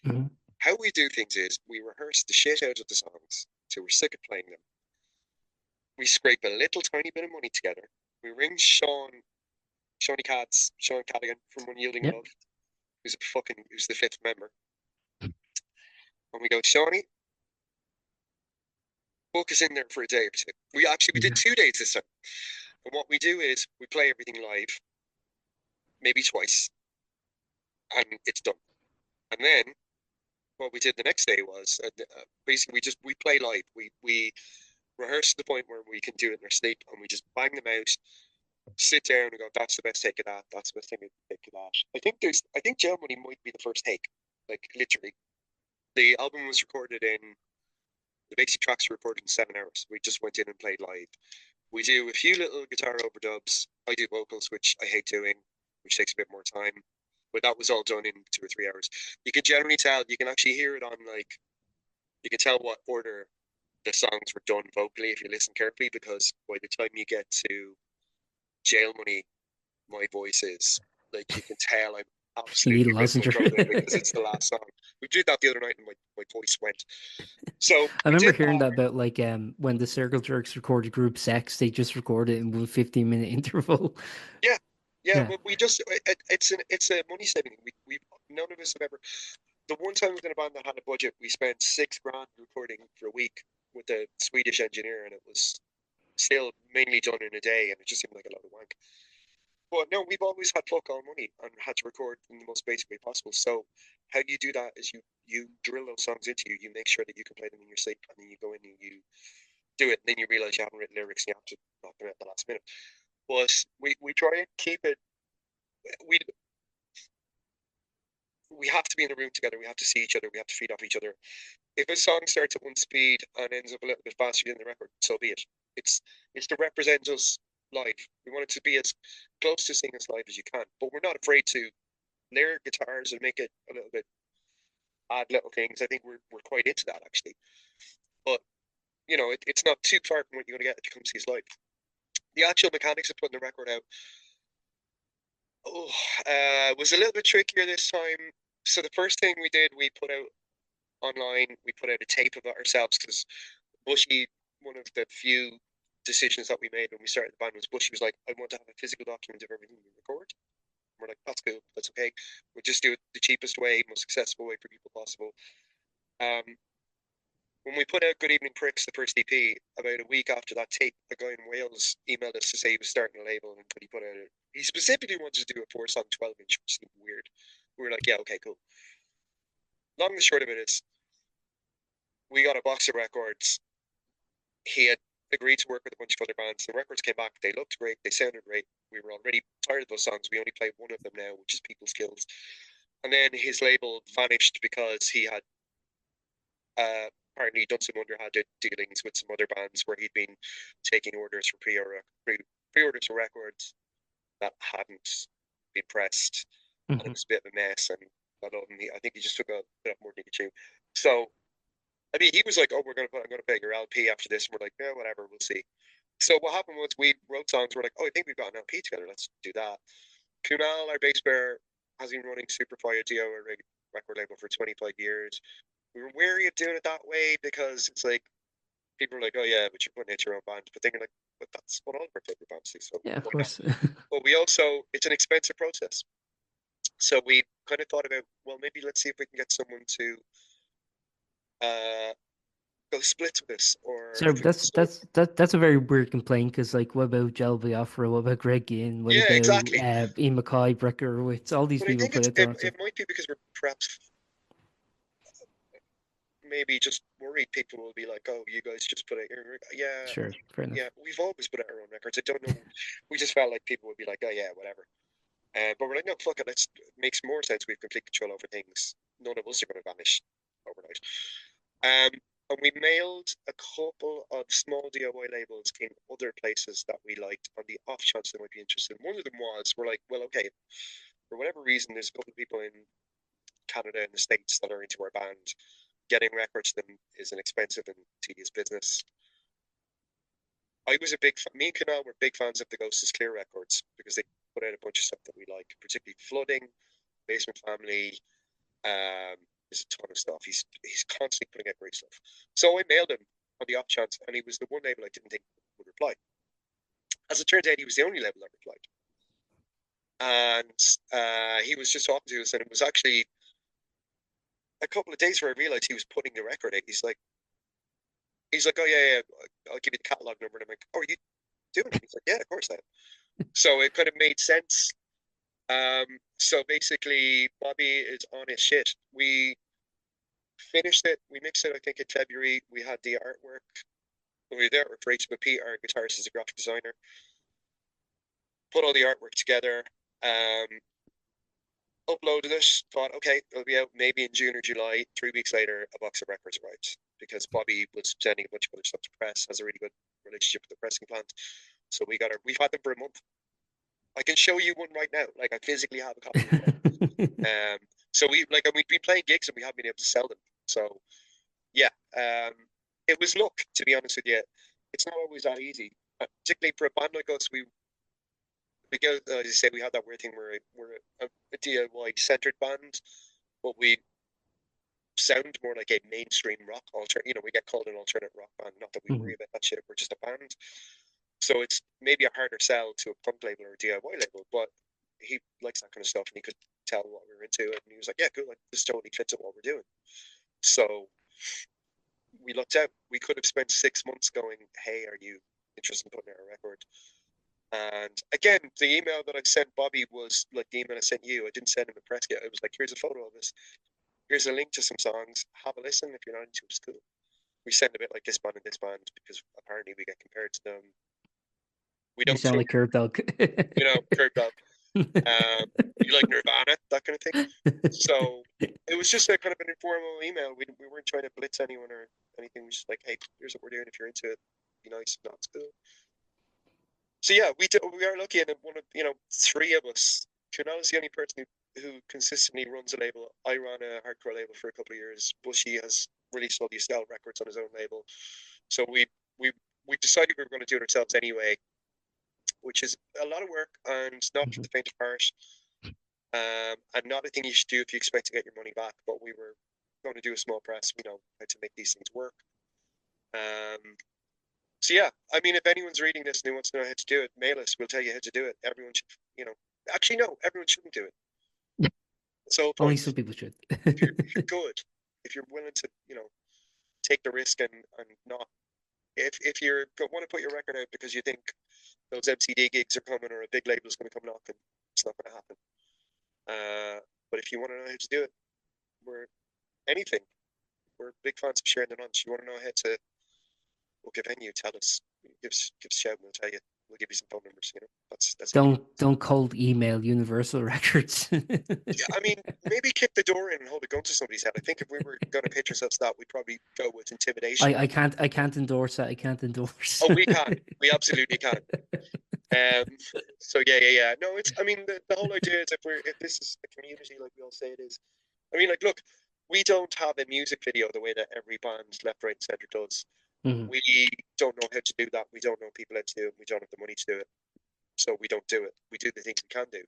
Speaker 1: Mm-hmm.
Speaker 2: How we do things is we rehearse the shit out of the songs till we're sick of playing them. We scrape a little tiny bit of money together. We ring Sean Cadigan from Unyielding
Speaker 1: Yep.
Speaker 2: Love, who's the fifth member. And we go, Shawnee, book us in there for a day or two. We did 2 days this time. And what we do is we play everything live, maybe twice, and it's done. And then what we did the next day was basically we play live. We rehearse to the point where we can do it in our sleep, and we just bang them out, sit down and go, that's the best take of that, that's the best take of that. I think Jail Money might be the first take, like literally. The album was recorded in the basic tracks were recorded in 7 hours. We just went in and played live. We do a few little guitar overdubs. I do vocals, which I hate doing, which takes a bit more time. But that was all done in 2 or 3 hours. You can generally tell, you can actually hear it on you can tell what order the songs were done vocally if you listen carefully, because by the time you get to Jail Money, my voice is like, you can tell I'm
Speaker 1: You need a
Speaker 2: absolutely
Speaker 1: lozenge.
Speaker 2: because it's the last song. We did that the other night and my voice went. So
Speaker 1: I remember hearing that about when the Circle Jerks recorded Group Sex, they just recorded it in one 15-minute interval.
Speaker 2: Yeah. But we just it's a money saving. We none of us have ever. The one time we was in a band that had a budget, we spent $6,000 recording for a week with a Swedish engineer, and it was still mainly done in a day, and it just seemed like a lot of wank. But no, we've always had fuck all money and had to record in the most basic way possible. So how you do that is you drill those songs into you. You make sure that you can play them in your sleep, and then you go in and you do it. And then you realize you haven't written lyrics, and you have to knock them out at the last minute. But we try and keep it. We have to be in a room together. We have to see each other. We have to feed off each other. If a song starts at one speed and ends up a little bit faster than the record, so be it. It's to represent us live. We want it to be as close to seeing us live as you can, but we're not afraid to layer guitars and make it a little bit, add little things. I think we're quite into that actually. But it's not too far from what you're going to get if you come see us live. The actual mechanics of putting the record out was a little bit trickier this time. So the first thing we did, we put out online, we put out a tape of it ourselves, because Bushie, one of the few decisions that we made when we started the band was Bushie was like, I want to have a physical document of everything we record. We're like, that's cool, that's okay. We'll just do it the cheapest way, most accessible way for people possible. When we put out Good Evening Pricks, the first EP, about a week after that tape, a guy in Wales emailed us to say he was starting a label, and he put out he specifically wanted to do a 4-song 12-inch, which seemed weird. We were like, yeah, okay, cool. Long and short of it is, we got a box of records. He had agreed to work with a bunch of other bands. The records came back. They looked great. They sounded great. We were already tired of those songs. We only played one of them now, which is People's Kills. And then his label vanished because he had apparently done some underhanded dealings with some other bands where he'd been taking orders for pre-orders for records that hadn't been pressed. And it was a bit of a mess. And I think he just took a bit more than he could chew. So I mean, he was like, "Oh, I'm gonna pay your LP after this." And we're like, "Yeah, whatever, we'll see." So what happened was we wrote songs. We're like, "Oh, I think we've got an LP together. Let's do that." Kunal, our bass player, has been running Superfly DIY record label for 25 years. We were wary of doing it that way because it's like people are like, "Oh yeah, but you're putting it your own band," but then you're like, "But that's what all of our favorite bands do." So
Speaker 1: Yeah, of course.
Speaker 2: but it's an expensive process. So we kind of thought about, well, maybe let's see if we can get someone to go splits with us, or
Speaker 1: So that's a very weird complaint, because what about Gel Biafra? What about Greg Ginn? What
Speaker 2: yeah,
Speaker 1: about
Speaker 2: exactly.
Speaker 1: Ian MacKay, Breckerwitz? All these
Speaker 2: But I
Speaker 1: people
Speaker 2: think
Speaker 1: put it on.
Speaker 2: it might be because we're perhaps maybe just worried people will be like, "Oh, you guys just put out your
Speaker 1: Sure, fair enough.
Speaker 2: yeah." We've always put out our own records. I don't know. We just felt like people would be like, "Oh yeah, whatever." But we're like, "No, fuck it. It makes more sense. We have complete control over things. None of us are going to vanish overnight." And we mailed a couple of small DIY labels in other places that we liked on the off chance they might be interested. One of them was, we're like, well, okay, for whatever reason, there's a couple of people in Canada and the States that are into our band. Getting records to them is an expensive and tedious business. I was a big fan. Me and Canal were big fans of the Ghost is Clear records because they put out a bunch of stuff that we like, particularly Flooding, Basement Family. There's a ton of stuff. He's constantly putting out great stuff. So I mailed him on the off chance, and he was the one label I didn't think would reply. As it turns out, he was the only label that replied. And he was just talking to us, and it was actually a couple of days where I realized he was putting the record out. He's like, oh yeah, I'll give you the catalog number. And I'm like, oh, are you doing it? He's like, yeah, of course I am. So it kind of made sense. So basically, Bobby is on his shit. We finished it. We mixed it, I think, in February. We had the artwork. We were there for HBP. Our guitarist is a graphic designer. Put all the artwork together. Uploaded it. Thought, okay, it'll be out maybe in June or July. 3 weeks later, a box of records arrived because Bobby was sending a bunch of other stuff to press. Has a really good relationship with the pressing plant. So we've had them for a month. I can show you one right now. Like I physically have a copy. So we'd been playing gigs and we haven't been able to sell them. So yeah, it was luck, to be honest with you. It's not always that easy, particularly for a band like us. We go, as you say, we have that weird thing where we're a DIY centered band, but we sound more like a mainstream rock we get called an alternate rock band. Not that we worry about that shit. We're just a band. So it's maybe a harder sell to a punk label or a DIY label, but he likes that kind of stuff and he could tell what we were into and he was like, yeah, cool, like, this totally fits with what we're doing. So we looked out. We could have spent 6 months going, hey, are you interested in putting out a record? And again, the email that I sent Bobby was like the email I sent you. I didn't send him a press kit. I was like, here's a photo of this. Here's a link to some songs. Have a listen. If you're not into it, it's cool. We send a bit like this band and this band because apparently we get compared to them. We don't
Speaker 1: sound like Kurt Dog.
Speaker 2: Kurt Dog. You like Nirvana, that kind of thing. So it was just a kind of an informal email. We weren't trying to blitz anyone or anything. We were just like, hey, here's what we're doing. If you're into it, be nice. No, it's cool. So yeah, we are lucky, and one of 3 of us. Kunal is the only person who consistently runs a label. I ran a hardcore label for a couple of years. Bushie has released all these style records on his own label. So we decided we were going to do it ourselves anyway, which is a lot of work and not for the faint of heart, and not a thing you should do if you expect to get your money back. But we were going to do a small press. We know how to make these things work. So yeah, I mean, if anyone's reading this and who wants to know how to do it, mail us. We'll tell you how to do it. Everyone should, actually no, everyone shouldn't do it. So
Speaker 1: only some people should.
Speaker 2: if you're good, if you're willing to, take the risk and not, if you want to put your record out because you think those MCD gigs are coming or a big label is going to come knocking, it's not going to happen. But if you want to know how to do it, we're big fans of sharing the knowledge. You want to know how to book a venue, tell us, give us a shout and we'll tell you. We'll give you some phone numbers, that's
Speaker 1: don't cold email Universal Records.
Speaker 2: Yeah, I mean, maybe kick the door in and hold a gun to somebody's head. I think if we were going to pitch ourselves that, we'd probably go with intimidation.
Speaker 1: I can't endorse that. I can't endorse.
Speaker 2: Oh, we can. We absolutely can. So yeah. No, it's. I mean, the whole idea is if this is a community like we all say it is. I mean, like, look, we don't have a music video the way that every band left, right, and center does. We don't know how to do that. We don't know people how to do it. We don't have the money to do it, so we don't do it. We do the things we can do.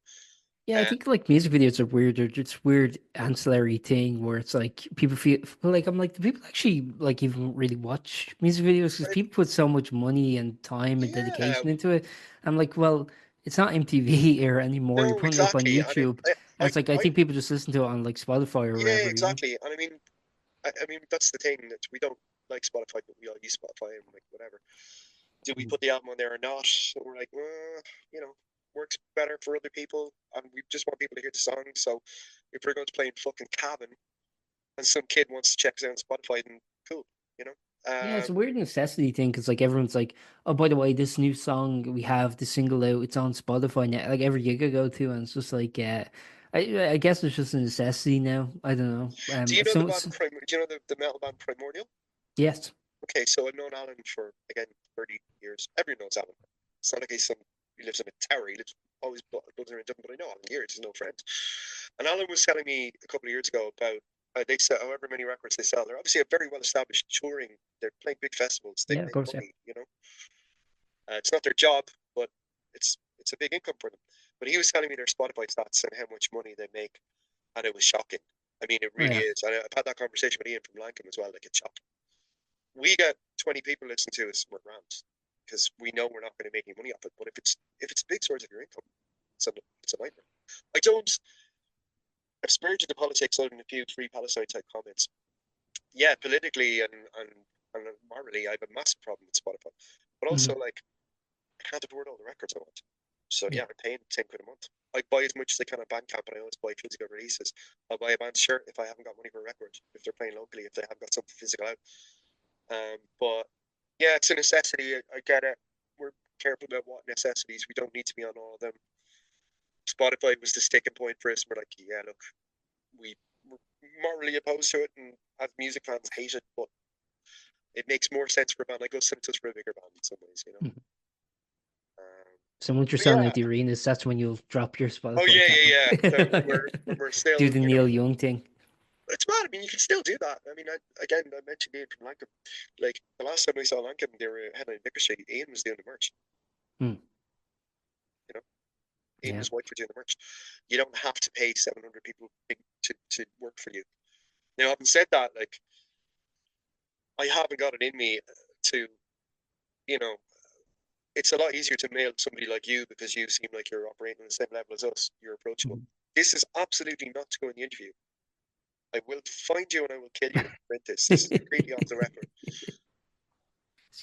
Speaker 1: Yeah, I think like music videos are weird. They're just weird ancillary thing where it's like people feel like I'm like, do people actually like even really watch music videos? Because people put so much money and time and dedication into it. I'm like, well, it's not MTV era anymore.
Speaker 2: No,
Speaker 1: You're putting
Speaker 2: exactly.
Speaker 1: it up on YouTube. And it's like I think people just listen to it on like Spotify or whatever.
Speaker 2: Yeah, exactly. And I mean that's the thing that we don't like Spotify, but we all use Spotify and like whatever. Do we put the album on there or not? So we're like, works better for other people, and we just want people to hear the song. So if we're going to play in fucking Cabin, and some kid wants to check us out on Spotify, then cool,
Speaker 1: Yeah, it's a weird necessity thing because like everyone's like, oh, by the way, this new song we have, the single out, it's on Spotify now. Like every gig I go to, and it's just like, I guess it's just a necessity now. I don't know.
Speaker 2: Do you know the band do you know the metal band Primordial?
Speaker 1: Yes.
Speaker 2: Okay, so I've known Alan for again 30 years. Everyone knows Alan. It's not like he's some He lives in a tower. He lives always lives in Dublin, but I know Alan years. He's no friend. And Alan was telling me a couple of years ago about they sell however many records they sell. They're obviously a very well established touring. They're playing big festivals. They
Speaker 1: Yeah, of
Speaker 2: make
Speaker 1: course,
Speaker 2: money. It's not their job, but it's a big income for them. But he was telling me their Spotify stats and how much money they make, and it was shocking. I mean, it really is. And I've had that conversation with Ian from Lankham as well. Like, it's shocking. We get 20 people listening to us, we're grand, because we know we're not going to make any money off it. But if it's a big source of your income, it's a nightmare. I've spurred into politics other than a few free Palestine type comments. Yeah, politically and morally, I have a massive problem with Spotify. But also, like, I can't afford all the records I want. So yeah, I'm paying 10 quid a month. I buy as much as I can on Bandcamp, and I always buy physical releases. I'll buy a band shirt if I haven't got money for a record, if they're playing locally, if they haven't got something physical out. But yeah, it's a necessity. I get it. We're careful about what necessities. We don't need to be on all of them. Spotify was the sticking point for us. We're like, yeah, look, we're morally opposed to it, and as music fans hate it, but it makes more sense for a band like us than it does for a bigger band in some ways,
Speaker 1: So once you're selling out the arenas, that's when you'll drop your Spotify.
Speaker 2: Oh yeah. So we're still
Speaker 1: do the Neil Young thing.
Speaker 2: It's mad. I mean, you can still do that. I mean, I mentioned Ian from Lankham. Like, the last time I saw Lankham, they were headlining Vicar Street. Ian was doing the merch. Ian and his wife were doing the merch. You don't have to pay 700 people to work for you. Now, having said that, like, I haven't got it in me to, it's a lot easier to mail somebody like you because you seem like you're operating on the same level as us. You're approachable. This is absolutely not to go in the interview. I will find you and I will kill you if you print this. This is completely off the record.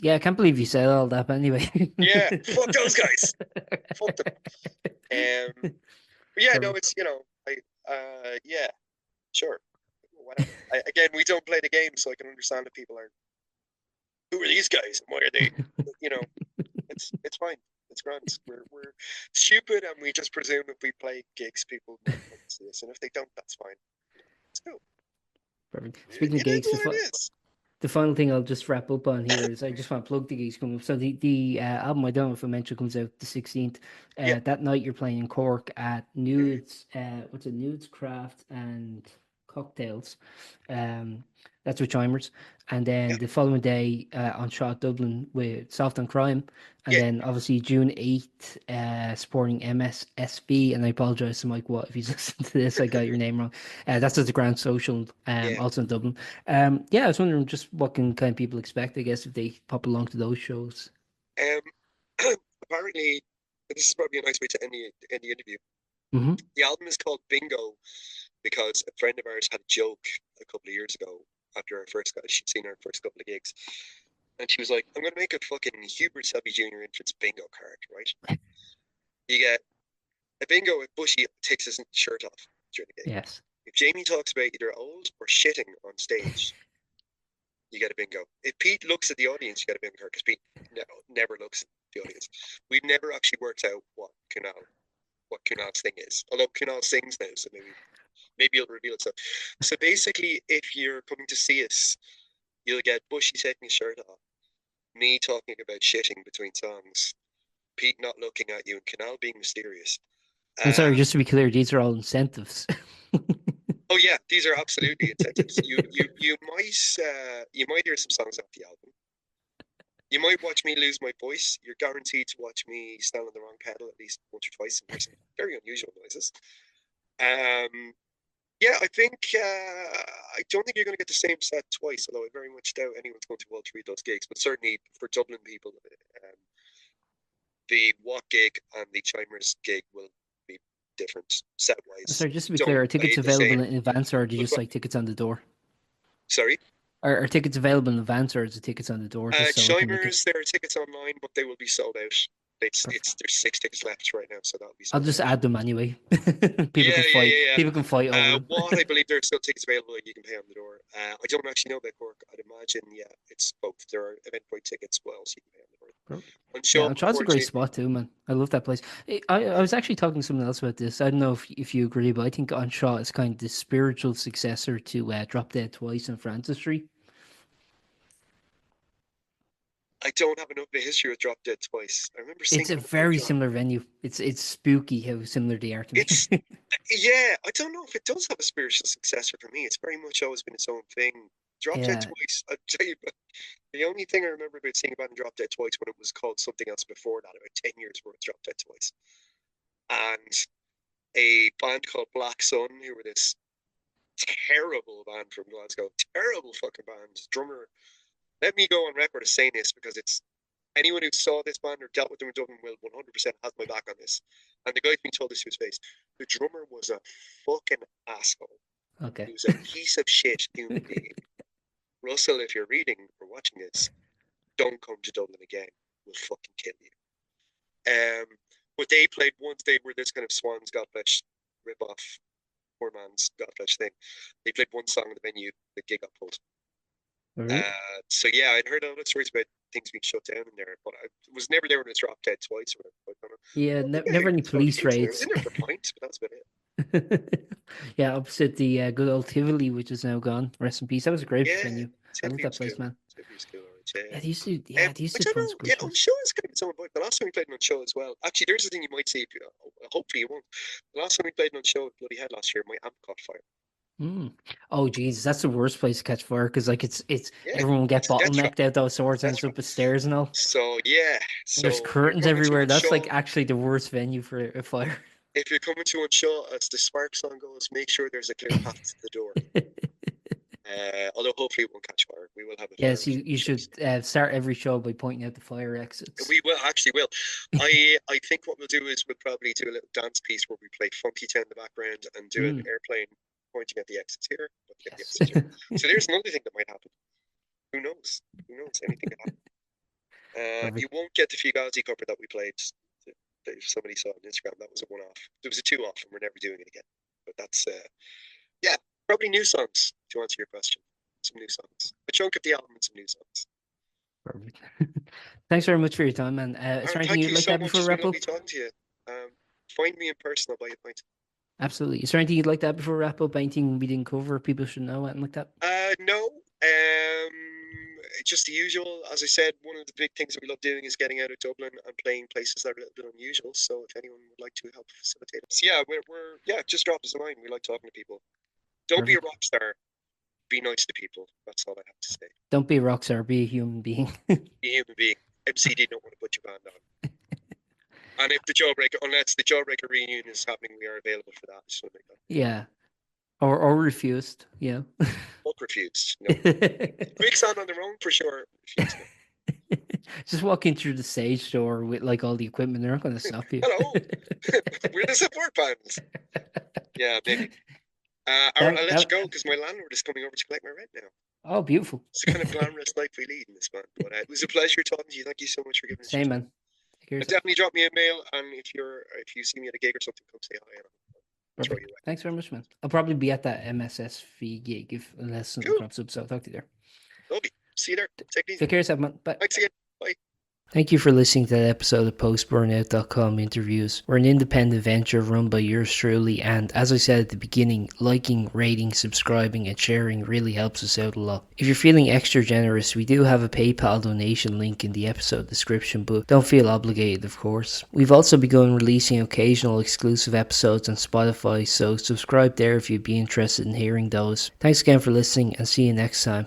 Speaker 1: Yeah, I can't believe you said all that, but anyway.
Speaker 2: Yeah, fuck those guys. Fuck them. But yeah, no, it's, yeah, sure. Whatever. Again, we don't play the game, so I can understand that people are, who are these guys? And why are they, it's fine. It's grand. We're stupid, and we just presume if we play gigs, people will see us, and if they don't, that's fine. It's cool.
Speaker 1: Perfect. Speaking of gigs, the final thing I'll just wrap up on here is I just want to plug the gigs coming up. So the album, I don't know if I mentioned, comes out the 16th. That night you're playing in Cork at Nudes, Nudes, Craft and Cocktails. That's with Chimers. And then the following day on Shot Dublin with Soft on Crime. And then obviously June 8th, supporting mssv. And I apologize to Mike Watt if he's listening to this. I got your name wrong. That's at the Grand Social, also in Dublin. I was wondering just what kind of people expect, I guess, if they pop along to those shows.
Speaker 2: Apparently, this is probably a nice way to end the interview. The album is called Bingo because a friend of ours had a joke a couple of years ago after she'd seen our first couple of gigs. And she was like, I'm going to make a fucking Hubert Selby Jr. entrance bingo card, right? You get a bingo if Bushie takes his shirt off during the gig.
Speaker 1: Yes.
Speaker 2: If Jamie talks about either old or shitting on stage, you get a bingo. If Pete looks at the audience, you get a bingo card because Pete never looks at the audience. We've never actually worked out what Kunal's thing is. Although Kunal sings now, so maybe it'll reveal itself. So basically, if you're coming to see us, you'll get Bushie taking his shirt off, me talking about shitting between songs, Pete not looking at you, and Kunal being mysterious.
Speaker 1: I'm sorry, just to be clear, these are all incentives.
Speaker 2: Oh yeah, these are absolutely incentives. You might hear some songs off the album. You might watch me lose my voice. You're guaranteed to watch me stand on the wrong pedal at least once or twice and hear some very unusual noises. Yeah, I think I don't think you're going to get the same set twice, although I very much doubt anyone's going to all three of those gigs. But certainly for Dublin people, the Watt gig and the Chimers gig will be different set-wise.
Speaker 1: Sorry, just to be clear, are tickets available in advance, or do you just like tickets on the door?
Speaker 2: Sorry?
Speaker 1: Are tickets available in advance, or is it tickets on the door?
Speaker 2: Chimers, there are tickets online, but they will be sold out. There's 6 tickets left right now, so that'll be.
Speaker 1: I'll just add them anyway. People can fight. Yeah. People can fight over them.
Speaker 2: What I believe there are still tickets available. You can pay on the door. I don't actually know about Cork. I'd imagine, it's both. There are Eventbrite tickets, but also you can pay on the door.
Speaker 1: And Shot's a great spot too, man. I love that place. I was actually talking to someone else about this. I don't know if you agree, but I think On Shot is kind of the spiritual successor to Drop Dead Twice and Francis Street.
Speaker 2: I don't have enough of a history with Drop Dead Twice. I remember seeing
Speaker 1: It's a
Speaker 2: them
Speaker 1: very
Speaker 2: drop.
Speaker 1: similar venue. It's spooky how similar they are to me.
Speaker 2: It's yeah. I don't know if it does have a spiritual successor for me. It's very much always been its own thing. Drop Dead
Speaker 1: Yeah.
Speaker 2: Twice. I'll tell you, the only thing I remember about seeing about Drop Dead Twice when it was called something else before that, about 10 years worth of Drop Dead Twice, and a band called Black Sun, who were this terrible band from Glasgow, terrible fucking band. Drummer, let me go on record as saying this because it's anyone who saw this band or dealt with them in Dublin will 100% have my back on this. And the guy's been told this to his face. The drummer was a fucking asshole.
Speaker 1: Okay.
Speaker 2: He was a piece of shit human being. Russell, if you're reading or watching this, don't come to Dublin again. We'll fucking kill you. But they played once. They were this kind of Swans Godflesh rip-off, poor man's Godflesh thing. They played one song at the venue. The gig got pulled. So yeah, I'd heard all the stories about things being shut down in there, but I was never there when it was Drop Dead Twice. Or whatever.
Speaker 1: Yeah, never any police raids.
Speaker 2: I was in there for points, but that's about it.
Speaker 1: Yeah, opposite the good old Tivoli, which is now gone. Rest in peace. That was a great venue. I love that place, man. Yeah, they used to. Yeah, they used to.
Speaker 2: I don't know. Yeah, on show is kind of its own vibe. The last time we played on show as well. Actually, there's the thing you might see. Hopefully, you won't. The last time we played on show at Bloody Head last year, my amp caught fire.
Speaker 1: Oh Jesus, that's the worst place to catch fire because like it's everyone will get bottlenecked out those swords and up the stairs and all.
Speaker 2: So yeah,
Speaker 1: there's curtains everywhere. That's like actually the worst venue for a fire.
Speaker 2: If you're coming to one show, as the Spark song goes, make sure there's a clear path to the door. Although hopefully it won't catch fire. We will have a
Speaker 1: yes, you should start every show by pointing out the fire exits.
Speaker 2: We will I think what we'll do is we'll probably do a little dance piece where we play Funky Town in the background and do an airplane pointing at the exits here. So there's another thing that might happen. Who knows? Anything can happen. You won't get the Fugazi cover that we played. If somebody saw on Instagram, that was a one-off. There was a two-off, and we're never doing it again. But that's probably new songs. To answer your question, some new songs. A chunk of the album and some new songs.
Speaker 1: Perfect. Thanks very much for your time, man. Is there anything you'd like to add before we wrap up?
Speaker 2: Talking to you. Find me in person. I'll buy you a pint.
Speaker 1: Absolutely. Is there anything you'd like to add before we wrap up? Anything we didn't cover? People should know, anything like that?
Speaker 2: No. Just the usual. As I said, one of the big things that we love doing is getting out of Dublin and playing places that are a little bit unusual. So if anyone would like to help facilitate us, we're just drop us a line. We like talking to people. Don't be a rock star. Be nice to people. That's all I have to say.
Speaker 1: Don't be a rock star. Be a human being.
Speaker 2: Be a human being. MCD don't want to put your band on. And if unless the Jawbreaker reunion is happening, we are available for that. So
Speaker 1: yeah. Or refused, yeah.
Speaker 2: Both refused. No. Quicksand on their own for sure. Refused.
Speaker 1: Just walking through the stage door with like all the equipment, they're not going to stop you.
Speaker 2: Hello, we're the support bands. Yeah, maybe. I'll let you go because my landlord is coming over to collect my rent now.
Speaker 1: Oh, beautiful.
Speaker 2: It's the kind of glamorous life we lead in this band. But it was a pleasure talking to you. Thank you so much for giving us.
Speaker 1: Same, man.
Speaker 2: Definitely drop me a mail, and if you see me at a gig or something, come say hi.
Speaker 1: Thanks very much, man. I'll probably be at that mssv gig unless something crops up. So I'll talk to you there.
Speaker 2: Lovely. See you there. Take it easy.
Speaker 1: Take care of yourself, man. Bye.
Speaker 2: Thanks again. Bye.
Speaker 1: Thank you for listening to that episode of Post-Burnout.com interviews. We're an independent venture run by yours truly, and as I said at the beginning, liking, rating, subscribing and sharing really helps us out a lot. If you're feeling extra generous, we do have a PayPal donation link in the episode description, but don't feel obligated, of course. We've also begun releasing occasional exclusive episodes on Spotify, so subscribe there if you'd be interested in hearing those. Thanks again for listening, and see you next time.